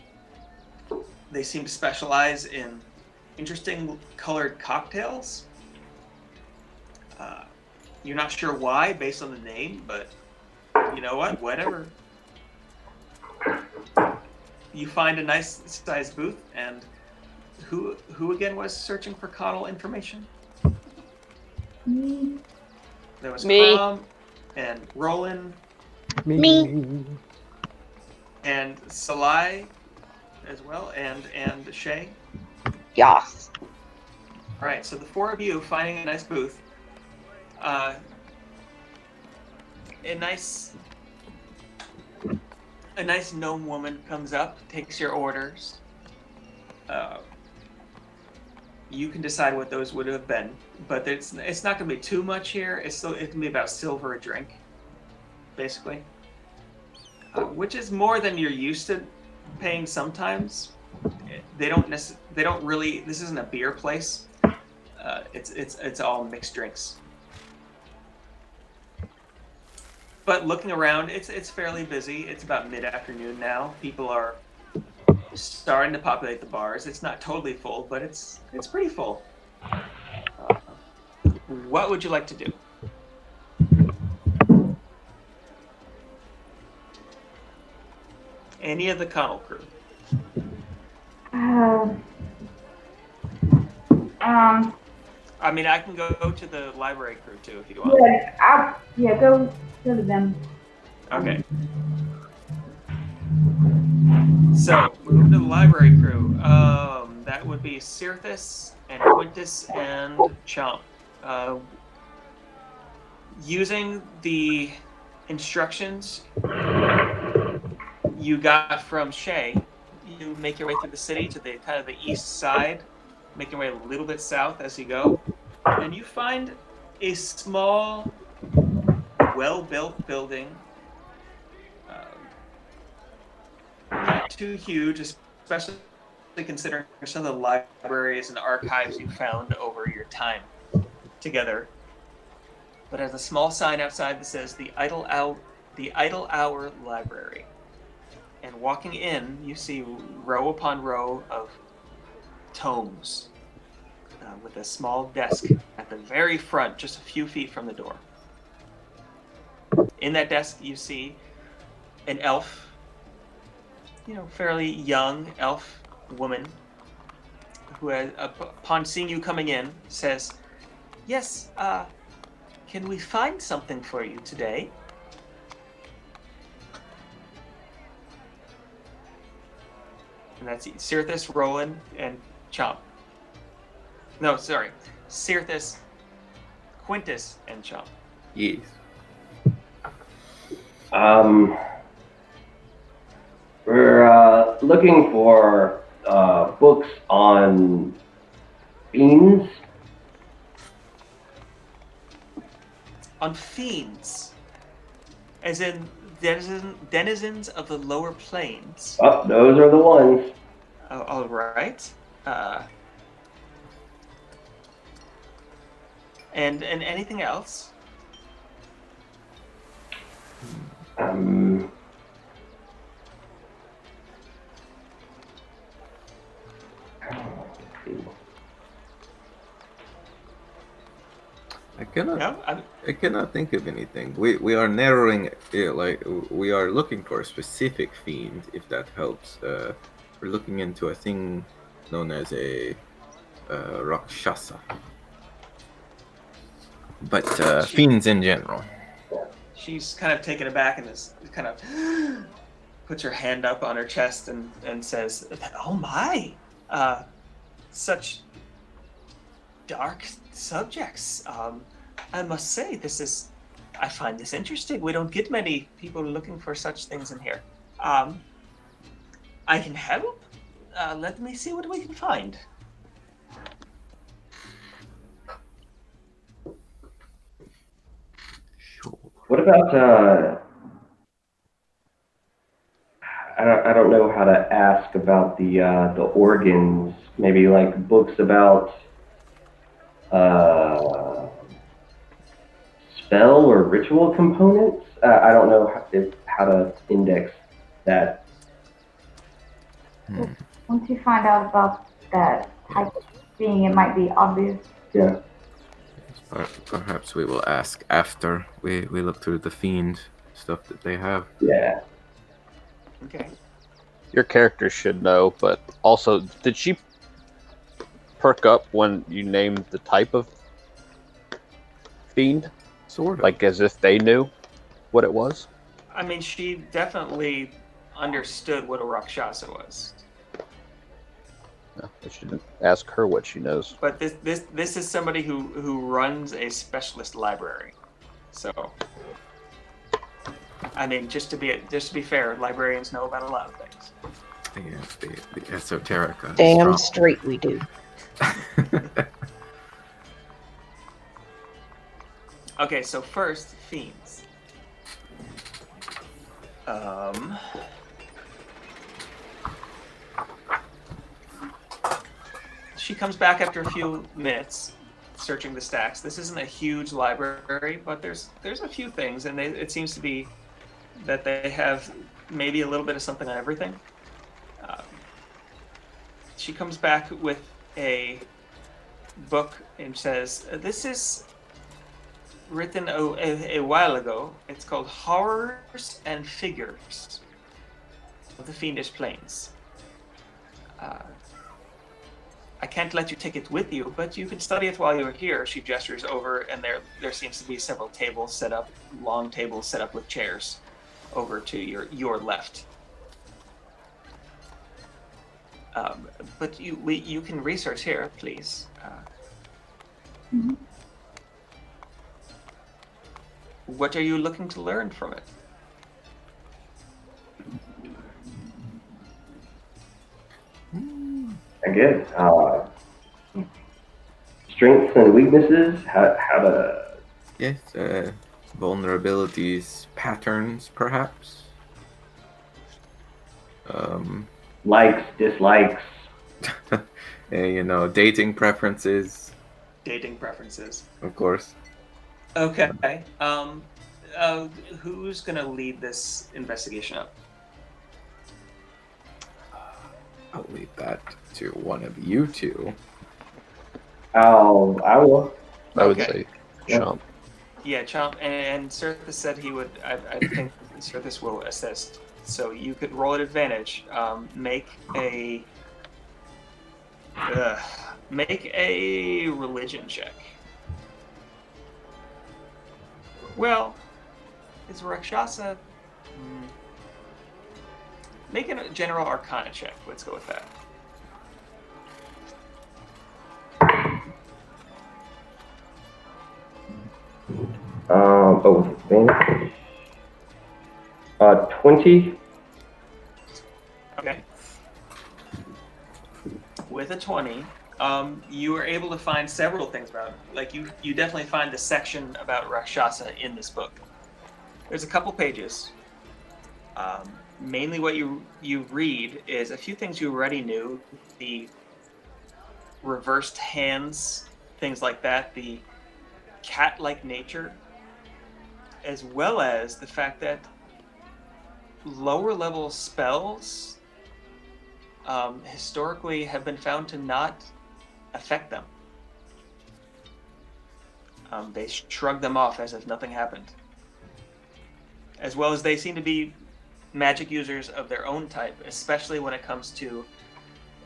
They seem to specialize in interesting colored cocktails. You're not sure why based on the name, but you know what? Whatever. You find a nice sized booth, and who again was searching for Connell information? Me. There was Me. Crom and Roland Me. and Salai as well, and Shay. Yes. All right, so the 4 of you finding a nice booth. A nice gnome woman comes up, takes your orders. You can decide what those would have been, but it's not going to be too much here. It can be about silver a drink, basically, which is more than you're used to paying sometimes. They don't really. This isn't a beer place. It's all mixed drinks. But looking around, it's fairly busy. It's about mid-afternoon now. People are starting to populate the bars. It's not totally full, but it's pretty full. What would you like to do? Any of the Connell crew? I mean, I can go to the library crew too if you want. Go to them. Okay. So, move to the library crew. That would be Cirthus and Quintus and Chomp. Using the instructions you got from Shay, you make your way through the city to the kind of the east side, make your way a little bit south as you go, and you find a small, well-built building. Not too huge, especially considering some of the libraries and archives you found over your time together. But there's a small sign outside that says the Idle Hour Library. And walking in, you see row upon row of tomes with a small desk at the very front, just a few feet from the door. In that desk, you see an elf, fairly young elf woman who, upon seeing you coming in, says, "Yes, can we find something for you today?" And that's Cirthus, Roland, and Chomp. No, sorry. Cirthus, Quintus, and Chomp. Yes. We're looking for books on fiends. On fiends, as in denizens of the lower planes. Oh, those are the ones. All right. And anything else? I cannot think of anything. We are narrowing it, we are looking for a specific fiend, if that helps. We're looking into a thing known as a Rakshasa. But fiends in general. She's kind of taken aback and is kind of puts her hand up on her chest and says, "Oh my, such dark subjects. I must say, I find this interesting. We don't get many people looking for such things in here. I can help. Let me see what we can find." Sure. What about I don't know how to ask about the organs. Maybe like books about spell or ritual components. I don't know how to index that. Once you find out about that type of being, it might be obvious. Yeah. Perhaps we will ask after we look through the fiend stuff that they have. Yeah. Okay. Your character should know, but also, did she perk up when you named the type of fiend? Sort of. Like as if they knew what it was? I mean, she definitely understood what a Rakshasa was. No, I shouldn't ask her what she knows. But this is somebody who runs a specialist library. So, I mean, just to be fair, librarians know about a lot of things. Yes, the esoterica. Damn straight we do. Okay, so first, fiends. She comes back after a few minutes, searching the stacks. This isn't a huge library, but there's a few things, and it seems to be that they have maybe a little bit of something on everything. she comes back with a book and says, "This is written a while ago. It's called Horrors and Figures of the Fiendish Plains. I can't let you take it with you, but you can study it while you're here." She gestures over, and there seems to be several tables set up, long tables set up with chairs over to your left. But you can research here, please. What are you looking to learn from it? I guess strengths and weaknesses. How to. Yes, vulnerabilities, patterns, perhaps. Likes, dislikes. Dating preferences, Dating preferences. of course. Okay. Who's gonna lead this investigation up? I'll leave that to one of you two. I will. I would Okay. say Chomp. Yeah, Chomp, and Cirthus said he would. I think Cirthus will assist. So you could roll at advantage. Make a religion check. Well, is Rakshasa? Make a general arcana check. Let's go with that. With advantage. 20. Okay. With a 20, you are able to find several things about, like you definitely find the section about Rakshasa in this book. There's a couple pages. Mainly what you read is a few things you already knew, the reversed hands, things like that, the cat-like nature, as well as the fact that lower level spells historically have been found to not affect them. They shrug them off as if nothing happened. As well as they seem to be magic users of their own type, especially when it comes to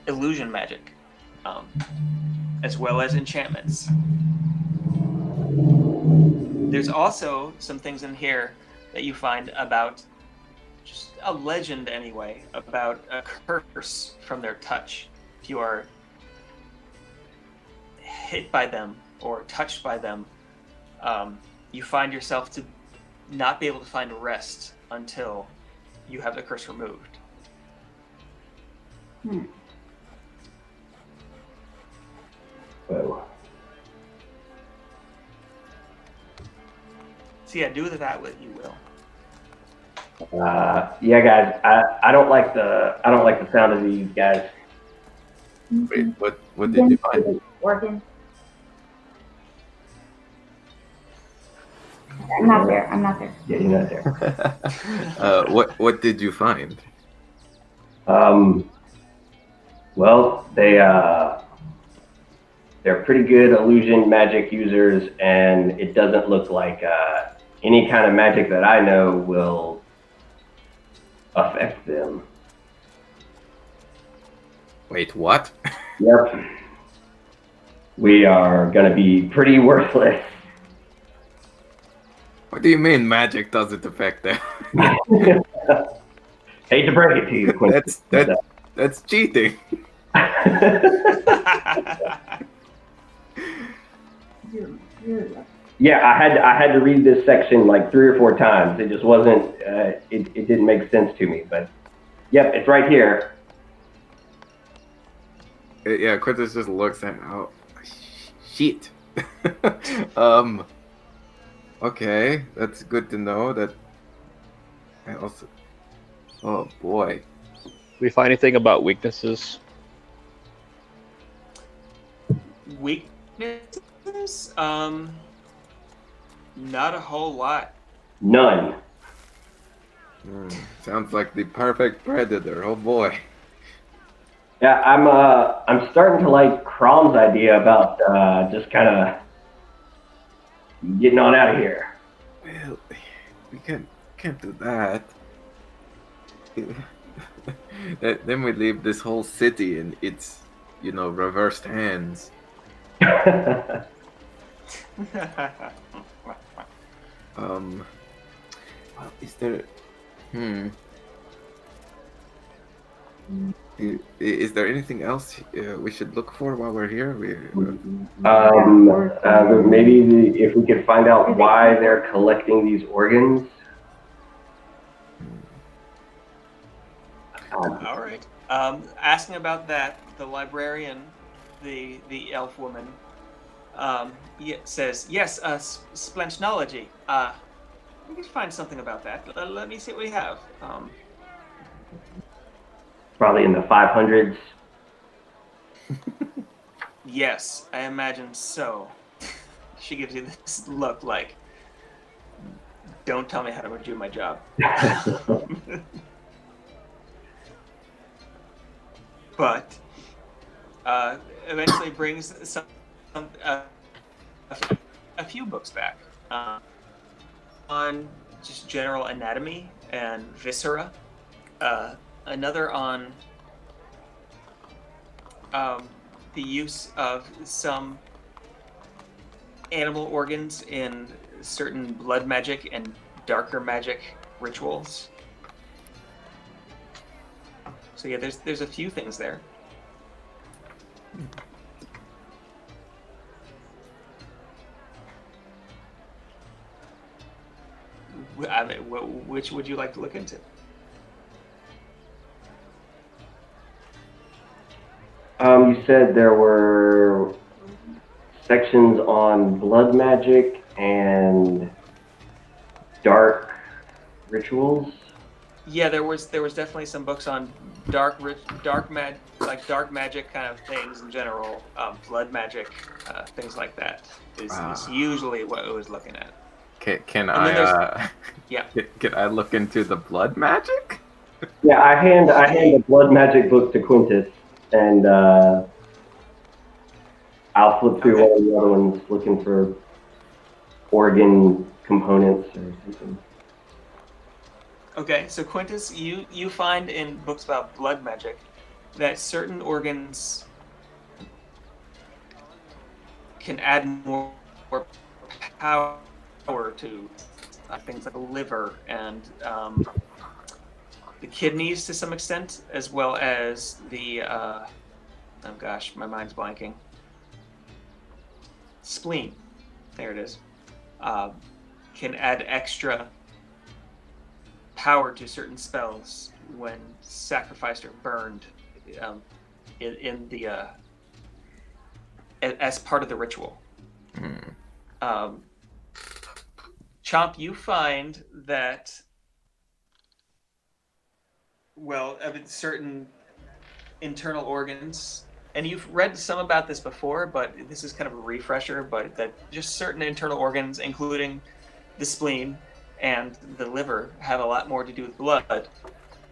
illusion magic, as well as enchantments. There's also some things in here that you find about, just a legend anyway, about a curse from their touch. If you are hit by them or touched by them, you find yourself to not be able to find rest until you have the curse removed. Whoa. So yeah, do with that what you will. Yeah, guys. I don't like the sound of these guys. Wait, what did you find? Working. I'm not there. Yeah, you're not there. What did you find? Well, they're pretty good illusion magic users, and it doesn't look like any kind of magic that I know will affect them. Wait, what? Yep. We are gonna be pretty worthless. What do you mean magic doesn't affect them? Hate to break it to you, Quincy. That's cheating. Yeah, I had to read this section like 3 or 4 times. It just wasn't. It didn't make sense to me. But yep, it's right here. Yeah, Quintus just looks at oh shit. Okay, that's good to know. That I also. Oh boy. We find anything about weaknesses? Weaknesses? Not a whole lot. None. Sounds like the perfect predator. Oh boy. Yeah, I'm starting to like Crom's idea about just kind of getting on out of here. Well, we can't do that. Then we leave this whole city in its, reversed hands. Well, is there? Is there anything else we should look for while we're here? Maybe if we could find out why they're collecting these organs. All right. Asking about that, the librarian, the elf woman, says, yes, splenchnology. We can find something about that. Let me see what we have. Probably in the 500s. Yes, I imagine so. She gives you this look like, don't tell me how to do my job. But eventually brings a few books back on just general anatomy and viscera. Another on the use of some animal organs in certain blood magic and darker magic rituals. So yeah, there's a few things there. Which would you like to look into? You said there were sections on blood magic and dark rituals. Yeah, there was definitely some books on dark magic kind of things in general. Blood magic, things like that is usually what I was looking at. Can I? Yeah. Can I look into the blood magic? Yeah, I hand the blood magic book to Quintus, and I'll flip through all the other ones looking for organ components or something. Okay, so Quintus, you find in books about blood magic that certain organs can add more power to things like the liver and the kidneys to some extent, as well as the oh gosh, my mind's blanking. Spleen, there it is, can add extra power to certain spells when sacrificed or burned in the as part of the ritual. Chomp, you find that certain internal organs, and you've read some about this before, but this is kind of a refresher, but that just certain internal organs, including the spleen and the liver, have a lot more to do with blood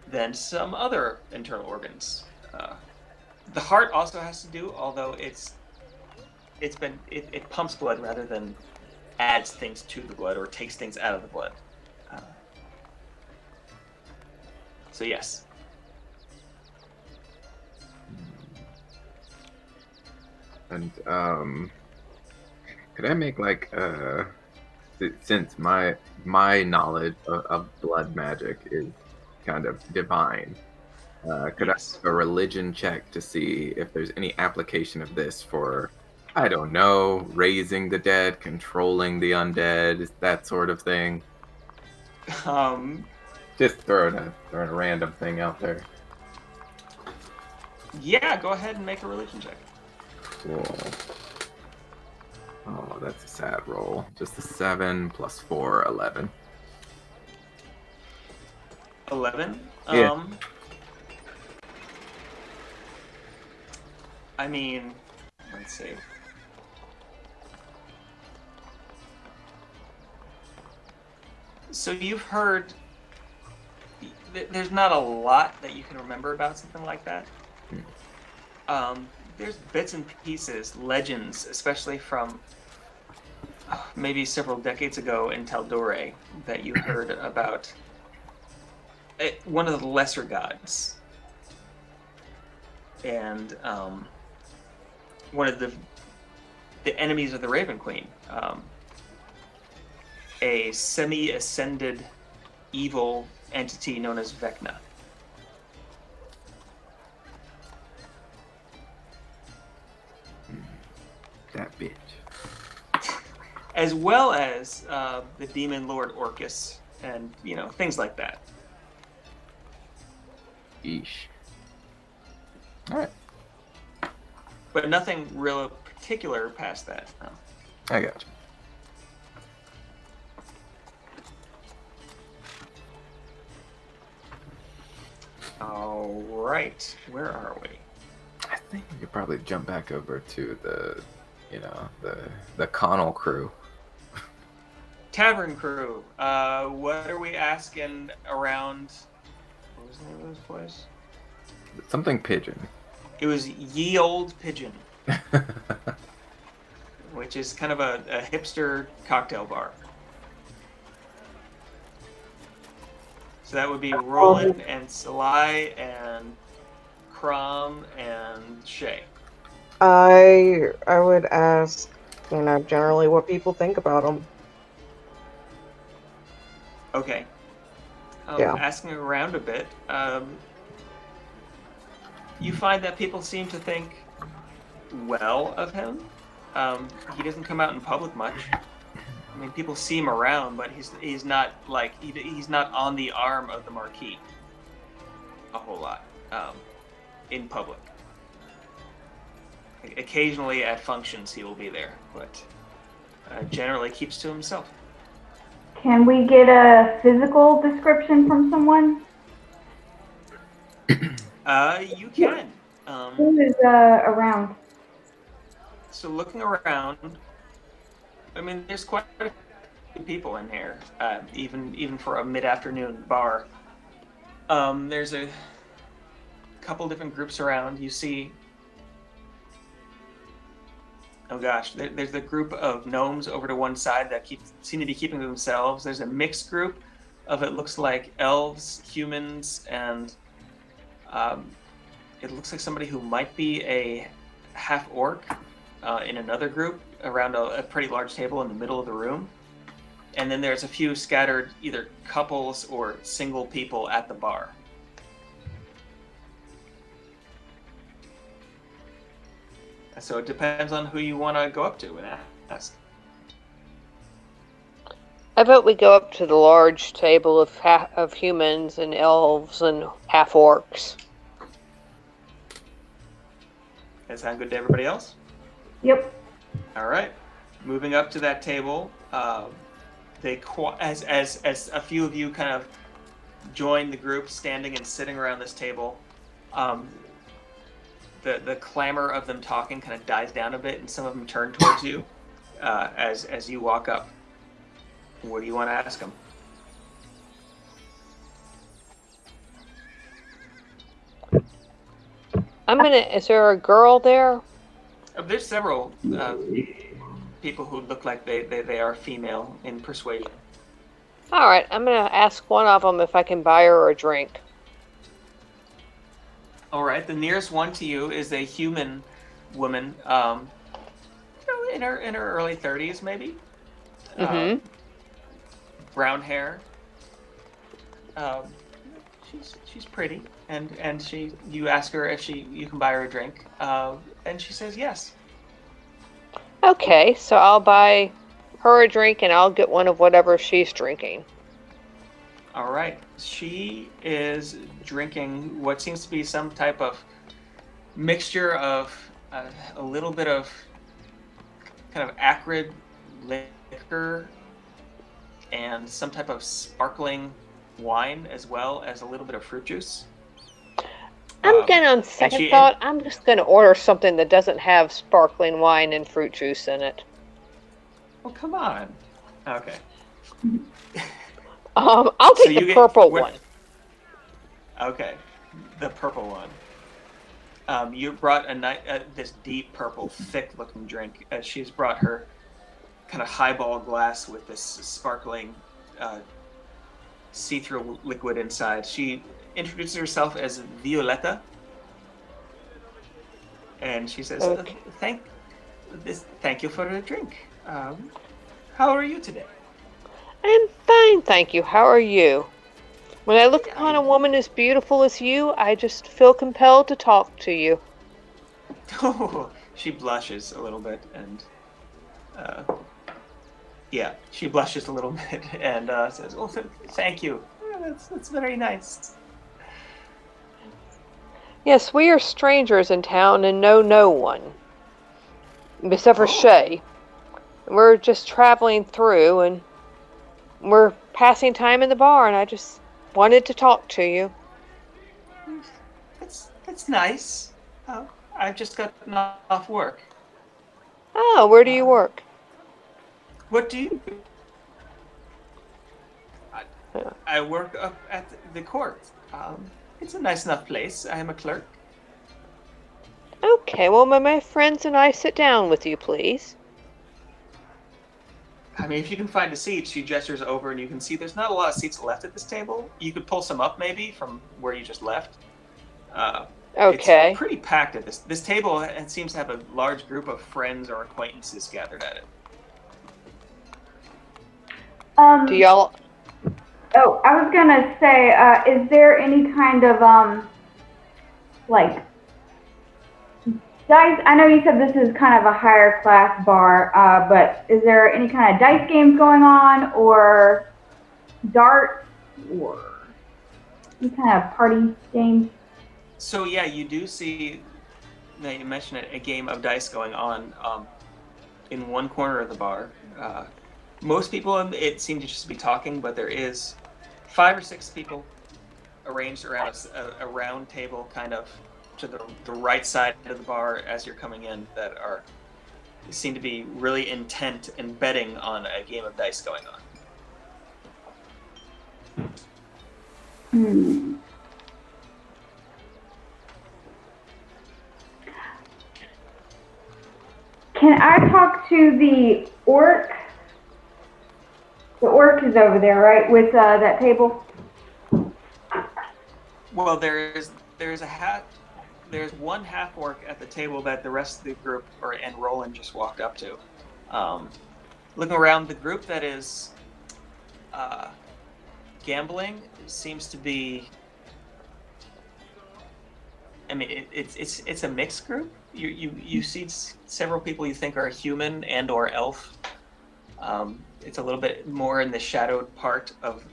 than some other internal organs. The heart also has to do, although it pumps blood rather than adds things to the blood or takes things out of the blood. So yes. And could I make since my knowledge of blood magic is kind of divine, could I do a religion check to see if there's any application of this for, I don't know, raising the dead, controlling the undead, that sort of thing? Just throwing a random thing out there. Yeah, go ahead and make a religion check. Cool. Oh, that's a sad roll. Just a 7 plus 4, 11. 11? Yeah. I mean, let's see. So you've heard, there's not a lot that you can remember about something like that. There's bits and pieces, legends, especially from maybe several decades ago in Taldore, that you heard about one of the lesser gods, and one of the enemies of the Raven Queen, a semi-ascended evil entity known as Vecna. That bitch. As well as the demon lord Orcus, and things like that. Yeesh. All right. But nothing real particular past that. No. I got you. All right, where are we? I think we could probably jump back over to the Connell crew. Tavern crew. What are we asking around? What was the name of this place? Something pigeon. It was Ye Old Pigeon, which is kind of a hipster cocktail bar. So that would be Roland and Salai and Crom and Shay. I would ask, generally what people think about them. Okay. Yeah. Asking around a bit, you find that people seem to think well of him. He doesn't come out in public much. I mean, people see him around, but he's not he's not on the arm of the Marquis a whole lot in public. Occasionally at functions he will be there, but generally keeps to himself. Can we get a physical description from someone? You can. Who is around? So looking around, I mean, there's quite a few people in here, even for a mid-afternoon bar. There's a couple different groups around. You see, oh gosh, there's the group of gnomes over to one side that seem to be keeping to themselves. There's a mixed group of, it looks like, elves, humans, and it looks like somebody who might be a half-orc in another group around a pretty large table in the middle of the room. And then there's a few scattered either couples or single people at the bar. So it depends on who you want to go up to and ask. I vote we go up to the large table of humans and elves and half-orcs. Does that sound good to everybody else? Yep. All right. Moving up to that table, as a few of you kind of join the group, standing and sitting around this table, the clamor of them talking kind of dies down a bit, and some of them turn towards you as you walk up. What do you want to ask them? Is there a girl there? There's several people who look like they are female in persuasion. All right, I'm gonna ask one of them if I can buy her a drink. All right, the nearest one to you is a human woman, in her early 30s, maybe. Mm-hmm. Brown hair. She's pretty, and you ask her if you can buy her a drink, and she says yes. Okay, so I'll buy her a drink and I'll get one of whatever she's drinking. All right, she is drinking what seems to be some type of mixture of a little bit of kind of acrid liquor and some type of sparkling wine, as well as a little bit of fruit juice. I'm gonna, on second thought, I'm just gonna order something that doesn't have sparkling wine and fruit juice in it. Oh, come on. Okay. I'll take the purple one. Okay, the purple one. You brought this deep purple, thick-looking drink. She's brought her kind of highball glass with this sparkling, see-through liquid inside. She introduces herself as Violetta, and she says, Okay. "Thank you for the drink. How are you today?" I'm fine, thank you. How are you? When I look upon a woman as beautiful as you, I just feel compelled to talk to you. Oh, she blushes a little bit, and she blushes a little bit and says, "Oh, thank you. That's very nice." Yes, we are strangers in town and know no one. Except for Shay. We're just traveling through and we're passing time in the bar and I just wanted to talk to you. That's nice. I've just gotten off work. Oh, where do you work? What do you do? I work up at the court. It's a nice enough place. I am a clerk. Okay, well, may my friends and I sit down with you, please? I mean, if you can find a seat, she gestures over and you can see there's not a lot of seats left at this table. You could pull some up maybe from where you just left. Okay. It's pretty packed at this table. It seems to have a large group of friends or acquaintances gathered at it. Do y'all... Oh, I was gonna say, is there any kind of, like, dice? I know you said this is kind of a higher class bar, but is there any kind of dice games going on, or darts, or any kind of party games? So yeah, you do see, now you mentioned it, a game of dice going on in one corner of the bar. Most people, it seem to just be talking, but there is 5 or 6 people arranged around a round table kind of to the right side of the bar as you're coming in that seem to be really intent and betting on a game of dice going on. Can I talk to the orc? The orc is over there, right, with that table? Well, there's one half orc at the table that the rest of the group and Roland just walked up to. Looking around, the group that is gambling seems to be. I mean, it's a mixed group. You see several people you think are human and or elf. It's a little bit more in the shadowed part of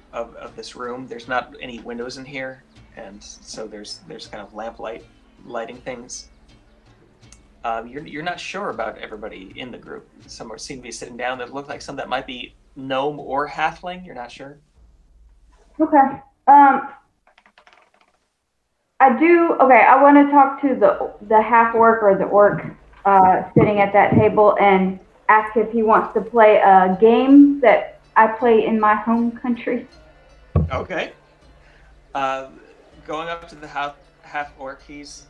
this room. There's not any windows in here, and so there's kind of lighting things. You're not sure about everybody in the group. Some seem to be sitting down that look like some that might be gnome or halfling. You're not sure. Okay. I want to talk to the half orc or the orc sitting at that table and ask if he wants to play a game that I play in my home country. Okay. Going up to the half orc, he's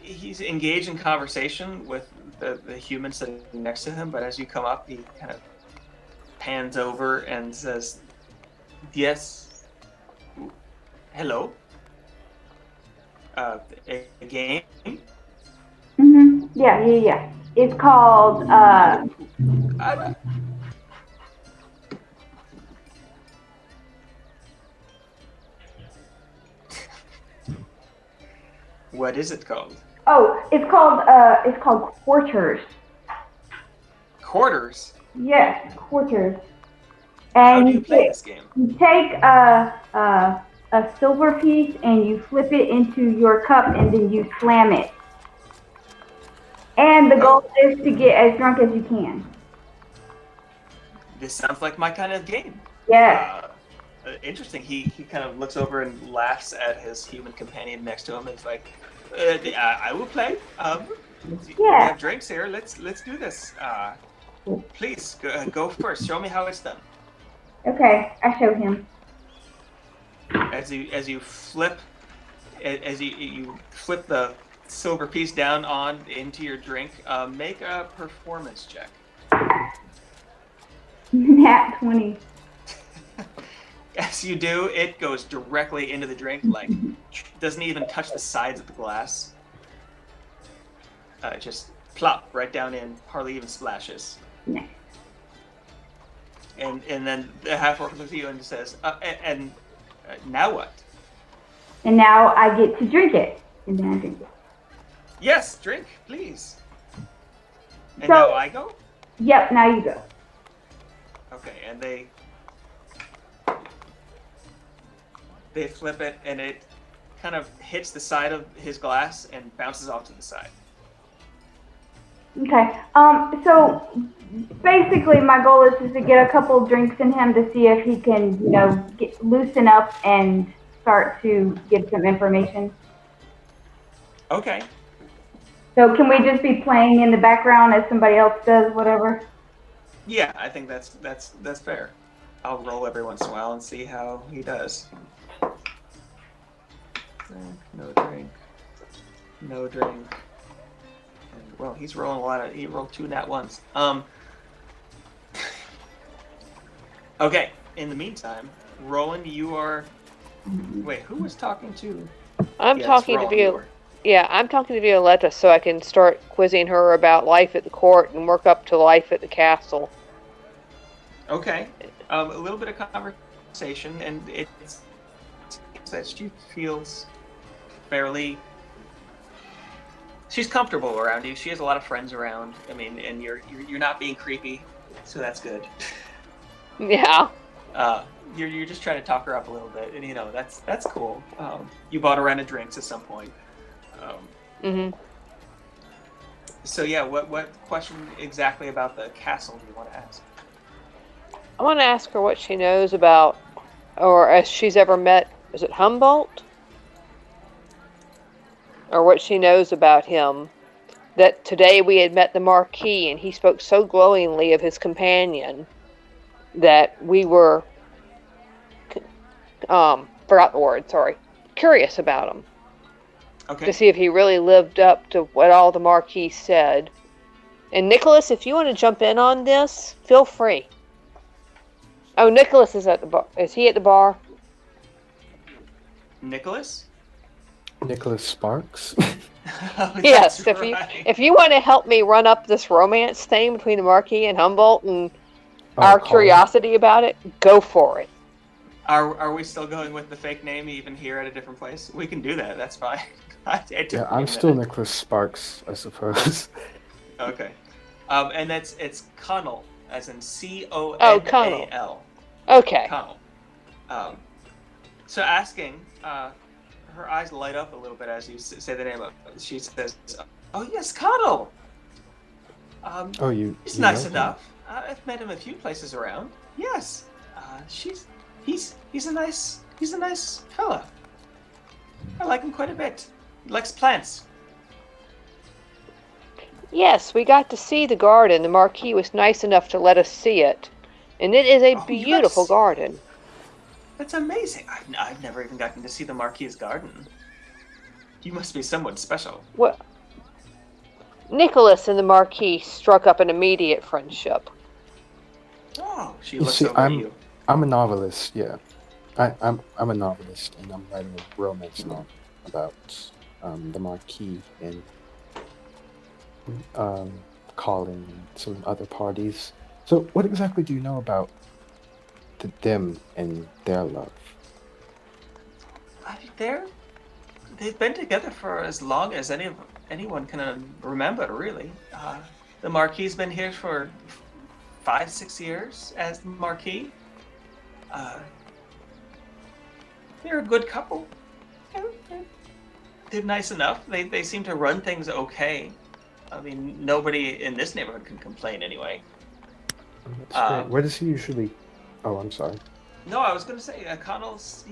engaged in conversation with the human sitting next to him, but as you come up, he kind of pans over and says, "Yes. Hello. A game?" Mm-hmm. Yeah. It's called, What is it called? Oh, it's called Quarters. Quarters? Yes, Quarters. How And do you play this game? You take a silver piece and you flip it into your cup and then you slam it. And the goal is to get as drunk as you can. This sounds like my kind of game. Yeah. Interesting. He kind of looks over and laughs at his human companion next to him. And it's like, I will play. We have drinks here. Let's do this. Please go first. Show me how it's done. Okay, I show him. As you flip the silver piece down on into your drink. Make a performance check. Nat 20. As you do, it goes directly into the drink, like doesn't even touch the sides of the glass. Just plop right down in, hardly even splashes. Nice. And then the half-orc looks at you and says, now what? And now I get to drink it. And then I drink it. Yes, drink, please. And So- now I go? Yep, now you go. Okay, and they flip it, and it kind of hits the side of his glass and bounces off to the side. Okay. So basically, my goal is just to get a couple drinks in him to see if he can, loosen up and start to give some information. Okay. So can we just be playing in the background as somebody else does whatever? Yeah, I think that's fair. I'll roll every once in a while and see how he does. No drink. No drink. And, well, he's rolling a lot. He rolled 2 nat ones. Okay. In the meantime, Roland, you are. Wait, who was talking to? I'm Yes, talking Roland, to you Vio. were. Yeah, I'm talking to Violetta so I can start quizzing her about life at the court and work up to life at the castle. Okay. A little bit of conversation, and it's that she feels fairly. She's comfortable around you. She has a lot of friends around. I mean, and you're not being creepy, so that's good. Yeah. You're just trying to talk her up a little bit, and that's cool. You bought a round of drinks at some point. Mhm. So yeah, what question exactly about the castle do you want to ask? I want to ask her what she knows about, or if she's ever met, is it Humboldt? Or what she knows about him. That today we had met the Marquis and he spoke so glowingly of his companion that we were, forgot the word, sorry, curious about him. Okay. To see if he really lived up to what all the Marquis said. And Nicholas, if you want to jump in on this, feel free. Oh, Nicholas is at the bar. Is he at the bar? Nicholas? Nicholas Sparks. Oh, Yes. that's right. If you want to help me run up this romance thing between the Marquis and Humboldt and Oh, our Colin. curiosity about it, go for it. Are we still going with the fake name even here at a different place? We can do that. That's fine. It took Yeah, me I'm a still minute. Nicholas Sparks, I suppose. Okay. And it's Connell, as in Conal. Oh, Connell. Okay. Connell. So asking, her eyes light up a little bit as you say the name of it. She says, "Oh yes, Connell. Oh, you. He's you nice know him. enough. I've met him a few places around. Yes. He's a nice fella. I like him quite a bit. He likes plants. Yes, we got to see the garden. The Marquis was nice enough to let us see it. And it is a Oh, beautiful yes. garden. That's amazing. I've never even gotten to see the Marquis' garden. You must be someone special. Well, Nicholas and the Marquis struck up an immediate friendship. Oh, she You looks see, over at you. I'm a novelist, yeah. I'm a novelist, and I'm writing a romance novel about the Marquis and Colin and some other parties. So, what exactly do you know about them and their love? They've been together for as long as anyone can remember, really. The Marquis been here for 5-6 years as the Marquis. They're a good couple. They're nice enough. They seem to run things okay. I mean, nobody in this neighborhood can complain anyway. That's great. Where does he usually? Oh, I'm sorry. No, I was going to say, Connell's,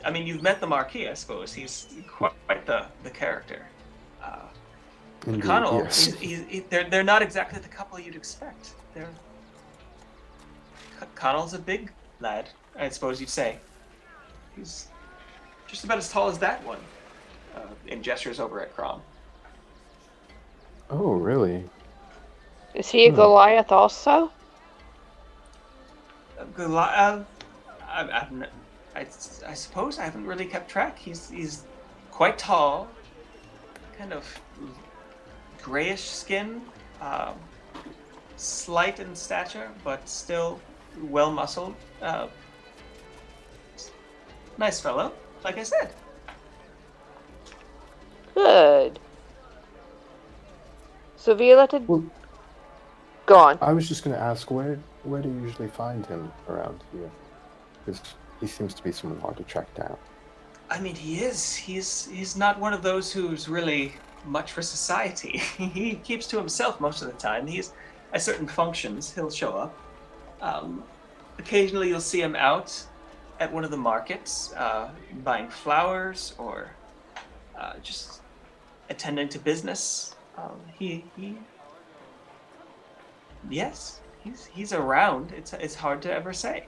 I mean, you've met the Marquis, I suppose. He's quite the character. Indeed, Connell, yes. they're not exactly the couple you'd expect. Connell's a big lad, I suppose you'd say. He's just about as tall as that one. and gestures over at Crom. Oh, really? Is he a Goliath also? I suppose I haven't really kept track. He's quite tall, kind of grayish skin, slight in stature, but still well muscled. Nice fellow, like I said. Good. So Violetta, Well, go on. I was just going to ask, where do you usually find him around here? Because he seems to be someone hard to track down. I mean, he is. He's not one of those who's really much for society. He keeps to himself most of the time. He's at certain functions, he'll show up. Occasionally, you'll see him out at one of the markets, buying flowers or just attending to business. Yes, he's around. It's hard to ever say.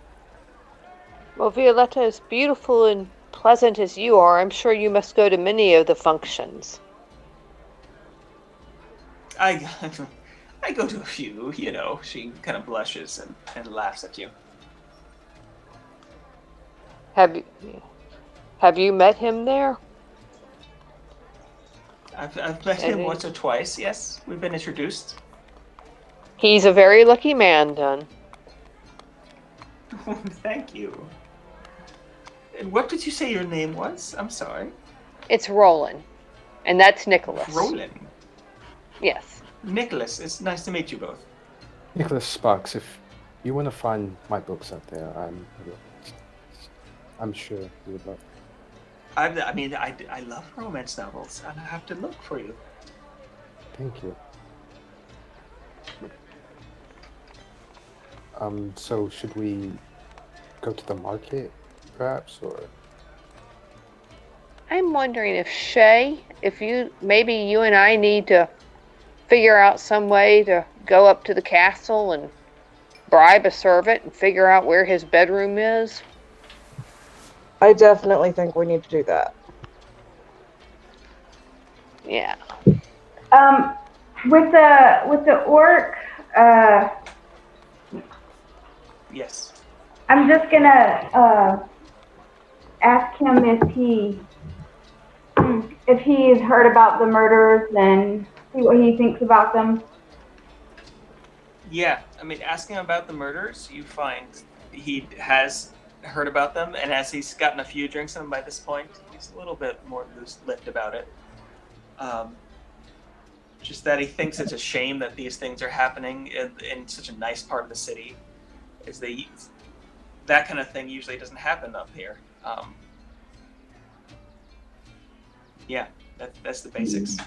Well, Violetta, as beautiful and pleasant as you are, I'm sure you must go to many of the functions. I go to a few, you know. She kind of blushes and laughs at you. Have you met him there? I've met him once or twice. Yes, we've been introduced. He's a very lucky man, Dunn. Thank you. And what did you say your name was? I'm sorry. It's Roland, and that's Nicholas. Roland. Yes. Nicholas, it's nice to meet you both. Nicholas Sparks, if you want to find my books out there, I'm sure you would love. I mean, I love romance novels, and I have to look for you. Thank you. So should we go to the market, perhaps, or? I'm wondering if Shay, maybe you and I need to figure out some way to go up to the castle and bribe a servant and figure out where his bedroom is. I definitely think we need to do that. Yeah. With the orc, Yes. I'm just gonna ask him if he's heard about the murders and see what he thinks about them. Yeah, I mean, asking about the murders, you find he has heard about them, and as he's gotten a few drinks in him by this point, he's a little bit more loose-lipped about it. Just that he thinks it's a shame that these things are happening in such a nice part of the city. That kind of thing usually doesn't happen up here. Yeah, that's the basics.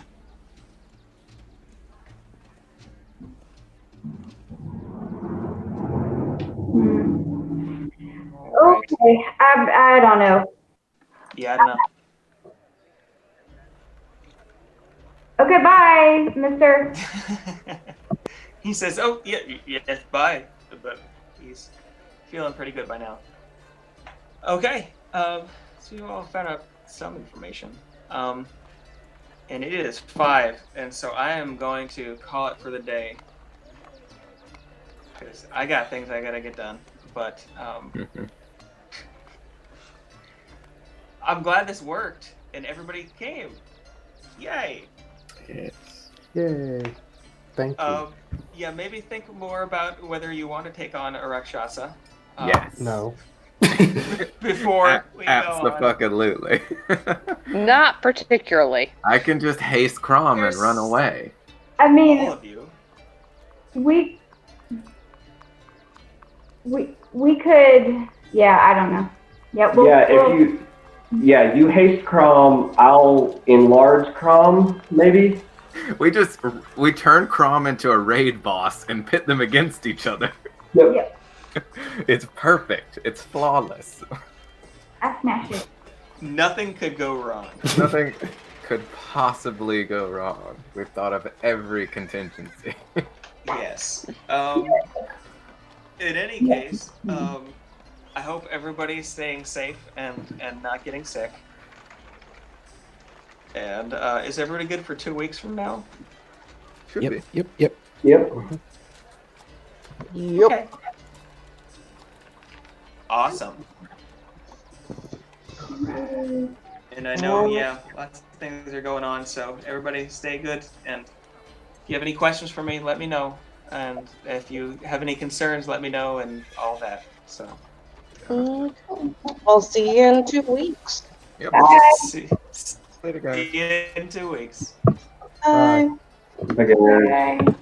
Okay, I don't know. Yeah, I don't know. Okay, bye, mister. He says, "Oh, yeah, bye," but he's feeling pretty good by now. Okay, so you all found out some information, and it is 5, and so I am going to call it for the day because I got things I gotta get done. But I'm glad this worked and everybody came. Yay! Yes. Yay! Thank you. Yeah, maybe think more about whether you want to take on a Rakshasa. Yes. No. Before we go on. Absolutely. Not particularly. I can just haste Crom and run away. I mean, All of you. we could. Yeah, I don't know. Yeah, you haste Crom, I'll enlarge Crom, maybe. We turn Crom into a raid boss and pit them against each other. Yep. It's perfect. It's flawless. I smash it. Nothing could go wrong. Nothing could possibly go wrong. We've thought of every contingency. Yes. In any case, I hope everybody's staying safe and not getting sick. And is everybody good for 2 weeks from now? Should be. Yep. Yep. Yep. Okay. Awesome. And I know, yeah, lots of things are going on, so everybody stay good. And if you have any questions for me, let me know. And if you have any concerns, let me know and all that. So, I'll see you in 2 weeks. Yep. see Later, guys. you in 2 weeks. Bye. Okay. Okay.